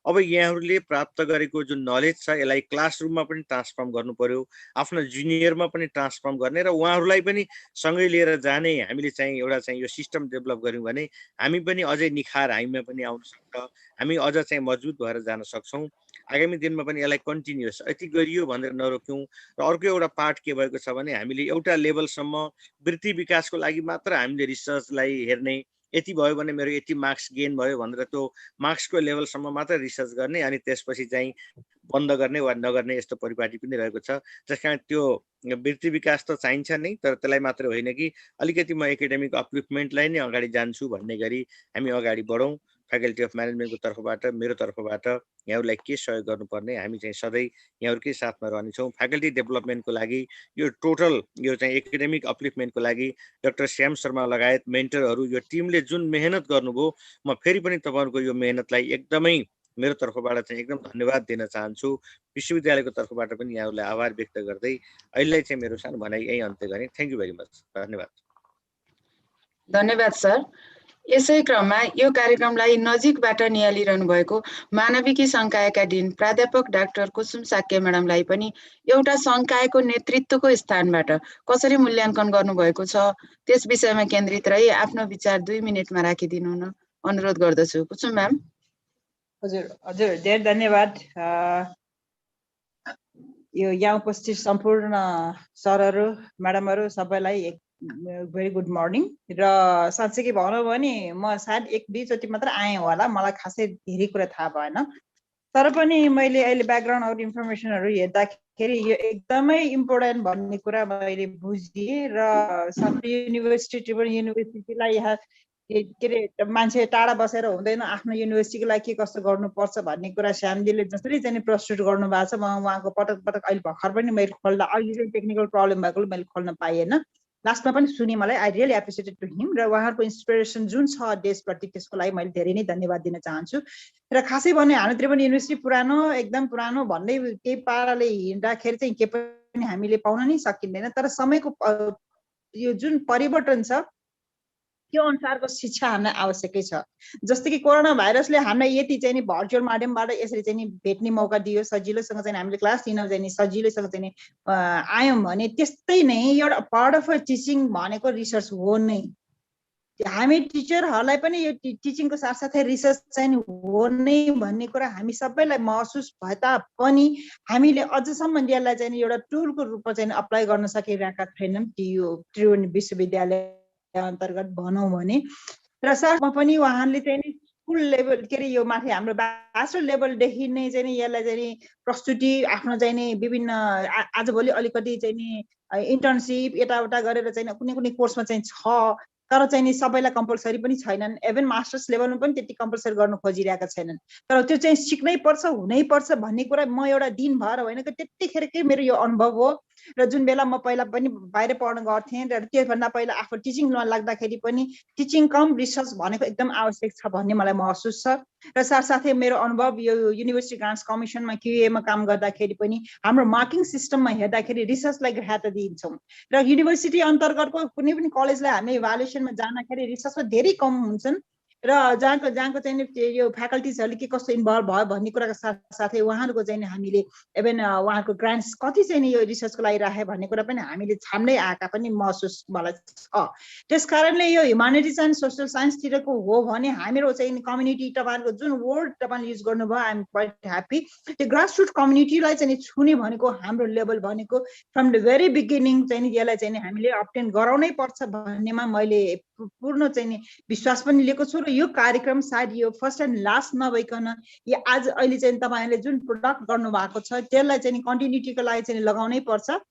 अब यहाँहरूले प्राप्त गरेको जुन नलेज छ यसलाई क्लासरुममा पनि ट्रान्सफर्म गर्नु पर्यो, आफ्नो जुनियरमा पनि ट्रान्सफर्म गर्ने र उहाँहरूलाई पनि सँगै लिएर जाने हामीले चाहिँ एउटा चाहिँ यो सिस्टम डेभलप गऱ्यौँ भने हामी पनि अझै निखार हामीमा पनि आउन सक्छ, हामी अझ चाहिँ मजबुत भएर जान सक्छौँ। आगामी दिनमा पनि यसलाई कन्टिन्युस यति गरियो भनेर नरोक्यौँ। र अर्को एउटा पार्ट के भएको छ भने हामीले एउटा लेभलसम्म वृत्ति विकासको लागि मात्र हामीले रिसर्चलाई हेर्ने, यति भयो भने मेरो यति मार्क्स गेन भयो भनेर त्यो मार्क्सको लेभलसम्म मात्र रिसर्च गर्ने अनि त्यसपछि चाहिँ बन्द गर्ने वा नगर्ने यस्तो परिपाटी पनि रहेको छ। त्यस कारण त्यो वृत्ति विकास त चाहिन्छ नै, तर त्यसलाई मात्र होइन कि अलिकति म एकाडेमिक अपलिफ्टमेन्टलाई नै अगाडि जान्छु भन्ने गरी हामी अगाडि बढौँ। फ्याकल्टी अफ म्यानेजमेन्टको तर्फबाट, मेरो तर्फबाट यहाँहरूलाई के सहयोग गर्नुपर्ने हामी चाहिँ सधैँ यहाँहरूकै साथमा रहनेछौँ। फ्याकल्टी डेभलपमेन्टको लागि यो टोटल यो चाहिँ एकाडेमिक अपलिफ्टमेन्टको लागि डाक्टर श्याम शर्मा लगायत मेन्टरहरू यो टिमले जुन मेहनत गर्नुभयो, म फेरि पनि तपाईँहरूको यो मेहनतलाई एकदमै मेरो तर्फबाट चाहिँ एकदम धन्यवाद दिन चाहन्छु। विश्वविद्यालयको तर्फबाट पनि यहाँहरूलाई आभार व्यक्त गर्दै अहिले चाहिँ मेरो सानो भनाइ यही अन्त्य गरेँ। Thank you very much. धन्यवाद। धन्यवाद सर। यसै क्रममा यो कार्यक्रमलाई नजिकबाट निहालिरहनु भएको मानविकी संकायका डिन प्राध्यापक डाक्टर कुसुम साक्य म्याडमलाई पनि एउटा संकायको नेतृत्वको स्थानबाट कसरी मूल्याङ्कन गर्नुभएको छ त्यस विषयमा केन्द्रित रही आफ्नो विचार 2 मिनेटमा राखिदिनु हुन अनुरोध गर्दछु। कुसुम म्याम। हजुर हजुर धेरै धन्यवाद। यो यहाँ उपस्थित सम्पूर्ण सरहरू, म्याडमहरू सबैलाई भेरी गुड मर्निङ। र साँच्चै के भनौँ भने म सायद 1-2 चोटि मात्र आएँ होला, मलाई खासै धेरै कुरा थाहा भएन। तर पनि मैले अहिले ब्याकग्राउन्ड अरू इन्फर्मेसनहरू हेर्दाखेरि यो एकदमै इम्पोर्टेन्ट भन्ने कुरा मैले बुझेँ। र युनिभर्सिटीलाई यहाँ के अरे मान्छे टाढा बसेर हुँदैन, आफ्नो युनिभर्सिटीको लागि के कस्तो गर्नुपर्छ भन्ने कुरा श्यामजीले जसरी चाहिँ प्रस्तुत गर्नु भएको छ, म उहाँको पटक पटक अहिले भर्खर पनि मैले खोल्दा अहिले चाहिँ टेक्निकल प्रब्लम भएकोले मैले खोल्न पाइएन, लास्टमा पनि सुने मलाई। आई रियली एप्रिसिएटेड टु हिम। र उहाँहरूको इन्सपिरेसन जुन छ देशप्रति त्यसको लागि मैले धेरै नै धन्यवाद दिन चाहन्छु। र खासै भने हाम्रोतिर पनि युनिभर्सिटी पुरानो एकदम पुरानो भन्दै केही पाराले हिँड्दाखेरि चाहिँ के पनि हामीले पाउन नै सकिँदैन। तर समयको यो जुन परिवर्तन छ त्यो अनुसारको शिक्षा हामीलाई आवश्यकै छ। जस्तै कि कोरोना भाइरसले हामीलाई यति चाहिँ नि भर्चुअल माध्यमबाट यसरी चाहिँ नि भेट्ने मौका दियो, सजिलोसँग चाहिँ हामीले क्लास लिन चाहिँ नि सजिलैसँग चाहिँ नि आयौँ भने त्यस्तै नै एउटा पार्ट अफ टिचिङ भनेको रिसर्च हो नै। हामी टिचरहरूलाई पनि यो टिचिङको साथसाथै रिसर्च चाहिँ हो नै भन्ने कुरा हामी सबैलाई महसुस भए तापनि हामीले अझसम्म यसलाई चाहिँ एउटा टुलको रूपमा चाहिँ अप्लाई गर्न सकिरहेका छैनौँ त्रिवेणी विश्वविद्यालय अन्तर्गत भनौँ भने। र साथमा पनि उहाँले चाहिँ स्कुल लेभल के अरे यो माथि हाम्रो ब्याचलर लेभलदेखि नै चाहिँ यसलाई चाहिँ प्रस्तुति आफ्नो चाहिँ नि विभिन्न आजभोलि अलिकति चाहिँ नि इन्टर्नसिप यताउता गरेर चाहिँ कुनै कुनै कोर्समा चाहिँ छ, तर चाहिँ नि सबैलाई कम्पलसरी पनि छैनन्। इभन मास्टर्स लेभलमा पनि त्यति कम्पलसरी गर्न खोजिरहेका छैनन्। तर त्यो चाहिँ सिक्नै पर्छ, हुनै पर्छ भन्ने कुरा म एउटा दिन भएर होइन कि त्यतिखेरकै मेरो यो अनुभव हो। र जुन बेला म पहिला पनि बाहिर पढ्न गर्थेँ र त्योभन्दा पहिला आफू टिचिङमा लाग्दाखेरि पनि टिचिङ कम रिसर्च भनेको एकदम आवश्यक छ भन्ने मलाई महसुस छ। र साथसाथै मेरो अनुभव यो युनिभर्सिटी ग्रान्ट्स कमिसनमा क्युएमा काम गर्दाखेरि पनि हाम्रो मार्किङ सिस्टममा हेर्दाखेरि रिसर्चलाई ग्राह्यता दिन्छौँ। र युनिभर्सिटी अन्तर्गतको कुनै पनि कलेजलाई हामी इभ्यालुएसनमा जाँदाखेरि रिसर्चमा धेरै कम हुन्छन् र जहाँको चाहिँ यो फ्याकल्टिजहरूले के कस्तो इन्भल्भ भयो भन्ने कुराको साथसाथै उहाँहरूको चाहिँ हामीले इभन उहाँहरूको ग्रान्ट्स कति चाहिँ यो रिसर्चको लागि राखे भन्ने कुरा पनि हामीले छान्दै आएका पनि महसुस मलाई छ। त्यस कारणले यो ह्युमानिटिज एन्ड सोसियल साइन्सतिरको हो भने हाम्रो चाहिँ कम्युनिटी तपाईँहरूको जुन वर्ड तपाईँले युज गर्नुभयो आइ एम क्वाइट ह्याप्पी। त्यो ग्रासरुट कम्युनिटीलाई चाहिँ छुने भनेको हाम्रो लेभल भनेको फ्रम द भेरी बिगिनिङ चाहिँ यसलाई चाहिँ हामीले अब्टेन गराउनै पर्छ भन्नेमा मैले पूर्ण चाहिँ विश्वास पनि लिएको छु। र यो कार्यक्रम सायद यो फर्स्ट एन्ड लास्ट नभइकन यो आज अहिले चाहिँ तपाईँहरूले जुन प्रोडक्ट गर्नुभएको छ त्यसलाई चाहिँ कन्टिन्युटीको लागि चाहिँ लगाउनै पर्छ।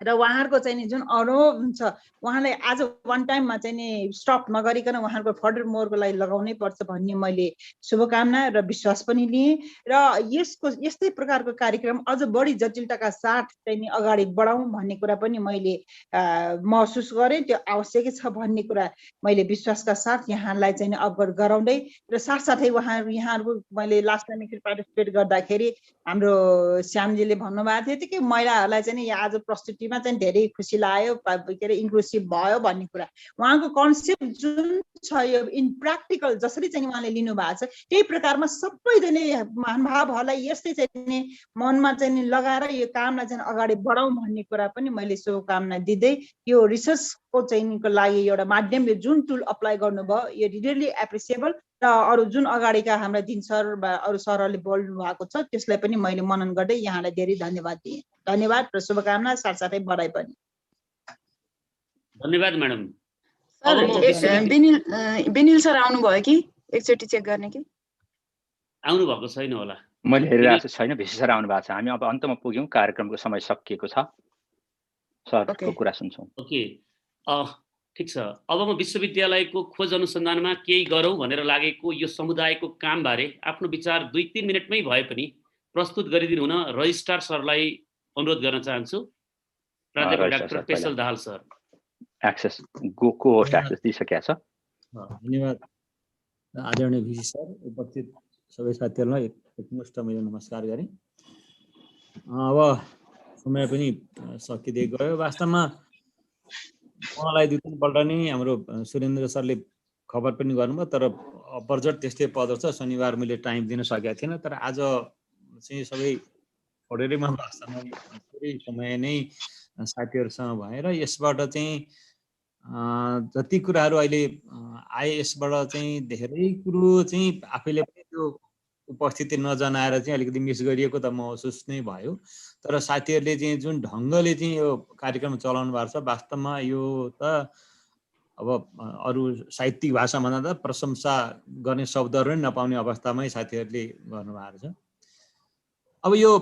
र उहाँहरूको चाहिँ जुन अनुभव हुन्छ उहाँलाई आज वान टाइममा चाहिँ स्टप नगरिकन उहाँहरूको फर्दर मोरको लागि लगाउनै पर्छ भन्ने मैले शुभकामना र विश्वास पनि लिएँ। र यस्तै प्रकारको कार्यक्रम अझ बढी जटिलताका साथ चाहिँ अगाडि बढाउँ भन्ने कुरा पनि मैले महसुस गरेँ। त्यो आवश्यकै छ भन्ने कुरा मैले विश्वासका साथ यहाँलाई चाहिँ अवगत गराउँदै र साथसाथै यहाँहरू मैले लास्ट टाइम एकचोटि पार्टिसिपेट गर्दाखेरि हाम्रो श्यामजीले भन्नुभएको थियो कि महिलाहरूलाई चाहिँ यहाँ आज प्रस्तुति चाहिँ धेरै खुसी लाग्यो के अरे इन्क्लुसिभ भयो भन्ने कुरा। उहाँको कन्सेप्ट जुन छ यो इन प्र्याक्टिकल जसरी चाहिँ उहाँले लिनु भएको छ त्यही प्रकारमा सबैजना महानुभावहरूलाई यस्तै चाहिँ मनमा चाहिँ लगाएर यो कामलाई चाहिँ अगाडि बढाउँ भन्ने कुरा पनि मैले शुभकामना दिँदै यो रिसर्चको चाहिँको लागि एउटा माध्यमले जुन टुल अप्लाई गर्नुभयो यो रियली एप्रिसिएबल। र अरू जुन अगाडिका हाम्रा दिन सर वा अरू सरहरूले बोल्नु भएको छ त्यसलाई पनि मैले मनन गर्दै यहाँलाई धेरै धन्यवाद दिएँ। धन्यवाद र शुभकामना साथसाथै बधाई पनि। धन्यवाद म्याडम। बेनिल सर आउनुभयो कि एकचोटि चेक गर्ने कि आउनु भएको छैन होला? मैले हेरिरहेको छैन, भिसी सर आउनु भएको छ। हामी अब अन्तमा पुग्यौँ, कार्यक्रमको समय सकिएको छ। सरको कुरा सुन्छौँ। ओके ठिक छ। अब म विश्वविद्यालयको खोज अनुसन्धानमा केही गरौँ भनेर लागेको यो समुदायको कामबारे आफ्नो विचार 2-3 मिनटमै भए पनि प्रस्तुत गरिदिनु हुन रजिस्ट्रार सरलाई अनुरोध गर्न चाहन्छु। प्राध्यापक doctor Peshal Dahal sir. Access को होस्ट एक्सेस दिइसकेको छ। धन्यवाद आदरणीय भिसी सर, उपस्थित सबै साथीहरूलाई एकमुष्ट मैले नमस्कार गरेँ। अब समय पनि सकिँदै गयो। वास्तवमा मलाई 2-3 पल्ट नै हाम्रो सुरेन्द्र सरले खबर पनि गर्नुभयो, तर बर्जट त्यस्तै पर्दो छ। शनिबार मैले टाइम दिन सकेको थिएन, तर आज चाहिँ सबै पढेरैमा वास्तवमा थोरै समय नै साथीहरूसँग भएर यसबाट चाहिँ जति कुराहरू अहिले आए यसबाट चाहिँ धेरै कुरो चाहिँ आफैले पनि त्यो उपस्थिति नजनाएर चाहिँ अलिकति मिस गरिएको त महसुस नै भयो। तर साथीहरूले चाहिँ जुन ढङ्गले चाहिँ यो कार्यक्रम चलाउनु भएको छ वास्तवमा यो त अब अरू साहित्यिक भाषा भन्दा त प्रशंसा गर्ने शब्दहरू नै नपाउने अवस्थामै साथीहरूले गर्नुभएको छ। अब यो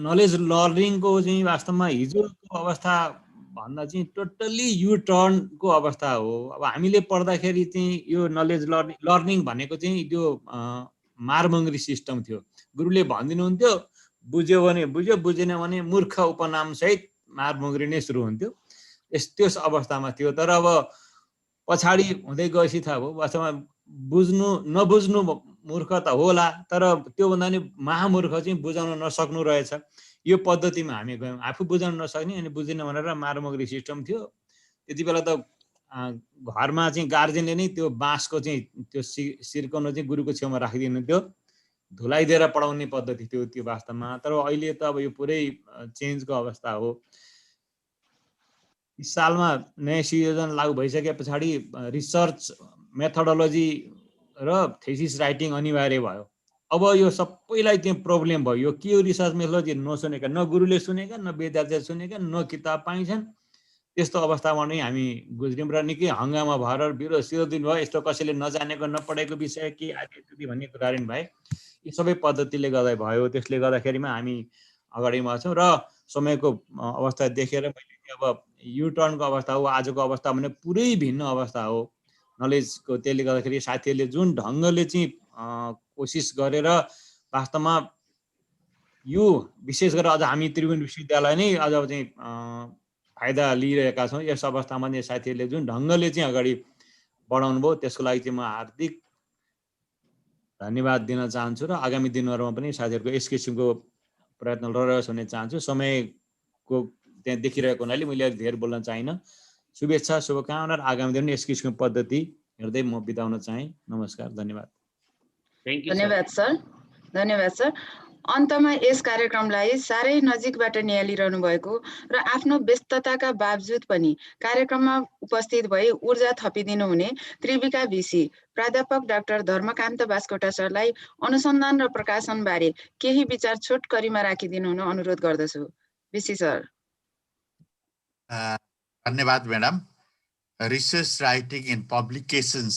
नलेज लर्निङको चाहिँ वास्तवमा हिजोको अवस्था भन्दा चाहिँ टोटल्ली यु टर्नको अवस्था हो। अब हामीले पढ्दाखेरि चाहिँ यो नलेज लर्निङ भनेको चाहिँ त्यो मारमङ्गरी सिस्टम थियो। गुरुले भनिदिनुहुन्थ्यो, बुझ्यो भने बुझ्यो, बुझेन भने मूर्ख उपनाम सहित मारमङ्गरी नै सुरु हुन्थ्यो। त्यस अवस्थामा थियो। तर अब पछाडि हुँदै गएपछि थाहा भयो वास्तवमा बुझ्नु नबुझ्नु मूर्ख त होला, तर त्योभन्दा नि महामूर्ख चाहिँ बुझाउन नसक्नु रहेछ। यो पद्धतिमा हामी गयौँ। आफू बुझाउन नसक्ने अनि बुझिन भनेर मारमङ्गरी सिस्टम थियो। त्यति बेला त घरमा चाहिँ गार्जेनले नै त्यो बाँसको चाहिँ त्यो सिर्काउन चाहिँ गुरुको छेउमा राखिदिनु थियो, धुलाइदिएर पढाउने पद्धति थियो त्यो वास्तवमा। तर अहिले त अब यो पुरै चेन्जको अवस्था हो। सालमा नयाँ संयोजन लागू भइसके पछाडि रिसर्च मेथोडोलोजी र थेसिस राइटिङ अनिवार्य भयो। अब यो सबैलाई चाहिँ प्रब्लम भयो। यो के हो रिसर्च मेथोडोलोजी नसुनेका, न गुरुले सुनेका, न विद्यार्थीले सुनेका, न किताब पाइन्छन्। त्यस्तो अवस्थामा नै हामी गुज्रियौँ र निकै हङ्गामा भएर विरोध दिन भयो। यस्तो कसैले नजानेको नपढेको विषय के आदि भन्ने कारण भए यी सबै पद्धतिले गर्दा भयो। त्यसले गर्दाखेरिमा हामी अगाडि बढ्छौँ र समयको अवस्था देखेर मैले अब युटर्नको अवस्था हो आजको अवस्था भने पुरै भिन्न अवस्था हो नलेजको। त्यसले गर्दाखेरि साथीहरूले जुन ढङ्गले चाहिँ कोसिस गरेर वास्तवमा यो विशेष गरेर अझ हामी त्रिभुवन विश्वविद्यालय नै अझ चाहिँ फाइदा लिइरहेका छौँ। यस अवस्थामा चाहिँ साथीहरूले जुन ढङ्गले चाहिँ अगाडि बढाउनु भयो त्यसको लागि चाहिँ म हार्दिक धन्यवाद दिन चाहन्छु र आगामी दिनहरूमा पनि साथीहरूको यस किसिमको प्रयत्न रहोस् भन्ने चाहन्छु। समयको त्यहाँ देखिरहेको हुनाले मैले धेरै बोल्न चाहिनँ। शुभेच्छा, शुभकामना र आगामी दिन यस किसिमको पद्धति हेर्दै म बिताउन चाहेँ। नमस्कार, धन्यवाद। धन्यवाद सर, धन्यवाद सर। अन्तमा यस कार्यक्रमलाई साह्रै नजिकबाट निहालिरहनु भएको र आफ्नो व्यस्तताका बावजुद पनि कार्यक्रममा उपस्थित भई ऊर्जा थपिदिनु हुने त्रिविका भिसी प्राध्यापक डाक्टर धर्मकान्त बास्कोटा सरलाई अनुसन्धान र प्रकाशन बारे केही विचार छोटकरीमा राखिदिनु हुन अनुरोध गर्दछु। VC sir. धन्यवाद म्याडम। रिसर्च राइटिङ एन्ड पब्लिकेसन्स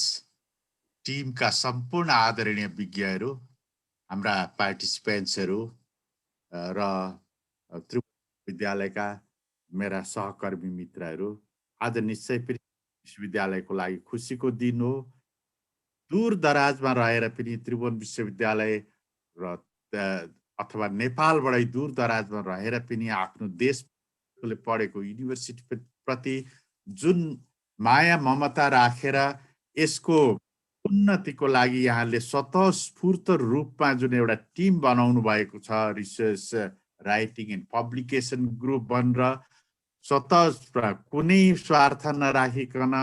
टिमका सम्पूर्ण आदरणीय विज्ञहरू, हाम्रा पार्टिसिपेन्ट्सहरू र त्रिभुवन विद्यालयका मेरा सहकर्मी मित्रहरू, आज निश्चय पनि विश्वविद्यालयको लागि खुसीको दिन हो। दूर दराजमा रहेर पनि त्रिभुवन विश्वविद्यालय र अथवा नेपालबाटै दूर दराजमा रहेर पनि आफ्नो देशले पढेको युनिभर्सिटी प्रति जुन माया ममता राखेर यसको उन्नतिको लागि यहाँले स्वतःस्फूर्त रूपमा जुन एउटा टिम बनाउनु भएको छ, research writing and publication group बनेर स्वतः कुनै स्वार्थ नराखिकन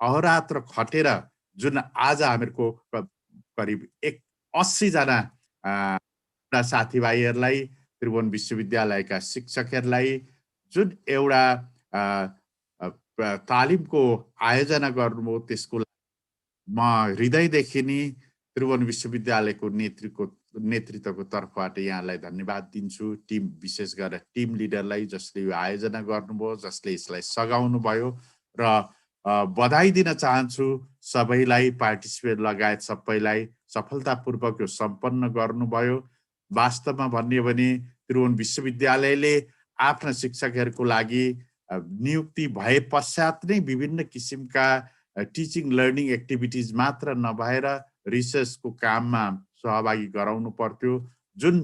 अहोरात्र खटेर जुन आज हामीहरूको करिब 80 जना साथीभाइहरूलाई, त्रिभुवन विश्वविद्यालयका शिक्षकहरूलाई जुन एउटा तालिमको आयोजना गर्नुभयो, त्यसको म हृदयदेखि नै त्रिभुवन विश्वविद्यालयको नेतृत्वको तर्फबाट यहाँलाई धन्यवाद दिन्छु। टिम, विशेष गरेर टिम लिडरलाई जसले यो आयोजना गर्नुभयो, जसले यसलाई सघाउनु भयो र बधाई दिन चाहन्छु सबैलाई, पार्टिसिपेट लगायत सबैलाई सफलतापूर्वक यो सम्पन्न गर्नुभयो। वास्तवमा भन्यो भने त्रिभुवन विश्वविद्यालयले आफ्ना शिक्षकहरूको लागि नियुक्ति भए पश्चात नै विभिन्न किसिमका टिचिङ लर्निङ एक्टिभिटिज मात्र नभएर रिसर्चको काममा सहभागी गराउनु पर्थ्यो, जुन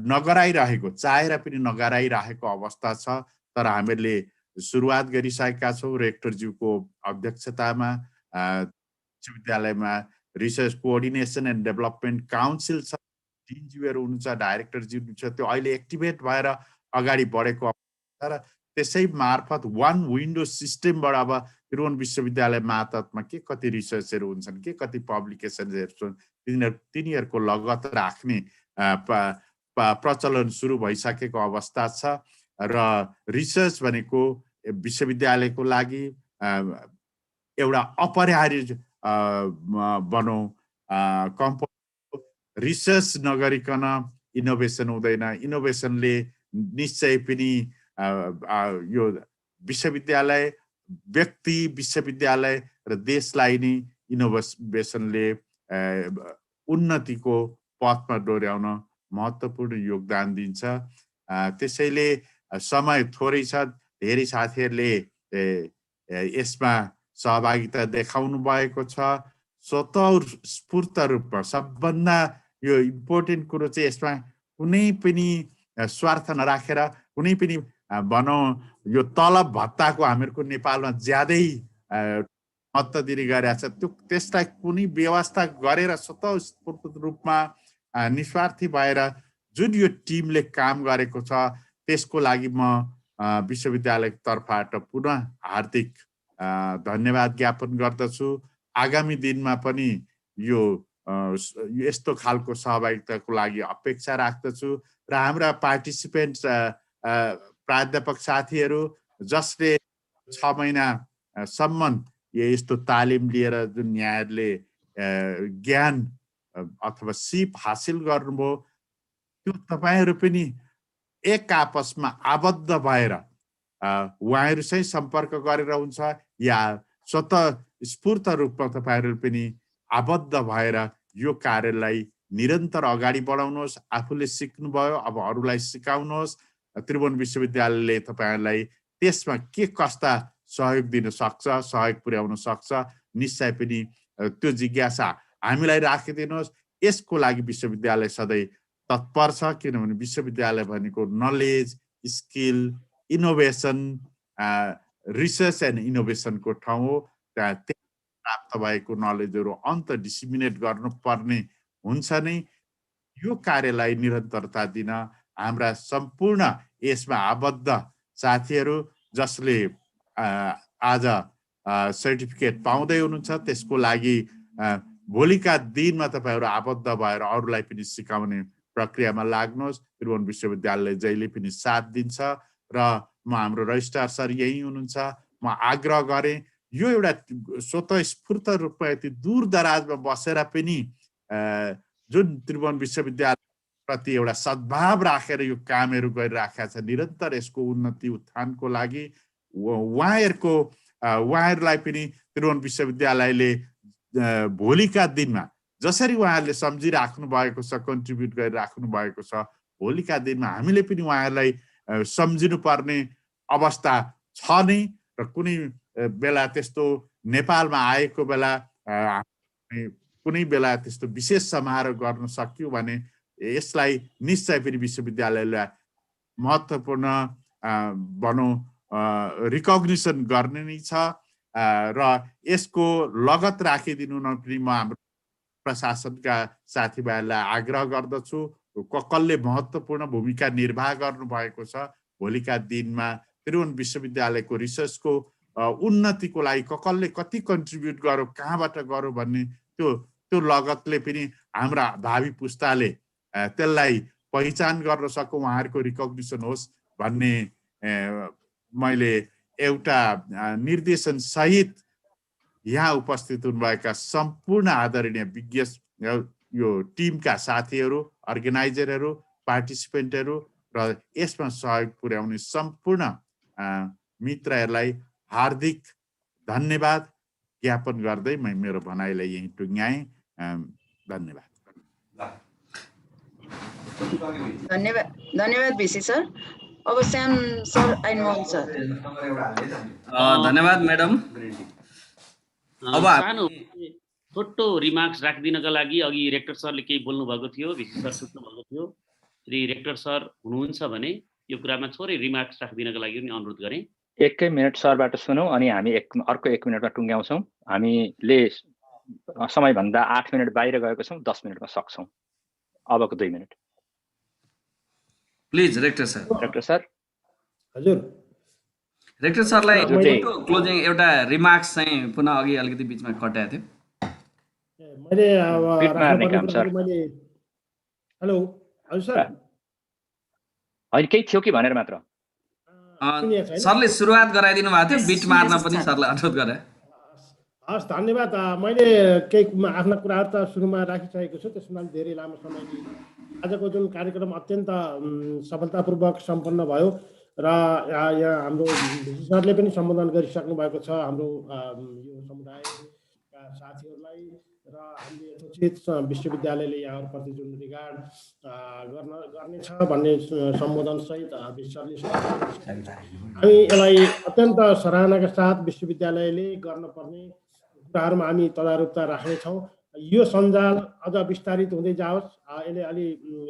नगराइरहेको, चाहेर पनि नगराइरहेको अवस्था छ। तर हामीहरूले सुरुवात गरिसकेका छौँ। रेक्टरज्यूको अध्यक्षतामा विश्वविद्यालयमा research coordination and development council छ, डिनज्यूहरू हुनुहुन्छ, डाइरेक्टरज्यू हुन्छ, त्यो अहिले एक्टिभेट भएर अगाडि बढेको अवस्था र त्यसै मार्फत वान विन्डो सिस्टमबाट अब त्रिभुवन विश्वविद्यालय मातहतमा के कति रिसर्चहरू हुन्छन्, के कति पब्लिकेसनहरू छन्, तिनीहरूको लगत राख्ने प्रचलन सुरु भइसकेको अवस्था छ। र रिसर्च भनेको विश्वविद्यालयको लागि एउटा अपरिहार्य भनौँ कम्पोनेन्ट। रिसर्च नगरिकन इनोभेसन हुँदैन। इनोभेसनले निश्चय पनि यो विश्वविद्यालय, व्यक्ति, विश्वविद्यालय र देशलाई नै इनोभेसनले उन्नतिको पथमा डोर्याउन महत्त्वपूर्ण योगदान दिन्छ। त्यसैले समय थोरै छ, धेरै साथीहरूले यसमा सहभागिता देखाउनु भएको छ। स्वतःस्फूर्त रूपमा सबभन्दा यो इम्पोर्टेन्ट कुरो चाहिँ यसमा कुनै पनि स्वार्थ नराखेर, कुनै पनि भनौँ यो तलब भत्ताको हामीहरूको नेपालमा ज्यादै महत्त्व दिने गरेको छ, त्यसलाई कुनै व्यवस्था गरेर स्वतःस्फूर्त रूपमा निस्वार्थी भएर जुन यो टिमले काम गरेको छ, त्यसको लागि म विश्वविद्यालयको तर्फबाट पुनः हार्दिक धन्यवाद ज्ञापन गर्दछु। आगामी दिनमा पनि यो यस्तो खालको सहभागिताको लागि अपेक्षा राख्दछु र हाम्रा पार्टिसिपेन्ट्स प्राध्यापक साथीहरू जसले 6 महिनासम्म यस्तो तालिम लिएर जुन यहाँहरूले ज्ञान अथवा सिप हासिल गर्नुभयो त्यो तपाईहरू पनि एक आपसमा आबद्ध भएर उहाँहरूसँग सम्पर्क गरेर हुन्छ या स्वतः स्फूर्त रूपमा तपाईहरू पनि आबद्ध भएर यो कार्यलाई निरन्तर अगाडि बढाउनुहोस्। आफूले सिक्नुभयो अब अरूलाई सिकाउनुहोस्। त्रिभुवन विश्वविद्यालयले तपाईहरूलाई त्यसमा के कस्ता सहयोग दिन सक्छ, सहयोग पुर्याउन सक्छ, निश्चय पनि त्यो जिज्ञासा हामीलाई राखिदिनुहोस्। यसको लागि विश्वविद्यालय सधैँ तत्पर छ, किनभने विश्वविद्यालय भनेको knowledge, skill, innovation, research and इनोभेसनको ठाउँ हो। त्यहाँ प्राप्त भएको नलेजहरू अन्त डिसिमिनेट गर्नुपर्ने हुन्छ नै। यो कार्यलाई निरन्तरता दिन हाम्रा सम्पूर्ण यसमा आबद्ध साथीहरू जसले आज सर्टिफिकेट पाउँदै हुनुहुन्छ त्यसको लागि भोलिका दिनमा तपाईहरू आबद्ध भएर अरूलाई पनि सिकाउने प्रक्रियामा लाग्नुहोस्। त्रिभुवन विश्वविद्यालयले जहिले पनि साथ दिन्छ र म हाम्रो रजिस्ट्रार सर यही हुनुहुन्छ। म आग्रह गरेँ यो एउटा स्वतःस्फूर्त रूपमा यति दूर दराजमा बसेर पनि जुन त्रिभुवन विश्वविद्यालय प्रति एउटा सद्भाव राखेर यो कामहरू गरिराखेका छ निरन्तर यसको उन्नति उत्थानको लागि उहाँहरूलाई पनि त्रिभुवन विश्वविद्यालयले भोलिका दिनमा जसरी उहाँहरूले सम्झिराख्नु भएको छ, कन्ट्रिब्युट गरिराख्नु भएको छ, भोलिका दिनमा हामीले पनि उहाँहरूलाई सम्झिनुपर्ने अवस्था छ नै। र कुनै बेला त्यस्तो नेपालमा आएको बेला कुनै बेला त्यस्तो विशेष समारोह गर्न सक्यो भने यसलाई निश्चय पनि विश्वविद्यालयलाई महत्त्वपूर्ण भनौँ रिकग्निसन गर्ने नै छ र यसको लगत राखिदिनु पनि म हाम्रो प्रशासनका साथीभाइहरूलाई आग्रह गर्दछु। कसले महत्त्वपूर्ण भूमिका निर्वाह गर्नुभएको छ भोलिका दिनमा त्रिभुवन विश्वविद्यालयको रिसर्चको उन्नतिको लागि कसले कति कन्ट्रिब्युट गर्यो, कहाँबाट गर्यो भन्ने त्यो लगतले पनि हाम्रा भावी पुस्ताले त्यसलाई पहिचान गर्न सकौँ, उहाँहरूको रिकग्निसन होस् भन्ने मैले एउटा निर्देशन सहित यहाँ उपस्थित हुनुभएका सम्पूर्ण आदरणीय विज्ञ यो टिमका साथीहरू, अर्गनाइजरहरू, पार्टिसिपेन्टहरू र यसमा सहयोग पुर्याउने सम्पूर्ण मित्रहरूलाई हार्दिक धन्यवाद ज्ञापन गर्दै म मेरो भनाइलाई यही टुङ्ग्याएँ। धन्यवाद। धन्यवाद भिसी सर। अब श्याम सर आइनमोहन सर। धन्यवाद म्याडम। अब सानो छोटो रिमार्क्स राखिदिनका लागि अघि रेक्टर सरले केही बोल्नु भएको थियो, भिसी सर सुत्नु भएको थियो। यदि रेक्टर सर हुनुहुन्छ भने यो कुरामा थोरै रिमार्क्स राखिदिनका लागि पनि अनुरोध गरेँ। एकै मिनट सरबाट सुनौँ अनि हामी अर्को 1 मिनटमा टुङ्ग्याउँछौँ। हामीले समयभन्दा 8 मिनट बाहिर गएको छौँ, 10 मिनटमा सक्छौँ। अबको 2 मिनट please rector sir. Rector sir हजुर। रेक्टर सरलाई क्लोजिङ एउटा रिमार्क्स चाहिँ पुनः अघि अलिकति बिचमा कटाएको थियो। मैले हेलो हजुर सर होइन केही थियो कि भनेर मात्र सरले सुरुवात गराइदिनु भएको थियो, बिट मार्न पनि सरलाई अनुरोध गरे। हस् धन्यवाद। मैले केही आफ्ना कुराहरू त सुरुमा राखिसकेको छु, त्यसमा धेरै लामो समय लिएँ। आजको जुन कार्यक्रम अत्यन्त सफलतापूर्वक सम्पन्न भयो र यहाँ हाम्रो सरले पनि सम्बोधन गरिसक्नु भएको छ हाम्रो यो समुदायका साथीहरूलाई र हामीले यथोचित विश्वविद्यालयले यहाँहरूप्रति जुन रिगार्ड गर्नेछ भन्ने सम्बोधनसहित सरले हामी यसलाई अत्यन्त सराहनाका साथ विश्वविद्यालयले गर्नुपर्ने कुराहरूमा हामी तदारुकता राख्नेछौँ। यो सञ्जाल अझ विस्तारित हुँदै जाओस्, यसले अलि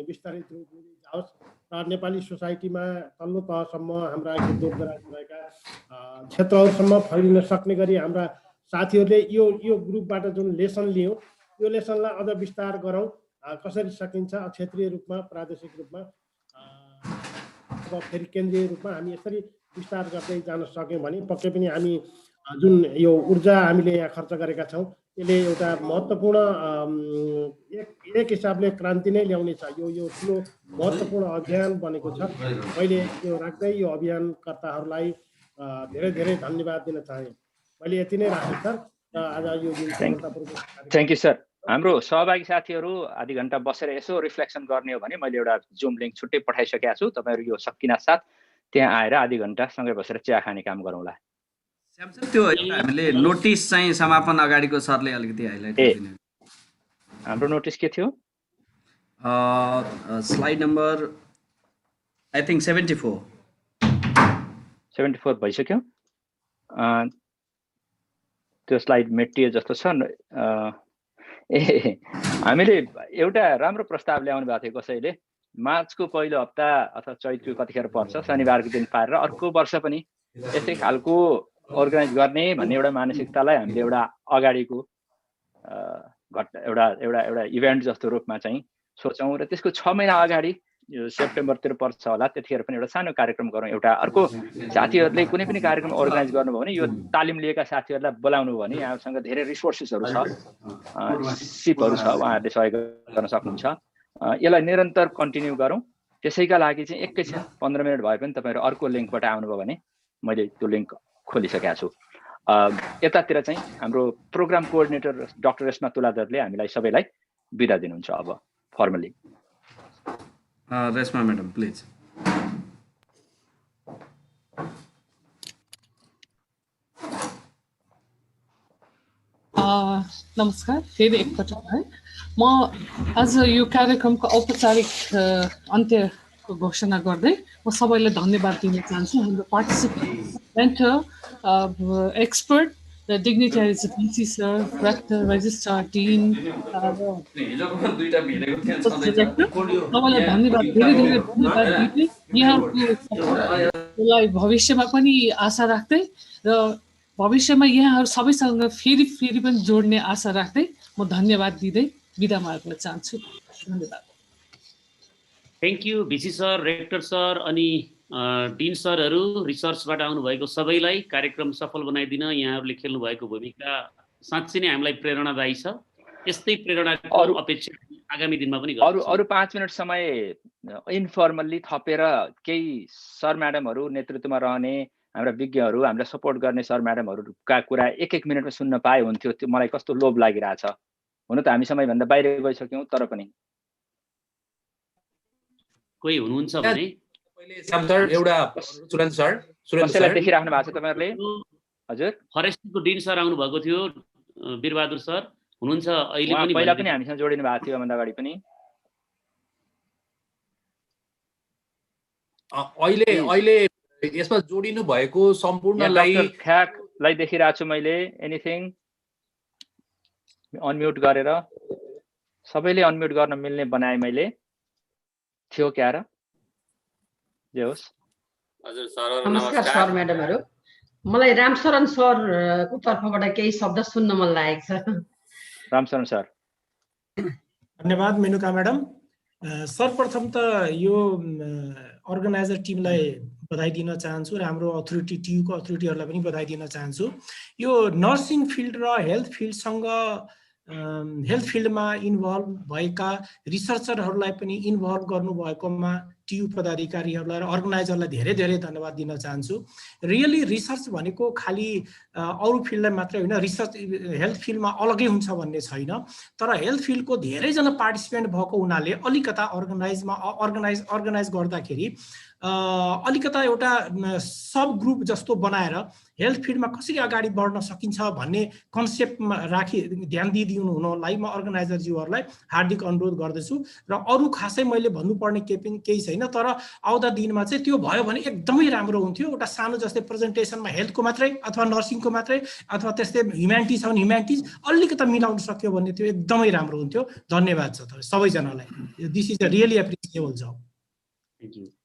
विस्तारित रूप हुँदै जाओस् र नेपाली सोसाइटीमा तल्लो तहसम्म हाम्रा दूरदराज भएका क्षेत्रहरूसम्म फैलिन सक्ने गरी हाम्रा साथीहरूले यो ग्रुपबाट जुन लेसन लियौँ यो लेसनलाई अझ विस्तार गरौँ। कसरी सकिन्छ क्षेत्रीय रूपमा, प्रादेशिक रूपमा, अब फेरि केन्द्रीय रूपमा हामी यसरी विस्तार गर्दै जान सक्यौँ भने पक्कै पनि हामी जुन यो ऊर्जा हामीले यहाँ खर्च गरेका छौँ यसले एउटा महत्त्वपूर्ण एक हिसाबले क्रान्ति नै ल्याउनेछ। यो ठुलो महत्त्वपूर्ण अभियान बनेको छ। मैले यो राख्दै यो अभियानकर्ताहरूलाई धेरै धेरै धन्यवाद दिन चाहे। मैले यति नै राखेँ सर। आज यो दिन थ्याङ्क यू सर। हाम्रो सहभागी साथीहरू आधी घन्टा बसेर यसो रिफ्लेक्सन गर्ने हो भने मैले एउटा जुम लिङ्क छुट्टै पठाइसकेको छु। तपाईँहरू यो सकिना साथ त्यहाँ आएर आधी घन्टा सँगै बसेर चिया खाने काम गरौँला। त्यो हामीले नोटिस चाहिँ समापन अगाडिको सरले अलिकति हाइलाइट गरिदिनु। हाम्रो नोटिस के थियो? स्लाइड नम्बर आई थिङ्क 74 भइसक्यो। त्यो स्लाइड मेटियो जस्तो छ। हामीले एउटा राम्रो प्रस्ताव ल्याउनु भएको थियो कसैले, मार्चको पहिलो हप्ता अथवा चैतको कतिखेर पर्छ शनिबारको दिन पारेर अर्को वर्ष पनि यस्तै खालको अर्गनाइज गर्ने भन्ने एउटा मानसिकतालाई हामीले एउटा अगाडिको एउटा एउटा एउटा इभेन्ट जस्तो रूपमा चाहिँ सोचौँ र त्यसको 6 महिना अगाडि यो सेप्टेम्बरतिर पर्छ होला त्यतिखेर पनि एउटा सानो कार्यक्रम गरौँ। एउटा अर्को साथीहरूले कुनै पनि कार्यक्रम अर्गनाइज गर्नुभयो भने यो तालिम लिएका साथीहरूलाई बोलाउनु भयो भने यहाँसँग धेरै रिसोर्सेसहरू छ, सिपहरू छ, उहाँहरूले सहयोग गर्न सक्नुहुन्छ। यसलाई निरन्तर कन्टिन्यू गरौँ। त्यसैका लागि चाहिँ एकैछिन 15 मिनट भए पनि तपाईँहरू अर्को लिङ्कबाट आउनुभयो भने मैले त्यो लिङ्क खोलिसकेको छु। यतातिर चाहिँ हाम्रो प्रोग्राम कोअर्डिनेटर डाक्टर रेश्मा तुलाधरले हामीलाई सबैलाई बिदा दिनुहुन्छ अब फर्मली। Reshma madam please. नमस्कार फेरि एकपटक है। म आज यो कार्यक्रमको औपचारिक अन्त्यको घोषणा गर्दै म सबैलाई धन्यवाद दिन चाहन्छु। हाम्रो participant expert the dignitaries of VC sir, rector, registrar, dean, यहाँलाई भविष्यमा पनि आशा राख्दै र भविष्यमा यहाँहरू सबैसँग फेरि पनि जोड्ने आशा राख्दै म धन्यवाद दिँदै बिदा माग्न चाहन्छु। धन्यवाद। थ्याङ्क यू भिसी सर, रेक्टर सर अनि डिन सरहरू, रिसर्चबाट आउनुभएको सबैलाई कार्यक्रम सफल बनाइदिन यहाँहरूले खेल्नु भएको भूमिका साँच्चै नै हामीलाई प्रेरणादायी छ। यस्तै प्रेरणाको अपेक्षा आगामी दिनमा पनि अरू 5 मिनट समय इन्फर्मल्ली थपेर केही सर म्याडमहरू नेतृत्वमा रहने हाम्रा विज्ञहरू, हामीलाई सपोर्ट गर्ने सर म्याडमहरूका कुरा 1-1 मिनटमा सुन्न पाए हुन्थ्यो। त्यो मलाई कस्तो लोभ लागिरहेछ। हुन त हामी समयभन्दा बाहिर गइसक्यौँ, तर पनि कोही हुनुहुन्छ भने एउटा सुरेन्द्र सर देखिराख्नु भएको छ तपाईँहरूले? हजुर, फरेस्टको डिन सर आउनु भएको थियो, वीरबहादुर सर हुनुहुन्छ अहिले पनि, पहिला पनि हामीसँग जोडिनु भएको थियो भन्दा अगाडि पनि। अहिले यसमा जोडिनु भएको सम्पूर्णलाई ठ्याकलाई देखिरहेको छु मैले। एनिथिङ अनम्युट गरेर सबैले अनम्युट गर्न मिल्ने बनाए मैले, थियो क्या र? जे होस्। हजुर सर, नमस्कार सर म्याडमहरू। मलाई रामशरण सरको तर्फबाट केही शब्द सुन्न मन लागेको छ। रामशरण सर। धन्यवाद मेनुका म्याडम। सर्वप्रथम त यो अर्गनाइजर टिमलाई बधाई दिन चाहन्छु र हाम्रो अथोरिटी टियुको अथोरिटीहरूलाई पनि बधाई दिन चाहन्छु। यो नर्सिङ फिल्ड र हेल्थ फिल्डमा इन्भल्भ भएका रिसर्चरहरूलाई पनि इन्भल्भ गर्नुभएकोमा टियु पदाधिकारीहरूलाई र अर्गनाइजरलाई धेरै धेरै धन्यवाद दिन चाहन्छु। रियली रिसर्च भनेको खालि अरू फिल्डलाई मात्रै होइन, रिसर्च हेल्थ फिल्डमा अलगै हुन्छ भन्ने छैन। तर हेल्थ फिल्डको धेरैजना पार्टिसिपेन्ट भएको हुनाले अलिकता अर्गनाइज गर्दाखेरि अलिकता एउटा सब ग्रुप जस्तो बनाएर हेल्थ फिल्डमा कसरी अगाडि बढ्न सकिन्छ भन्ने कन्सेप्टमा राखी ध्यान दिइदिनु हुनलाई म अर्गनाइजरज्यूहरूलाई हार्दिक अनुरोध गर्दछु। र अरू खासै मैले भन्नुपर्ने केही छैन, तर आउँदा दिनमा चाहिँ त्यो भयो भने एकदमै राम्रो हुन्थ्यो। एउटा सानो जस्तै प्रेजेन्टेसनमा हेल्थको मात्रै अथवा नर्सिङको मात्रै अथवा त्यस्तै ह्युम्यानिटिज छ भने ह्युम्यानिटिज अलिकति मिलाउन सक्यो भने त्यो एकदमै राम्रो हुन्थ्यो। धन्यवाद छ सबैजनालाई। This is a really appreciable job.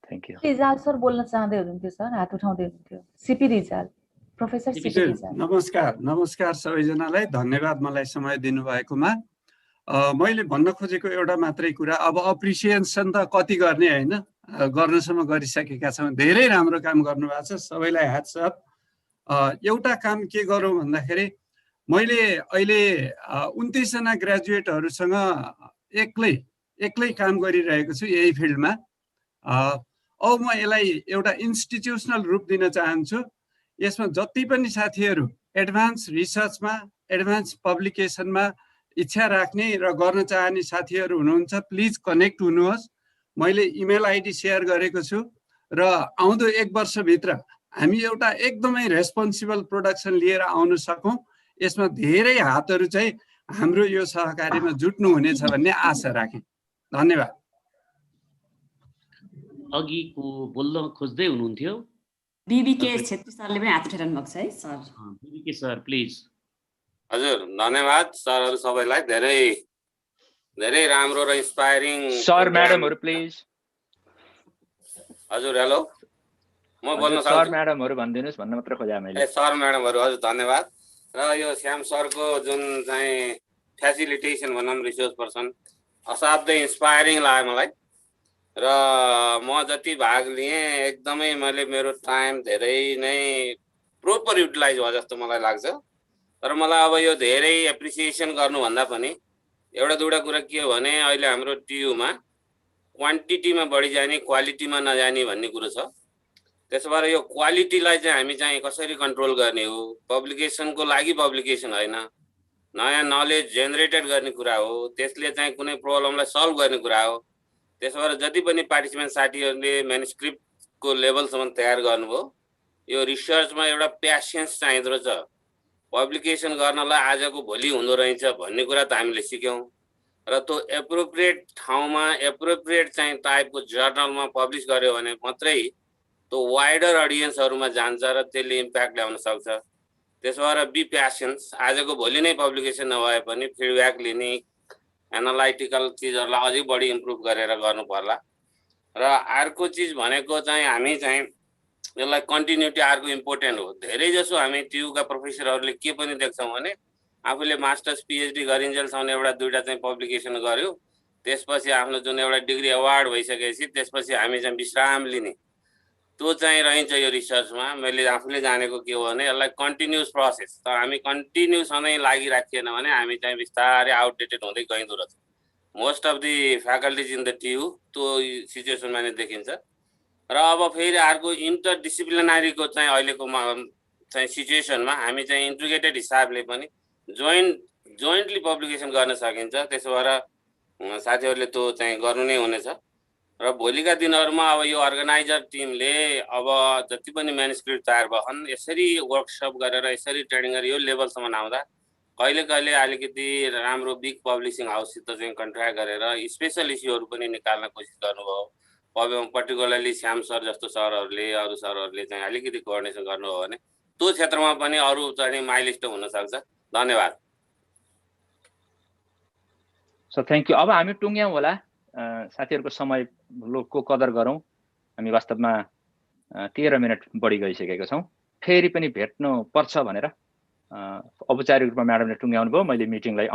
Thank you. Rijal sir बोल्न चाहँदै हुनुहुन्थ्यो सर, हात उठाउँदै हुनुहुन्थ्यो। सिपी रिजाल, प्रोफेसर सिपी रिजाल। नमस्कार सबैजनालाई, धन्यवाद मलाई समय दिनुभएकोमा। मैले भन्न खोजेको एउटा मात्रै कुरा, अब अप्रिसिएसन त कति गर्ने होइन, गर्नसम्म गरिसकेका छौँ। धेरै राम्रो काम गर्नुभएको छ, सबैलाई ह्याट्स अप। एउटा काम के गरौँ भन्दाखेरि मैले अहिले 29 जना ग्रेजुएटहरूसँग एक्लै काम गरिरहेको छु यही फिल्डमा। अब म यसलाई एउटा इन्स्टिट्युसनल रूप दिन चाहन्छु। यसमा जति पनि साथीहरू एडभान्स रिसर्चमा एडभान्स पब्लिकेसनमा इच्छा राख्ने र गर्न चाहने साथीहरू हुनुहुन्छ प्लिज कनेक्ट हुनुहोस्। मैले इमेल आइडी सेयर गरेको छु र आउँदो 1 वर्षभित्र हामी एउटा एकदमै रेस्पोन्सिबल प्रोडक्सन लिएर आउन सकौँ। यसमा धेरै हातहरू चाहिँ हाम्रो यो सहकार्यमा जुट्नु हुनेछ भन्ने आशा राखेँ। धन्यवाद। अघिको बोल्न खोज्दै हुनुहुन्थ्यो बीबीके छेत्री सरले पनि हात उठाइरहनु भएको छ है सर। BBK sir please. हजुर धन्यवाद सरहरू सबैलाई, धेरै धेरै राम्रो र इन्स्पायरिङ। सर म्याडमहरु प्लिज। हजुर हेलो, म बोल्न सक्छु? सर म्याडमहरु भनिदिनुस् भन्न मात्र खोजे मैले। ए सर म्याडमहरु हजुर धन्यवाद। र यो श्याम सरको जुन चाहिँ फेसिलिटेसन भनौँ रिसोर्स पर्सन असाध्यै इन्स्पायरिङ लाग्यो मलाई। र म जति भाग लिएँ एकदमै मैले मेरो टाइम धेरै नै प्रोपर युटिलाइज भयो जस्तो मलाई लाग्छ। तर मलाई अब यो धेरै एप्रिसिएसन गर्नुभन्दा पनि एउटा दुईवटा कुरा के हो भने अहिले हाम्रो टियुमा क्वान्टिटीमा बढी जाने क्वालिटीमा नजाने भन्ने कुरो छ। त्यसो भएर यो क्वालिटीलाई चाहिँ हामी चाहिँ कसरी कन्ट्रोल गर्ने हो? पब्लिकेसनको लागि पब्लिकेसन होइन, नयाँ नलेज जेनेरेटेड गर्ने कुरा हो, त्यसले चाहिँ कुनै प्रब्लमलाई सल्भ गर्ने कुरा हो। त्यसो भएर जति पनि पार्टिसिपेन्ट साथीहरूले म्यानुस्क्रिप्टको लेभलसम्म तयार गर्नुभयो, यो रिसर्चमा एउटा प्यासेन्स चाहिँदो रहेछ। पब्लिकेसन गर्नलाई आजको भोलि हुँदो रहेछ भन्ने कुरा त हामीले सिक्यौँ र त्यो एप्रोप्रिएट ठाउँमा एप्रोप्रिएट चाहिँ टाइपको जर्नलमा पब्लिस गर्यो भने मात्रै त्यो वाइडर अडियन्सहरूमा जान्छ र त्यसले इम्प्याक्ट ल्याउन सक्छ। त्यसो भएर बी प्यासेन्स, आजको भोलि नै पब्लिकेसन नभए पनि फिडब्याक लिने एनालाइटिकल चिजहरूलाई अझै बढी इम्प्रुभ गरेर गर्नु पर्ला। र अर्को चिज भनेको चाहिँ हामी चाहिँ यसलाई कन्टिन्युटी अर्को इम्पोर्टेन्ट हो। धेरै जसो हामी टियुका प्रोफेसरहरूले के पनि देख्छौँ भने आफूले मास्टर्स पिएचडी गरिन्जेलसम्म एउटा दुईवटा चाहिँ पब्लिकेसन गर्यो, त्यसपछि आफ्नो जुन एउटा डिग्री अवार्ड भइसकेपछि त्यसपछि हामी चाहिँ विश्राम लिने त्यो चाहिँ रहन्छ यो रिसर्चमा। मैले आफूले जानेको के हो भने यसलाई कन्टिन्युस प्रोसेस, तर हामी कन्टिन्यू सधैँ लागिराखिएन भने हामी चाहिँ बिस्तारै आउटडेटेड हुँदै गइँदो रहेछ। Most of the faculties in the TU त्यो सिचुएसनमा नै देखिन्छ। र अब फेरि अर्को इन्टरडिसिप्लिनारीको चाहिँ अहिलेको चाहिँ सिचुएसनमा हामी चाहिँ इन्टिग्रेटेड हिसाबले पनि जोइन्टली पब्लिकेसन गर्न सकिन्छ। त्यसो भएर साथीहरूले त्यो चाहिँ गर्नु नै हुनेछ। र भोलिका दिनहरूमा अब यो अर्गनाइजर टिमले अब जति पनि म्यानुस्क्रिप्ट तयार भएछन् यसरी वर्कसप गरेर यसरी ट्रेनिङ गरेर यो लेभलसम्म आउँदा कहिले कहिले अलिकति राम्रो बिग पब्लिसिङ हाउससित चाहिँ कन्ट्र्याक्ट गरेर स्पेसल इस्युहरू पनि निकाल्न कोसिस गर्नुभयो। पर्टिकुलरली श्याम सर जस्तो सरहरूले अरू सरहरूले चाहिँ अलिकति कोअर्डिनेसन गर्नुभयो भने त्यो क्षेत्रमा पनि अरू चाहिँ माइलस्टोन हुनसक्छ। धन्यवाद। So thank you. अब हामी टुङ्ग्यौँ होला, साथीहरूको समयको कदर गरौँ। हामी वास्तवमा 13 मिनट बढी गइसकेको छौँ। फेरि पनि भेट्नु पर्छ भनेर औपचारिक रूपमा म्याडमले टुङ्ग्याउनु भयो। मैले मिटिङलाई